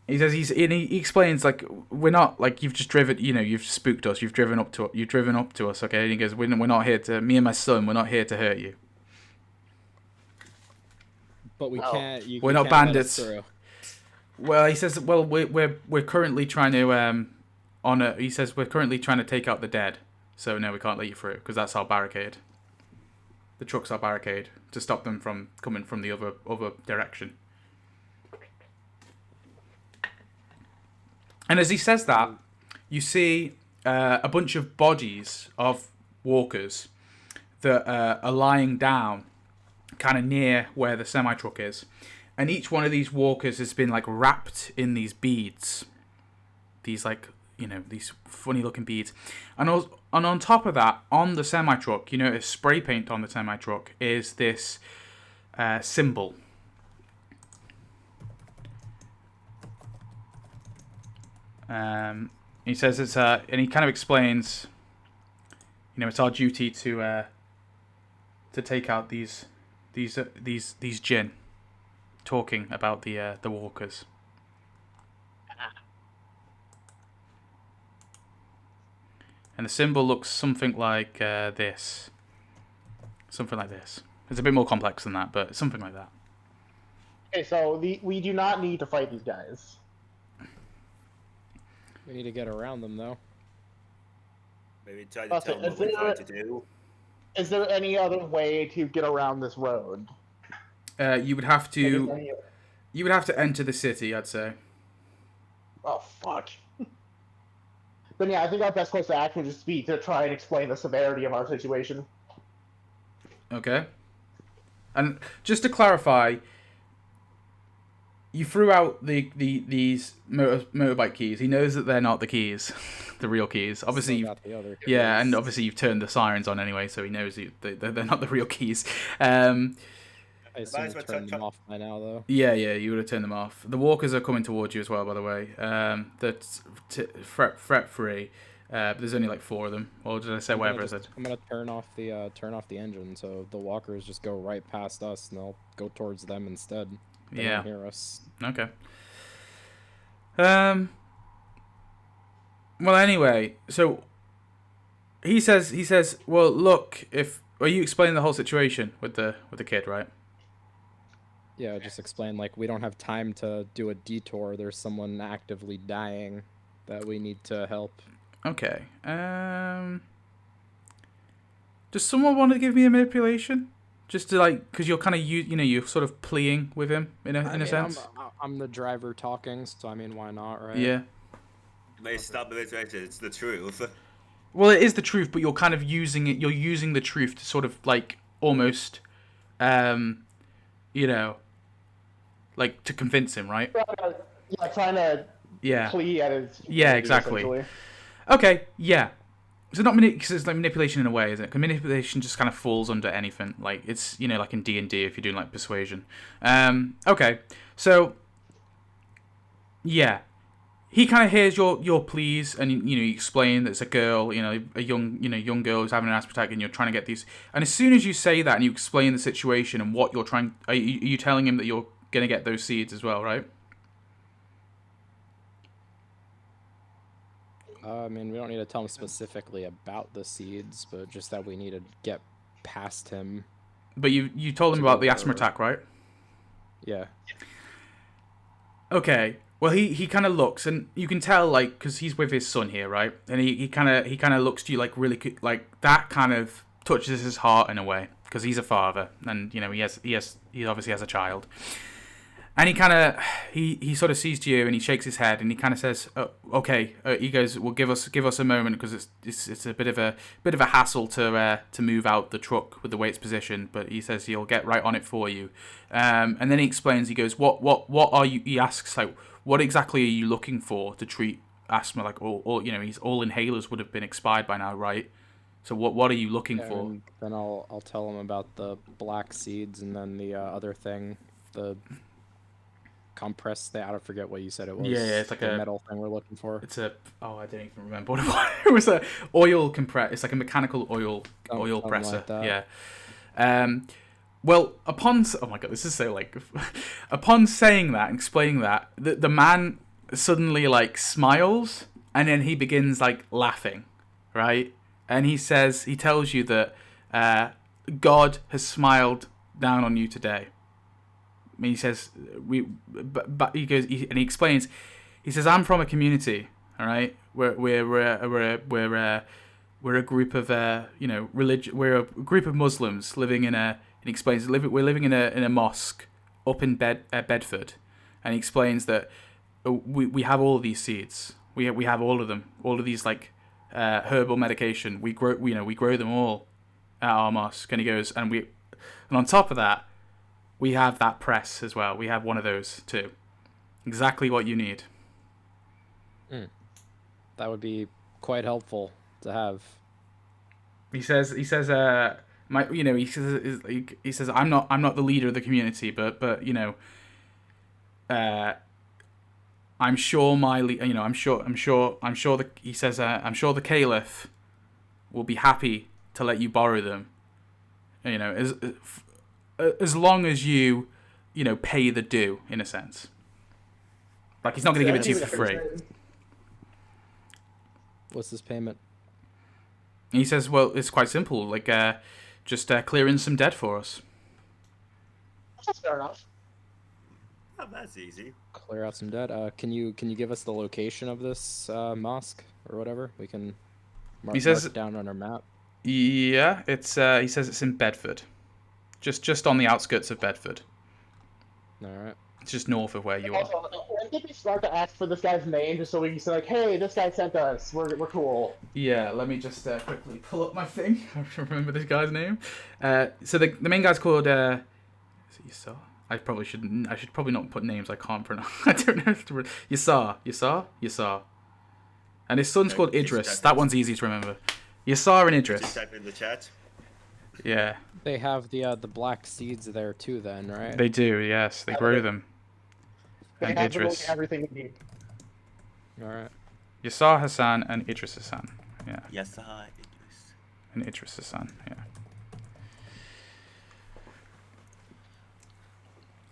He says he explains like, we're not like, you've just driven, you've spooked us, you've driven up to us, okay? And he goes, we're not here to, me and my son, we're not here to hurt you. But we can't. We're not bandits. Well, he says, well, we're currently trying to he says we're currently trying to take out the dead, so no, we can't let you through because that's our barricade. The trucks are barricade to stop them from coming from the other direction. And as he says that, you see a bunch of bodies of walkers that are lying down kind of near where the semi-truck is. And each one of these walkers has been like wrapped in these beads. These like, these funny looking beads. And on top of that, on the semi-truck, spray paint on the semi-truck is this symbol. He says it's and he kind of explains, it's our duty to take out these jinn, talking about the walkers. And the symbol looks something like this. Something like this. It's a bit more complex than that, but something like that. Okay, so we do not need to fight these guys. We need to get around them though. Maybe try to tell them what we're trying to do. Is there any other way to get around this road? You would have to enter the city, I'd say. Oh fuck. Then yeah, I think our best course of action would just be to try and explain the severity of our situation. Okay. And just to clarify, you threw out these motorbike keys. He knows that they're not the keys, the real keys. Obviously, Still got the other keys. yeah, and obviously you've turned the sirens on anyway, so he knows they're not the real keys. I assume we turned them off by now though. Yeah, you would have turned them off. The walkers are coming towards you as well, by the way. That's threat free. But there's only like 4 of them. Or did I say whatever I said? I'm gonna turn off the engine, so the walkers just go right past us, and they'll go towards them instead. They Yeah. don't hear us. Okay. Well, anyway, so he says, well, look, are you explaining the whole situation with the kid, right? Yeah, just explain like we don't have time to do a detour. There's someone actively dying that we need to help. Okay. Does someone want to give me a manipulation? Just to like, because you're kind of you're sort of pleading with him in a sense. I'm the driver talking, so I mean, why not, right? Yeah. May stop the situation. It's the truth. Well, it is the truth, but you're kind of using it. You're using the truth to sort of like almost you know, like to convince him, right? Yeah, trying to Yeah. plea at his Yeah, humanity, exactly. essentially. Okay, yeah. So not because it's like manipulation in a way, isn't it? 'Cause manipulation just kind of falls under anything. Like it's like in D&D if you're doing like persuasion. Okay, so yeah, he kind of hears your pleas, and you explain that it's a girl, a young girl who's having an asthma attack, and you're trying to get these. And as soon as you say that and you explain the situation and what you're trying, are you telling him that you're gonna get those seeds as well, right? I mean, we don't need to tell him specifically about the seeds, but just that we need to get past him. But you told him about the asthma attack, right? Yeah. Okay. Well, he kind of looks, and you can tell, like, because he's with his son here, right? And he kind of looks to you like really, like that kind of touches his heart in a way, because he's a father, and he obviously has a child. And he kind of he sort of sees to you, and he shakes his head, and he kind of says, oh, "Okay." He goes, "Well, give us a moment, because it's a bit of a hassle to move out the truck with the way it's positioned." But he says he'll get right on it for you. And then he explains. He goes, "What are you?" He asks, like, "What exactly are you looking for to treat asthma? Like, all inhalers would have been expired by now, right? So what are you looking for?" And then I'll tell him about the black seeds, and then the other thing, the compressed thing. I don't forget what you said it was. Yeah, it's like the metal thing we're looking for. It's I don't even remember what it was. It was a oil compress. It's like a mechanical oil presser. Like that. Yeah. Well, oh my god, this is so like, upon saying that and explaining that, the man suddenly like smiles, and then he begins like laughing, right? And he tells you that God has smiled down on you today. I mean, he says but he goes, and he explains. He says, "I'm from a community, all right. We're a group of we're a group of Muslims living in a." And he explains, we're living in a mosque up in Bedford, and he explains that we have all of these seeds. We have all of them, all of these like herbal medication. We grow them all at our mosque. And he goes, and on top of that, we have that press as well. We have one of those too. Exactly what you need." That would be quite helpful to have. He says, he says, I'm not the leader of the community, but I'm sure I'm sure the caliph will be happy to let you borrow them. As long as you pay the due, in a sense. Like, he's not going to give it to you for free. What's this payment? And he says, well, it's quite simple. Like, just clear in some debt for us. That's fair enough. Oh, that's easy. Clear out some debt. Can you give us the location of this mosque or whatever? We can mark it down on our map. Yeah, it's. He says it's in Bedford, just on the outskirts of Bedford. All right. It's just north of where you are. Also, when did we start to ask for this guy's name, just so we can say, like, hey, this guy sent us. We're cool. Yeah, let me just quickly pull up my thing. I don't remember this guy's name. So the main guy's called. Is it Yasar? I should probably not put names I can't pronounce. I don't know. Yasar. And his son's called Idris. That one's easy to remember. Yasar and Idris. Just type in the chat. Yeah. They have the black seeds there too, then, right? They do. Yes, they grow them. They And have Idris. everything we need. All right. Yasar Hassan and Idris Hassan. Yeah. Yes, Idris. And Idris Hassan. Yeah.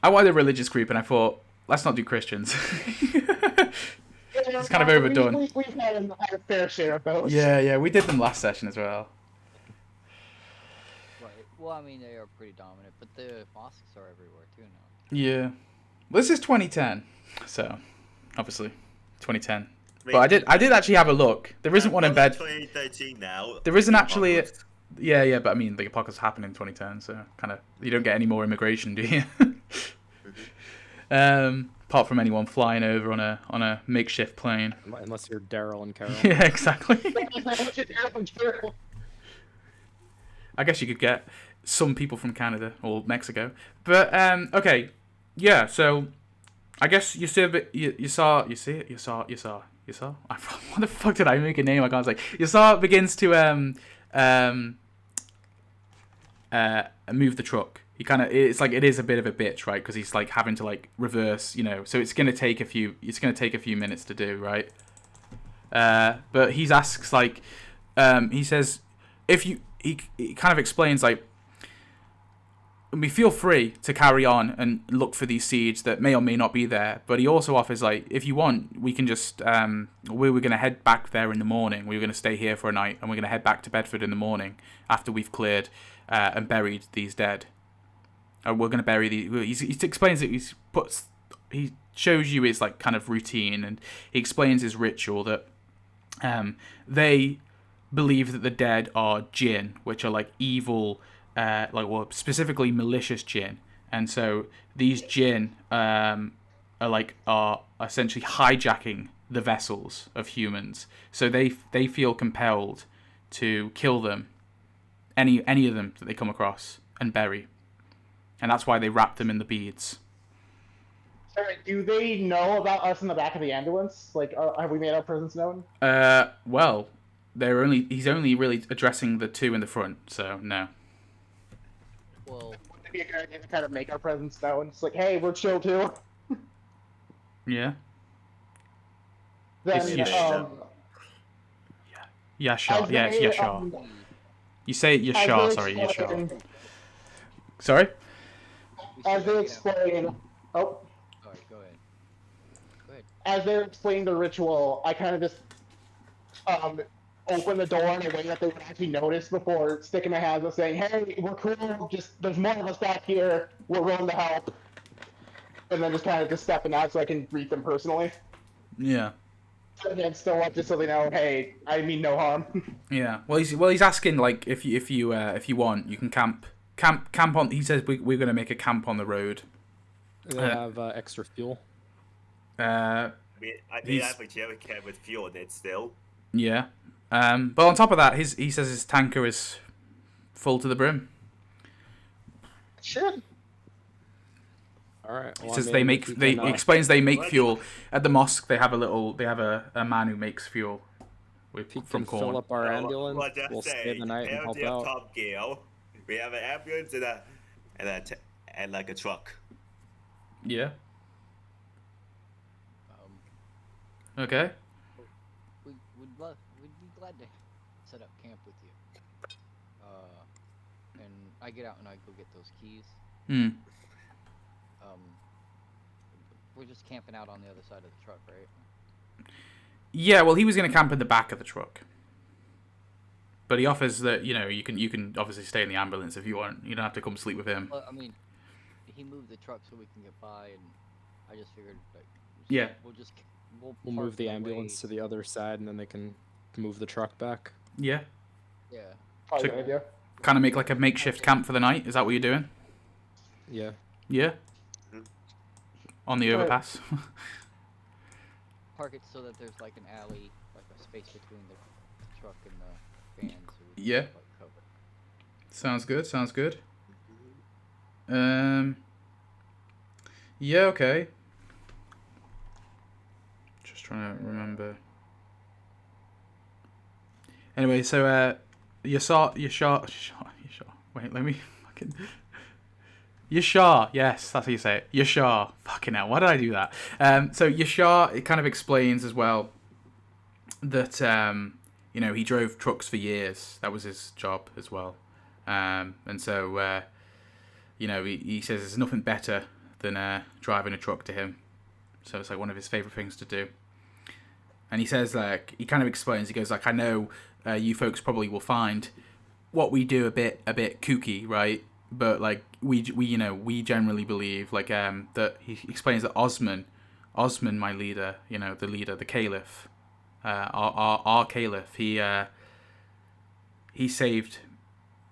I wanted a religious group, and I thought, let's not do Christians. It's kind of overdone. We've had a fair share of those. Yeah, we did them last session as well. Right. Well, I mean, they are pretty dominant, but the mosques are everywhere too now. Yeah. Well, this is 2010, so obviously 2010. But I did actually have a look. There isn't one in bed. 2013 now. There isn't actually. Yeah, but I mean, the apocalypse happened in 2010, so kind of you don't get any more immigration, do you? Apart from anyone flying over on a makeshift plane. Unless you're Daryl and Carol. Yeah, exactly. I guess you could get some people from Canada or Mexico. But okay, yeah. So I guess you saw what the fuck did I make a name? I can't say. Yasar begins to move the truck. It's like it is a bit of a bitch, right? Because he's like having to like reverse, So it's gonna take a few minutes to do, right? But he asks like, he says, he kind of explains like, we feel free to carry on and look for these seeds that may or may not be there. But he also offers like, if you want, we can just we were gonna head back there in the morning. We were gonna stay here for a night, and we're gonna head back to Bedford in the morning after we've cleared and buried these dead. We're gonna bury these. He explains it. He shows you his like kind of routine, and he explains his ritual that they believe that the dead are jinn, which are like evil, specifically malicious jinn, and so these jinn are essentially hijacking the vessels of humans. So they feel compelled to kill them, any of them that they come across, and bury. And that's why they wrap them in the beads. Sorry, do they know about us in the back of the ambulance? Like, have we made our presence known? Well, he's only really addressing the two in the front, so no. Well, Would it be a good idea to kind of make our presence known? It's like, hey, we're chill too. Yeah. Then, It's Yashar. as Yeah, it's they, Yashar. You say as Yashar, they sorry, explain- Yashar. Sorry? As they explain, Sorry, go ahead. as they're explaining the ritual, I kind of just open the door in a way that they would actually notice before sticking my hands up saying, hey, we're cool, just there's more of us back here, we're willing to help. And then just kind of just stepping out so I can greet them personally. Yeah. And then still up just so they know, hey, I mean no harm. Yeah. Well, he's asking like if you want, you can camp on. He says we're gonna make a camp on the road. They have extra fuel. I He's- have a jerry can with fuel in it still. Yeah. But on top of that, he says his tanker is full to the brim. Shit. All right. He says he explains they make fuel at the mosque. They have a man who makes fuel from corn. Fill up our Well, ambulance. well, just We'll say, stay the night and help LDF out. Top Gale. We have an ambulance and like a truck. Yeah. Okay. We'd be glad to set up camp with you. And I get out and I go get those keys. Hmm. We're just camping out on the other side of the truck, right? Yeah. Well, he was gonna camp in the back of the truck, but he offers that you can obviously stay in the ambulance if you want. You don't have to come sleep with him. Well, I mean, he moved the truck so we can get by, and I just figured like, Yeah. we'll We'll park move the away. ambulance to the other side, and then they can move the truck back. Yeah. Yeah. Probably So- a good idea. Kind of make like a makeshift camp for the night. Is that what you're doing? Yeah. Yeah. On the Right. overpass. Park it so that there's like an alley, like a space between the truck and the van, so we can Yeah. like, cover. Sounds good. Sounds good. Yeah. Okay. Just trying to remember. Anyway, so Yashar. Wait, let me fucking. Yashar, yes, that's how you say it. Yashar. Fucking hell, why did I do that? So Yashar, it kind of explains as well that he drove trucks for years. That was his job as well. And so he says there's nothing better than driving a truck to him. So it's like one of his favorite things to do. And he says like he kind of explains. He goes like, I know you folks probably will find what we do a bit kooky, right? But like we generally believe like that. He explains that Osman, my leader, the caliph, our caliph, he saved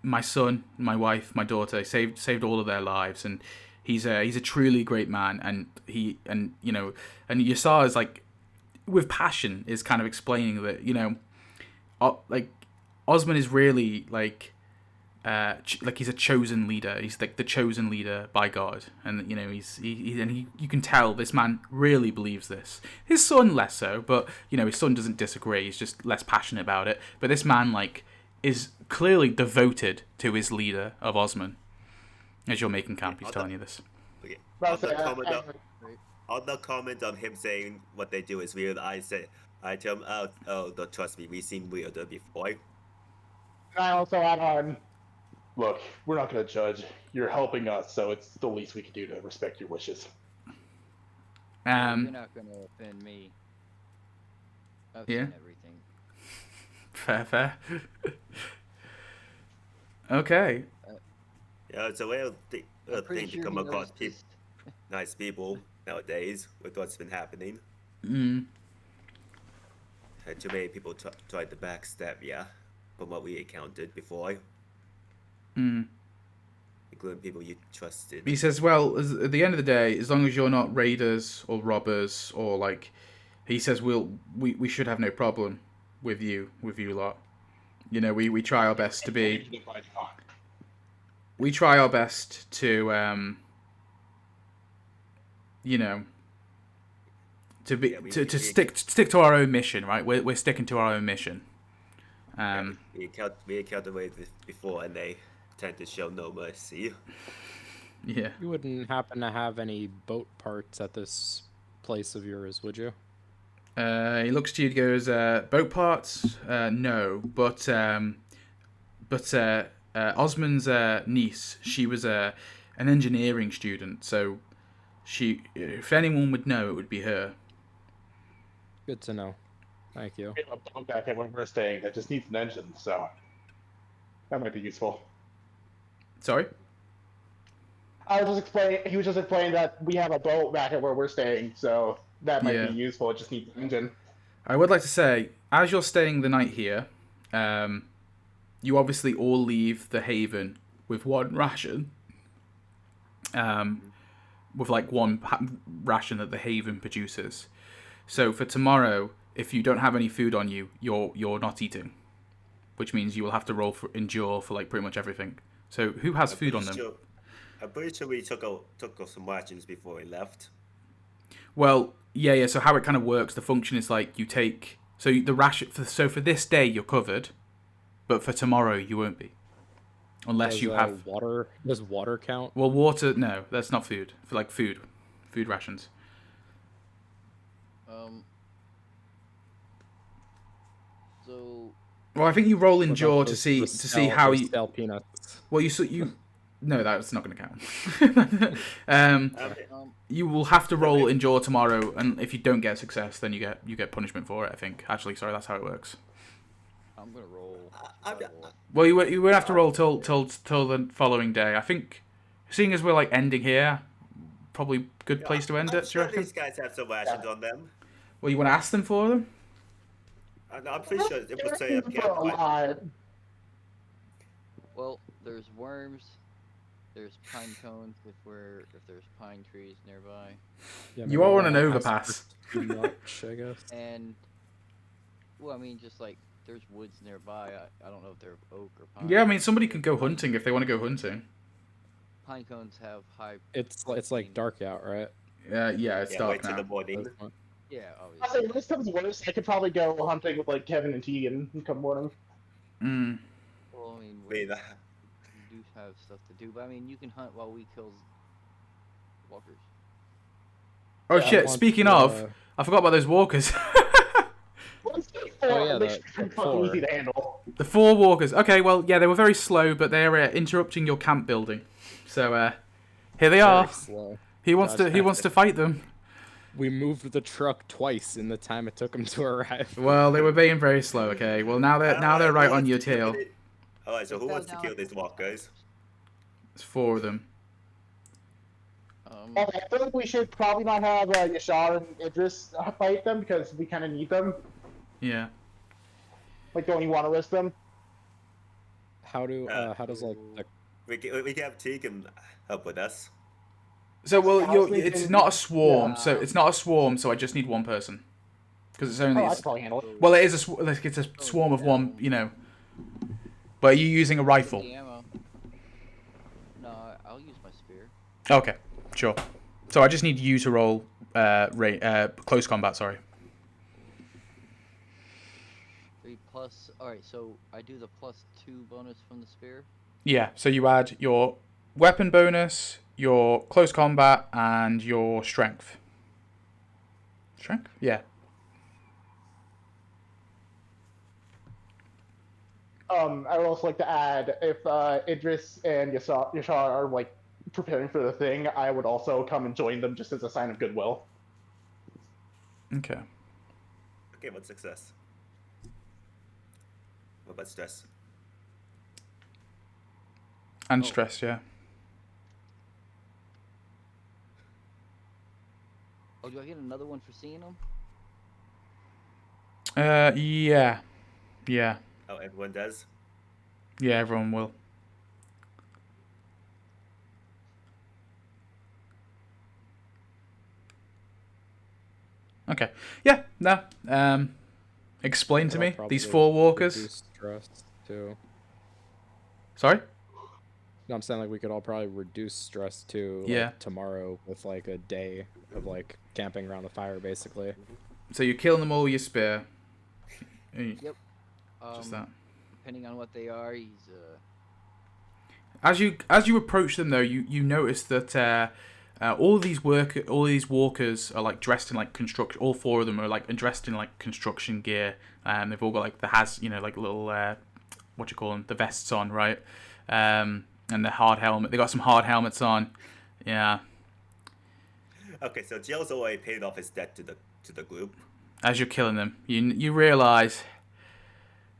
my son, my wife, my daughter, saved all of their lives, and he's a truly great man, and Yasar is like with passion is kind of explaining that like Osman is really like like he's a chosen leader. He's like the chosen leader by God, and you know you can tell this man really believes this. His son less so, but you know his son doesn't disagree. He's just less passionate about it. But this man like is clearly devoted to his leader of Osman. As you're making camp, he's telling you this. Okay. Well, On the comment on him saying what they do is weird, I tell him, oh, don't trust me, we've seen weirder before. I also add on, look, we're not going to judge. You're helping us, so it's the least we can do to respect your wishes. You're not gonna offend me. I've Yeah. seen everything. Fair. Okay. Yeah, it's a real thing Pretty to sure come he across knows this. nice people nowadays with what's been happening. Mm. Too many people tried to backstab, yeah, from what we encountered before, Mm. including people you trusted. He says, well, at the end of the day, as long as you're not raiders or robbers or like, he says, we should have no problem with you lot. You know, we try our best to be. We try our best to, you know, to be to stick to our own mission, right? We're sticking to our own mission. We encountered with this before, and they tend to show no mercy. Yeah. You wouldn't happen to have any boat parts at this place of yours, would you? He looks to you and goes, boat parts? No, but Osman's niece, she was an engineering student, so if anyone would know, it would be her. Good to know. Thank you. We have a boat back at where we're staying that just needs an engine, so that might be useful. Sorry? He was just explaining that we have a boat back at where we're staying, so that might Yeah. be useful. It just needs an engine. I would like to say, as you're staying the night here, you obviously all leave the haven with one ration. With like one ration that the haven produces. So for tomorrow, if you don't have any food on you, you're not eating, which means you will have to endure for like pretty much everything. So who has food on them? I'm pretty sure we took some rations before we left. Well, yeah. So how it kind of works, the function is like you take the ration. So for this day you're covered, but for tomorrow you won't be, unless you have water. Does water count? Well, water. No, that's not food. For like food rations. So. Well, I think you roll endure to see how you sell peanuts. Well, you. No, that's not going to count. You will have to roll endure tomorrow, and if you don't get success, then you get punishment for it. I think. Actually, sorry, that's how it works. I'm gonna roll. Well, you won't have to roll till the following day. I think, seeing as we're like ending here, probably good place to end it. Do you reckon? These guys have some rations on them. Well, you want to ask them for them? I'm pretty sure it would say up camp. Well, there's worms. There's pine cones if there's pine trees nearby. Yeah, You are on an overpass. Too much, I guess. And well, I mean, just like there's woods nearby. I don't know if they're oak or pine. Yeah, I mean, somebody can go hunting if they want to go hunting. Pine cones have high. It's like dark out, right? Yeah, it's dark wait till now. the morning. Yeah, I obviously. say, worst comes to worst, I could probably go hunting with like Kevin and Tegan come morning. Mm. Well, I mean, Wait, we do have stuff to do, but I mean, you can hunt while we kill walkers. Oh Yeah, shit! Speaking of, I forgot about those walkers. Oh, yeah, they the should be fucking four. easy to handle. The 4 walkers. Okay, well, yeah, they were very slow, but they're interrupting your camp building. So here they are. Very slow. He wants to fight them. We moved the truck twice in the time it took them to arrive. Well, they were being very slow. Okay. Well, now they're right on your tail. Alright, so who wants to kill these walkers? It's 4 of them. I think we should probably not have Yashar and Idris fight them because we kind of need them. Yeah. Like, don't you want to risk them? How does like the We can have Tegan help with us. So well, I was it's thinking- not a swarm. yeah. So it's not a swarm. So I just need one person. Because it's only. Oh, I can probably handle it. Well, it is it's a swarm of one. You know. But are you using a rifle? The ammo. Okay, sure. So I just need you to roll close combat. Sorry. 3 plus. All right, so I do the +2 bonus from the spear. Yeah. So you add your weapon bonus, your close combat, and your strength. Strength? Yeah. I would also like to add, if Idris and Yashar are like preparing for the thing, I would also come and join them just as a sign of goodwill. Okay. Okay, what's success? What about stress? And stress, yeah. Oh, do I get another one for seeing them? Yeah. Yeah. Oh, everyone does? Yeah, everyone will. Okay. Yeah, no. Explain to I'll me these probably 4 walkers. reduce stress too. Sorry? No, I'm saying like we could all probably reduce stress too. Like, Yeah. tomorrow with like a day of like camping around the fire, basically. So you're killing them all with your spear. Yep. Just that. Depending on what they are, he's As you approach them though, you notice that all these walkers are like dressed in like construction. All 4 of them are like dressed in like construction gear. They've all got like like little what you call them, the vests on, right? And the hard helmet. They got some hard helmets on. Yeah. Okay, so Joe's already paid off his debt to the group. As you're killing them, you realize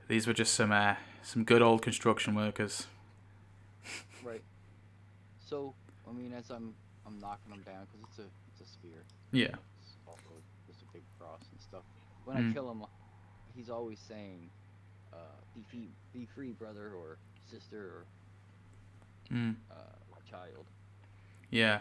these were just some good old construction workers. right. So, I mean, as I'm knocking them down, because it's a spear. Yeah. It's also just a big cross and stuff. When I kill him, he's always saying, be free, brother, or sister, or child. Yeah.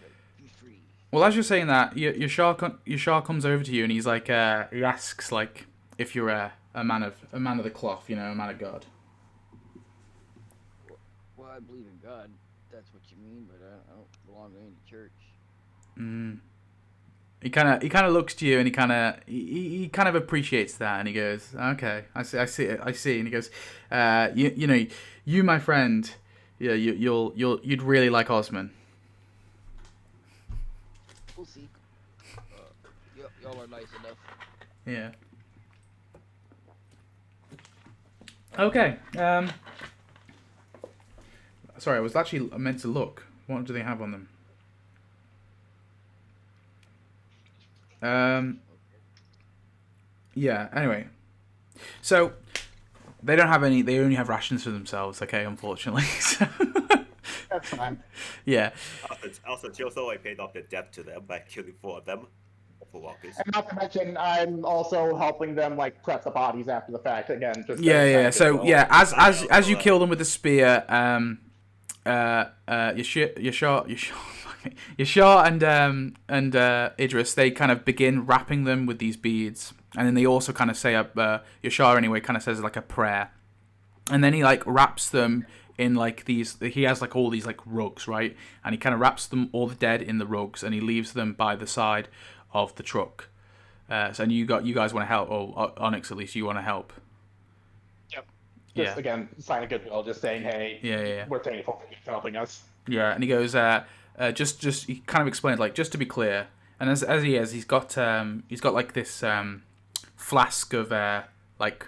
Like, be free. Well, as you're saying that, Yashar comes over to you and he's like, he asks like if you're a man of the cloth, a man of God. Well, I believe in God. That's what you mean, but I don't belong to any church. He kind of looks to you and he kind of appreciates that and he goes, okay, I see, and he goes, you my friend, yeah, you'd really like Osman. We'll see. Y'all are nice enough. Yeah. Okay. Sorry, I was actually meant to look. What do they have on them? Yeah, anyway. So, they don't have any, they only have rations for themselves, okay, unfortunately. So. That's fine. Yeah. Also, Joe's already paid off the debt to them by killing 4 of them. 4 walkers. And not to mention, I'm also helping them like prep the bodies after the fact again. Just Yeah. So goodwill. yeah, as you kill them with the spear, Yashar and Idris, they kind of begin wrapping them with these beads, and then they also kind of say Yashar anyway kind of says like a prayer, and then he like wraps them in like these. He has like all these like rugs, right? And he kind of wraps them all the dead in the rugs, and he leaves them by the side of the truck. So and you guys want to help, or Onyx at least, you want to help. Yep. Just again, sign of goodwill, just saying, hey, Yeah. we're thankful for you helping us. Yeah, and he goes, just he kind of explained like, just to be clear, and as he is, he's got like this flask of like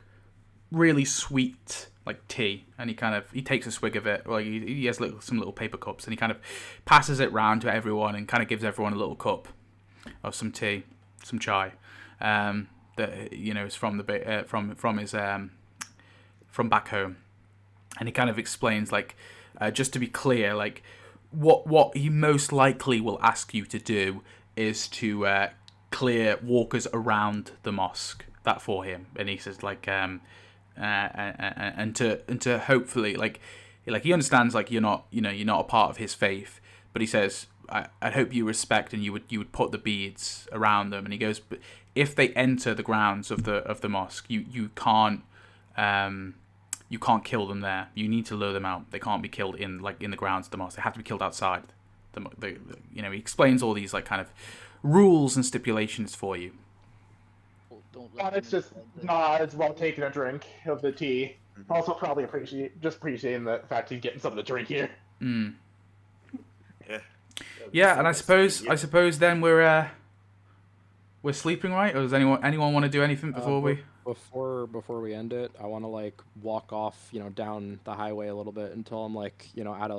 really sweet like tea, and he takes a swig of it. Well, he has some little paper cups, and he kind of passes it round to everyone, and kind of gives everyone a little cup of some tea, some chai, that is from the from his from back home, and he kind of explains like, just to be clear, like what he most likely will ask you to do is to clear walkers around the mosque, that for him, and he says like and to hopefully like he understands like you're not a part of his faith, but he says I hope you respect and you would put the beads around them, and he goes, but if they enter the grounds of the mosque, you can't kill them there. You need to lure them out. They can't be killed in the grounds of the mosque. They have to be killed outside he explains all these like kind of rules and stipulations for you. Well, don't let It's them just offend nods while taking a drink of the tea. Also, probably appreciating the fact he's getting something to drink here. Mm. Yeah. Yeah, and I suppose then we're sleeping, right? Or does anyone want to do anything before we? Before we end it, I want to like walk off, down the highway a little bit until I'm like, out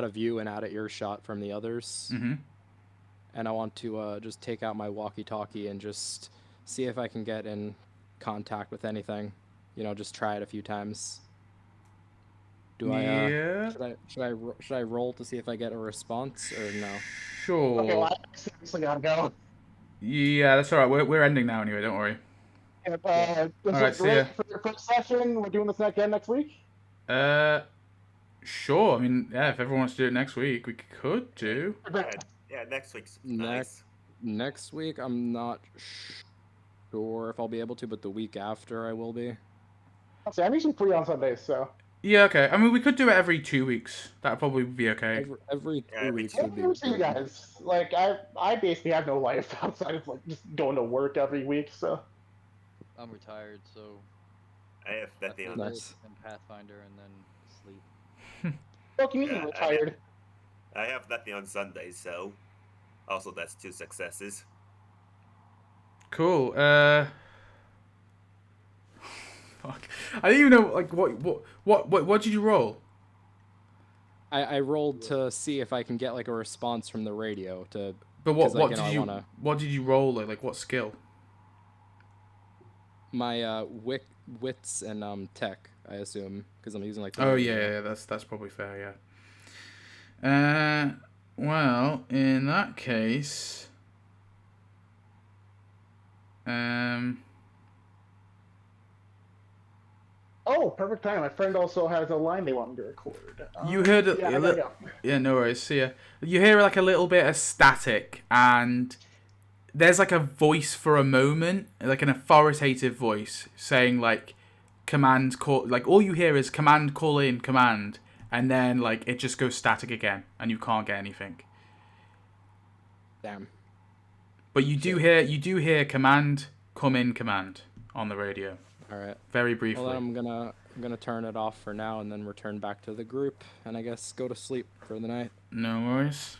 of view and out of earshot from the others. Mm-hmm. And I want to just take out my walkie-talkie and just see if I can get in contact with anything. Just try it a few times. Do I? Yeah. Should I roll to see if I get a response or no? Sure. Okay, well, I seriously gotta go. Yeah, that's all right. We're ending now anyway. Don't worry. This Alright, is see ya. great for your first session. We're doing this again next week. Sure. I mean, yeah. If everyone wants to do it next week, we could do. Yeah, next week's nice. Next week, I'm not sure if I'll be able to, but the week after I will be. See, I'm usually free on Sundays, so. Yeah. Okay. I mean, we could do it every 2 weeks. That'd probably be okay. Every 2 weeks What would be do you good. guys? Like, I basically have no life outside of like just going to work every week, so. I'm retired, so I have nothing on Nice. and Pathfinder and then sleep. What can you Yeah, be retired? I have nothing on Sunday, so also that's 2 successes. Cool. Fuck. I don't even know. Like, what did you roll? I rolled to see if I can get like a response from the radio to. But what 'cause, like, did I you wanna- what did you roll? Like what skill? My wits and tech, I assume, because I'm using like. the Oh radio. yeah, that's probably fair. Yeah. Well, in that case, Oh, perfect time. My friend also has a line they want me to record. You heard Yeah, I gotta go. Yeah, no worries. See ya. You hear like a little bit of static, and there's like a voice for a moment, like an authoritative voice saying like, "Command call." Like all you hear is "Command call in command," and then like it just goes static again, and you can't get anything. Damn. But you do hear "Command come in command" on the radio. All right. Very briefly. Well, then I'm gonna turn it off for now and then return back to the group and I guess go to sleep for the night. No worries.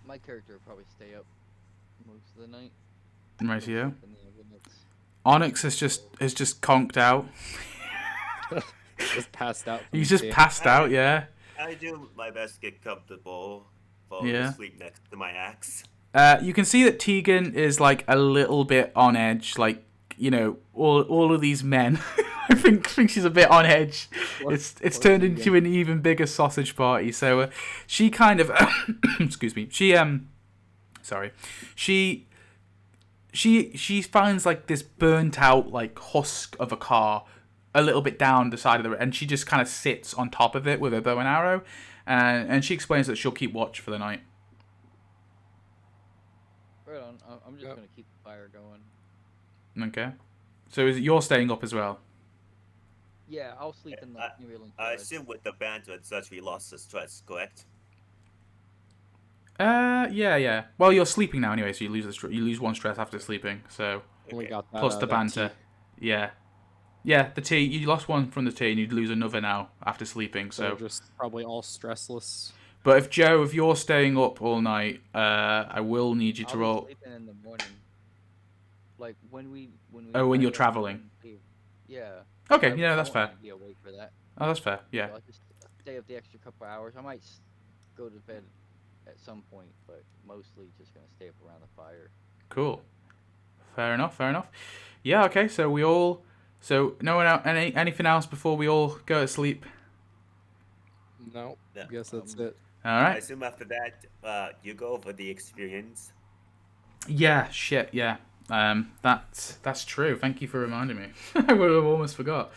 My character will probably stay up most of the night. Right here. And the other nights. Onyx is just conked out. Just passed out. from He's the just tea. passed out. Yeah. I do my best to get comfortable, fall Yeah. asleep next to my axe. You can see that Tegan is like a little bit on edge, like all of these men. I think she's a bit on edge. It's Poor turned Tegan. into an even bigger sausage party. So she kind of excuse me. She finds like this burnt out like husk of a car a little bit down the side of the, and she just kind of sits on top of it with her bow and arrow, and she explains that she'll keep watch for the night. Right on. I'm just Yep. gonna keep the fire going. Okay. So you're staying up as well? Yeah, I'll sleep in the New I assume with the banter and such, we lost the stress, correct? Yeah. Well, you're sleeping now anyway, so you lose 1 stress after sleeping. So And we got that, plus the that banter. tea. Yeah, the tea. You lost 1 from the tea, and you'd lose another now after sleeping. So So, we're just probably all stressless. but if you're staying up all night, I will need you to I'll roll. be sleeping in the morning. Like when we. Oh, when pack you're up traveling. and leave. Yeah. Okay, I that's won't fair. really be awake for that. Oh, that's fair. Yeah. So I'll just stay up the extra couple hours. I might go to bed at some point, but mostly just gonna stay up around the fire. Cool. Fair enough. Yeah. Okay. So we all. So no one anything else before we all go to sleep. No, Yeah. I guess that's it. All I right. assume after that, you go over the experience. Yeah, shit, yeah. That's true. Thank you for reminding me. I would have almost forgot.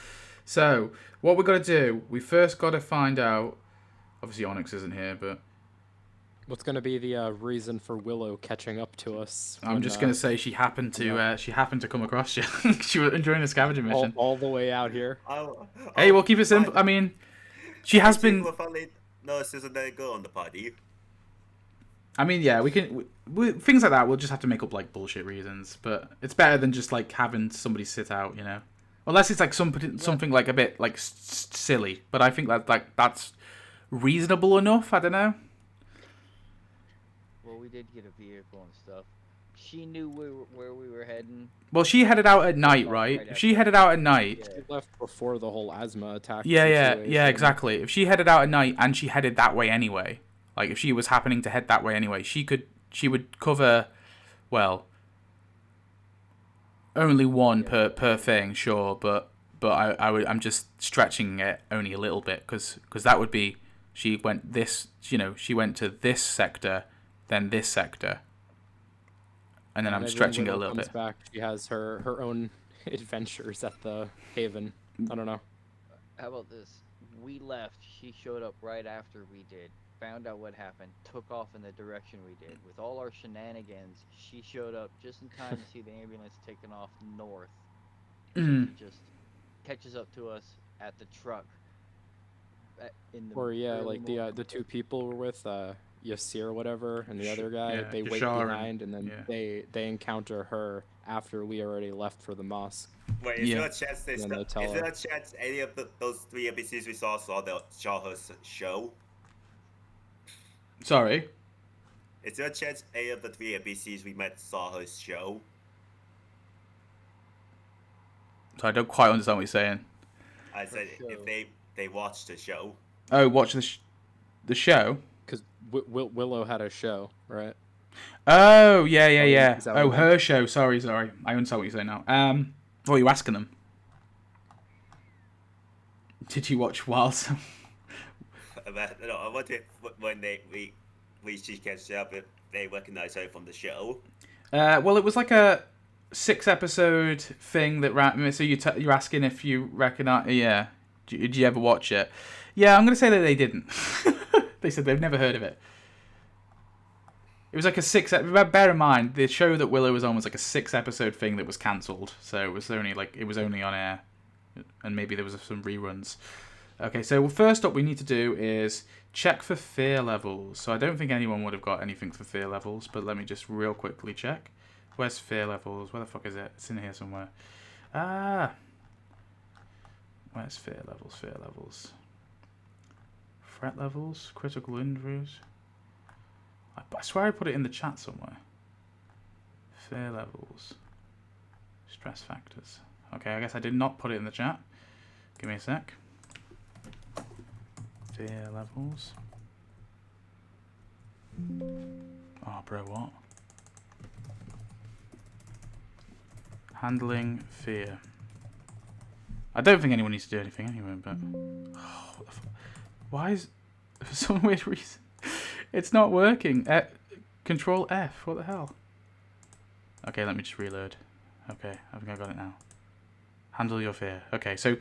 So, what we're gonna do, we first gotta find out. Obviously, Onyx isn't here, but What's gonna be the reason for Willow catching up to us? I'm when, just gonna say she happened to come across you. She was enjoying the scavenging mission. all the way out here. Hey, we'll keep it simple. I mean, she has been. notice there's another girl on the party. I mean, yeah, things like that. We'll just have to make up like bullshit reasons, but it's better than just like having somebody sit out, you know. Unless it's like something like a bit like silly, but I think that's reasonable enough. I don't know. Well, we did get a vehicle and stuff. She knew where we were heading. Well, she headed out at night, right? If she headed out at night, She left before the whole asthma attack. yeah, situation. exactly. If she headed out at night and she headed that way anyway, like if she was happening to head that way anyway, she would cover, well, only one per thing, sure, but I'm just stretching it only a little bit because that would be she went to this sector, then this sector, and then I'm stretching it a little bit. Back, she has her own adventures at the haven. I don't know. How about this? We left. She showed up right after we did. Found out what happened. Took off in the direction we did. With all our shenanigans, she showed up just in time to see the ambulance taking off north. She just catches up to us at the truck. Like the two people were with Yasir or whatever, and the other guy. They wait Yashar behind, and then they encounter her after we already left for the mosque. Wait, is there a chance any of those 3 NPCs we saw her show? Sorry? Is there a chance any of the 3 NPCs we met saw her show? So I don't quite understand what you're saying. I said if they watched the show. Oh, watch the show? Because Willow had a show, right? Oh, yeah. Oh, her meant? show. Sorry. I understand what you're saying now. What are you asking them? Did you watch Wilds? No, I wonder when she catches up if they recognize her from the show. Well, it was like a 6-episode thing that ran. So you're asking if you recognize? Yeah. Did you ever watch it? Yeah, I'm gonna say that they didn't. They said they've never heard of it. It was like a 6. Bear in mind, the show that Willow was on was like a 6-episode thing that was cancelled. So it was only on air, and maybe there was some reruns. Okay, so first up we need to do is check for fear levels. So I don't think anyone would have got anything for fear levels, but let me just real quickly check. Where's fear levels? Where the fuck is it? It's in here somewhere. Where's fear levels? Fear levels. Threat levels? Critical injuries? I swear I put it in the chat somewhere. Fear levels. Stress factors. Okay, I guess I did not put it in the chat. Give me a sec. Fear levels. Oh, bro, what? Handling fear. I don't think anyone needs to do anything anyway, but... Oh, what the fuck? Why is... For some weird reason... It's not working. Control F. What the hell? Okay, let me just reload. Okay, I think I got it now. Handle your fear. Okay, so...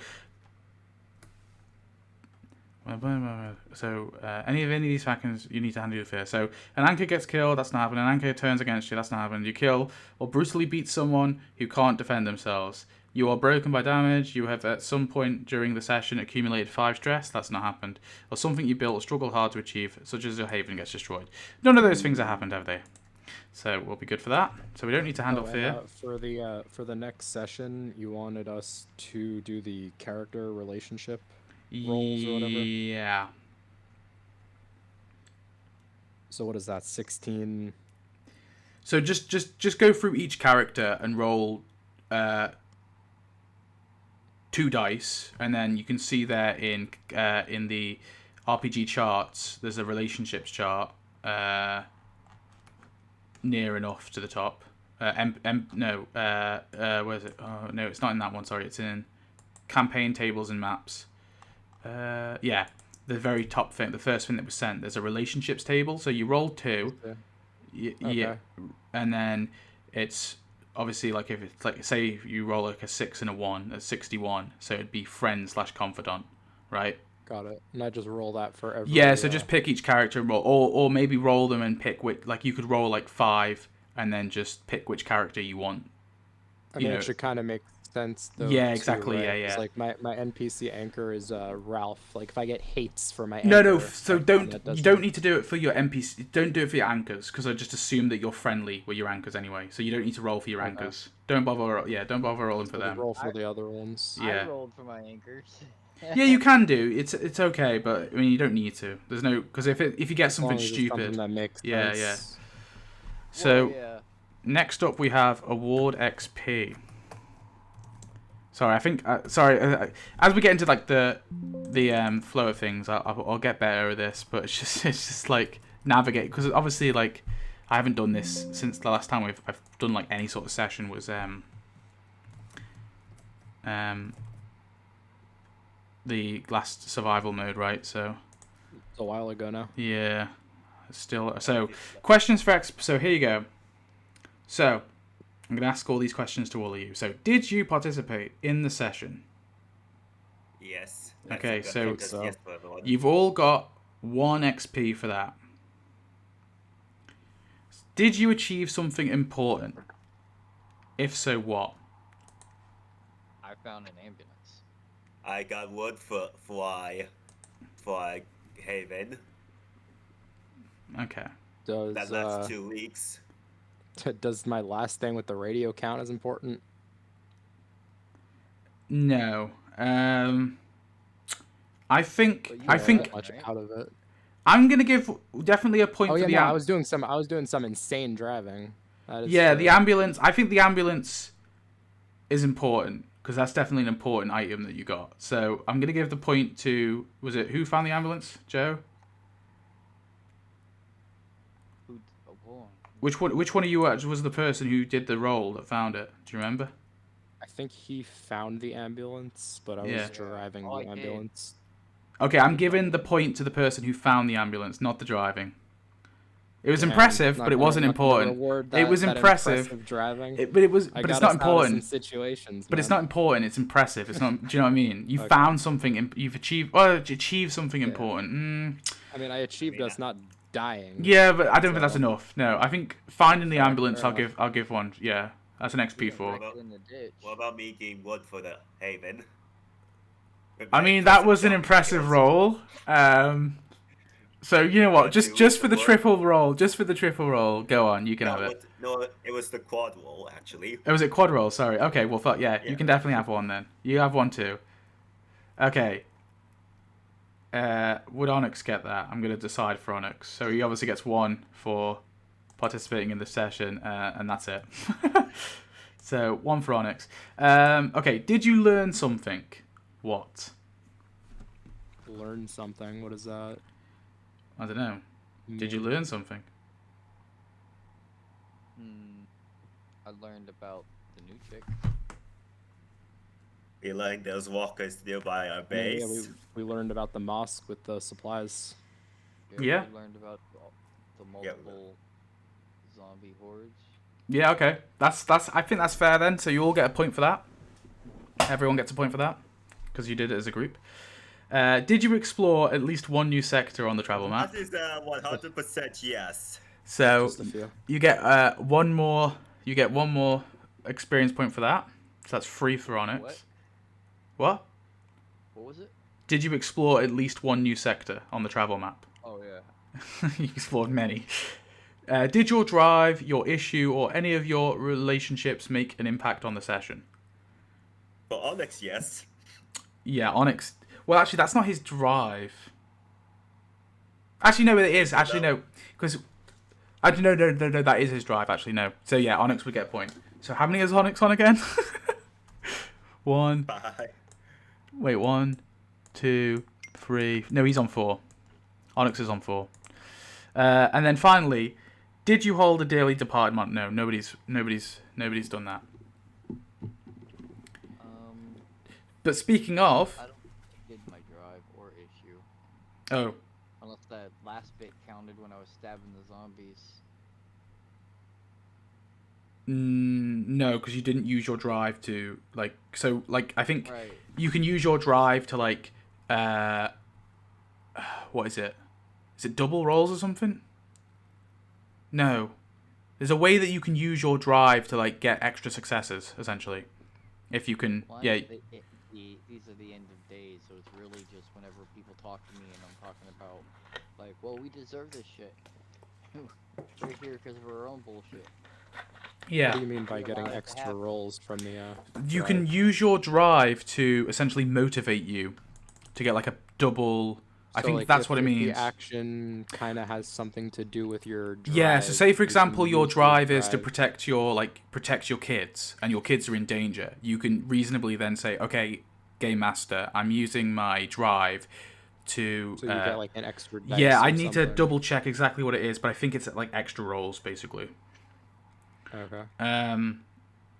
any of these factors, you need to handle your fear. So, an anchor gets killed, that's not happening. An anchor turns against you, that's not happening. You kill or brutally beat someone who can't defend themselves. You are broken by damage. You have at some point during the session accumulated 5 stress, that's not happened. Or something you built or struggled hard to achieve, such as your haven gets destroyed. None of those things have happened, have they? So we'll be good for that. So we don't need to handle fear. For the next session, you wanted us to do the character relationship roles or whatever. Yeah. So what is that? 16. So just go through each character and roll 2 dice, and then you can see there in the RPG charts there's a relationships chart near enough to the top. Where is it? Oh no, it's not in that one. Sorry, it's in campaign tables and maps. Yeah, the very top thing, the first thing that was sent. There's a relationships table. So you roll 2. Yeah, and then it's obviously like if it's like say you roll like a 6 and a 1, that's 61. So it'd be friend/confidant, right? Got it. And I just roll that for every. Yeah, so just pick each character and roll, or maybe roll them and pick which. Like you could roll like 5 and then just pick which character you want. I mean, it should kind of make sense though. Yeah, too, exactly, right? yeah, 'Cause, yeah. like my NPC anchor is Ralph. Like if I get hates for my No, anchor, no. So that you doesn't. don't need to do it for your NPC. Don't do it for your anchors because I just assume that you're friendly with your anchors anyway. So you don't need to roll for your Okay. anchors. Don't bother. Yeah, don't bother rolling for So them. roll for the other ones. Yeah. I rolled for my anchors. Yeah, you can do. It's okay, but I mean you don't need to. There's no because if you get As long something as it's stupid, something that makes yeah, sense. yeah. So Well, yeah. next up we have award XP. Sorry, I think. As we get into like the flow of things, I'll get better at this. But it's just like navigate because obviously like I haven't done this since the last time I've done like any sort of session was the last survival mode, right? So It's a while ago now. yeah, still. So questions for X. So here you go. So I'm going to ask all these questions to all of you. So did you participate in the session? Yes. Okay, That's a so- good contest, yes for everyone. You've all got 1 XP for that. Did you achieve something important? If so, what? I found an ambulance. I got word for Haven. Okay. Does That last 2 weeks. does my last thing with the radio count as important? No. I think But you I got think it. much Right? out of it. I'm gonna give definitely a point Oh for yeah, the no, I was doing some insane driving. That is yeah true. the ambulance. I think the ambulance is important because that's definitely an important item that you got. So I'm gonna give the point to who found the ambulance? Joe? Hold on. Which one of you was the person who did the roll that found it? Do you remember? I think he found the ambulance, but I Yeah. was driving Oh, I the did. ambulance. Okay, I'm giving the point to the person who found the ambulance, not the driving. It was Damn, impressive, not but it gonna- wasn't not gonna important. reward It was that impressive. driving. But it was. I But it's got not us out of some important. situations, But it's man. not important. It's impressive. It's not. Do you know what I mean? You Okay. found something. You've achieved. Well, achieved something Yeah. important. I mean, I achieved us not dying. Yeah, but I don't think that's So- enough. No, I think finding the Fair- ambulance, fair I'll give one. Yeah, that's an XP We got for. wrecked in the ditch. What about me getting word for the Haven? With I my mean, that was an jump impressive skills. roll. So you know what? Yeah, Just dude, for the what? triple roll. Just for the triple roll. Go on. You can have it. No, it was the quad roll actually. Oh, was it quad roll? Sorry. Okay. Well, fuck yeah. You Yeah. can definitely have one then. You have one too. Okay. Would Onyx get that? I'm gonna decide for Onyx. So he obviously gets 1 for participating in the session, and that's it. So 1 for Onyx. Okay. Did you learn something? What? Learn something. What is that? I don't know. Did you learn something? I learned about the new chick. We learned there's walkers nearby our Yeah, base. we learned about the mosque with the supplies. Yeah. We learned about the Yeah. multiple zombie hordes. Yeah. Okay. That's. I think that's fair then. So you all get a point for that. Everyone gets a point for that because you did it as a group. Did you explore at least 1 new sector on the travel map? That is 100% yes. So Just a few. you get one more. You get 1 more experience point for that. So that's 3 for Onyx. What? What? What was it? Did you explore at least 1 new sector on the travel map? Oh yeah. You explored many. Did your drive, your issue, or any of your relationships make an impact on the session? For Onyx, yes. Yeah, Onyx. Well, actually, that's not his drive. Actually, no, it is. Actually, no, because no, that is his drive. Actually, no. So yeah, Onyx would get a point. So how many is Onyx on again? 1. Bye. Wait, 1, 2, 3. No, he's on 4. Onyx is on 4. And then finally, did you hold a daily department? No, nobody's done that. But speaking of, I don't think I did my drive or issue. oh, Unless that last bit counted when I was stabbing the zombies. no, because you didn't use your drive to like. So like, I think Right. you can use your drive to like, what is it? Is it double rolls or something? No, there's a way that you can use your drive to like get extra successes essentially. If you can, Well, yeah. these are the end of days, so it's really just whenever people talk to me and I'm talking about, like, well, we deserve this shit. We're here because of our own bullshit. Yeah. What do you mean by We getting allowed it to extra happen. rolls from the You drive? can use your drive to essentially motivate you to get like a double. I So, think like, that's what it if means. the action kind of has something to do with your drive. Yeah, so say for you can example your use drive is to drive- protect your kids, and your kids are in danger. You can reasonably then say, okay, game master, I'm using my drive to. So you get like an extra dice. Yeah, I or need to something. double check exactly what it is, but I think it's like extra rolls basically. Okay.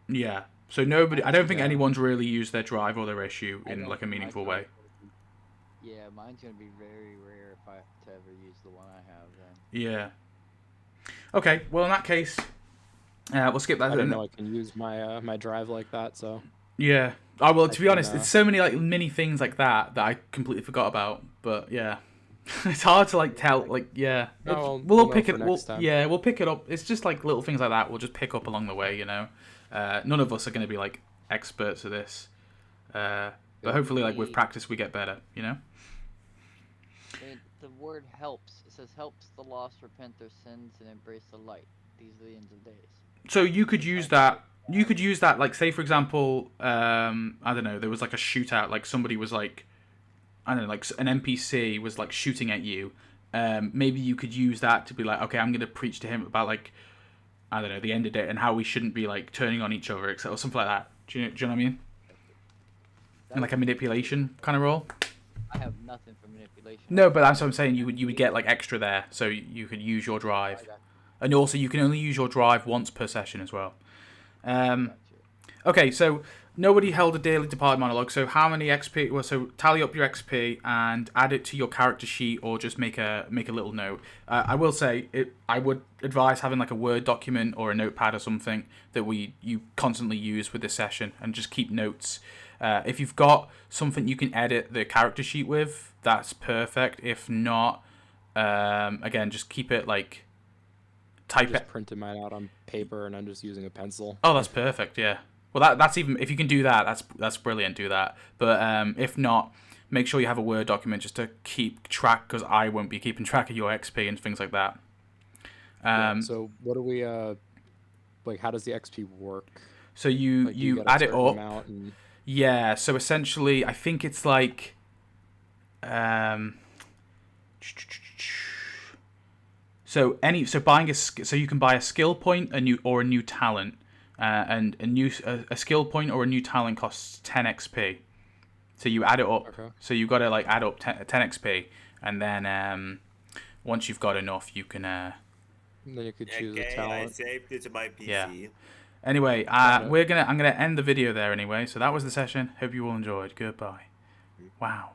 Yeah. So nobody, I don't think Yeah. anyone's really used their drive or their issue I in don't like a think my meaningful drive way. would be- Yeah, mine's gonna be very rare if I to ever use the one I have. Then. Yeah. Okay. Well, in that case, we'll skip that. I didn't know I can use my my drive like that. So Yeah. Oh well, I to be honest, can, it's so many like mini things like that that I completely forgot about. But yeah, it's hard to like tell. Like yeah, No, we'll we'll know pick for it. next time. Yeah, we'll pick it up. It's just like little things like that. We'll just pick up along the way. You know, none of us are going to be like experts at this. But hopefully, like with practice, we get better. You know. The word helps. It says helps the lost repent their sins and embrace the light. These are the ends of days. So you could use that. You could use that, like, say for example, I don't know, there was like a shootout, like somebody was like, I don't know, like an NPC was like shooting at you. Maybe you could use that to be like, okay, I'm gonna preach to him about like, I don't know, the end of it and how we shouldn't be like turning on each other, or something like that. Do you know what I mean? And like a manipulation kind of role. I have nothing for manipulation. No, but that's what I'm saying. You would get like extra there, so you could use your drive, and also you can only use your drive once per session as well. Okay, so nobody held a daily departed monologue. So how many XP? Well, so tally up your XP and add it to your character sheet, or just make a little note. I will say I would advise having like a Word document or a notepad or something that you constantly use with this session, and just keep notes. If you've got something you can edit the character sheet with, that's perfect. If not, again, just keep it like type just it. printed mine out on paper and I'm just using a pencil. Oh, that's perfect. Yeah. Well, that's even if you can do that, that's brilliant. Do that. But if not, make sure you have a Word document just to keep track, because I won't be keeping track of your XP and things like that. So what do we like? How does the XP work? So you Like, do you get a add it certain up. amount and... Yeah. So essentially, I think it's like, so you can buy a skill point, a new talent. And a skill point or a new talent costs 10 XP. So you add it up. Okay. So you've got to like add up 10 XP, and then once you've got enough, you can. Then you could choose a Okay, I talent. saved it to my PC. Yeah. Anyway, I'm gonna end the video there anyway. So that was the session. Hope you all enjoyed. Goodbye. Wow.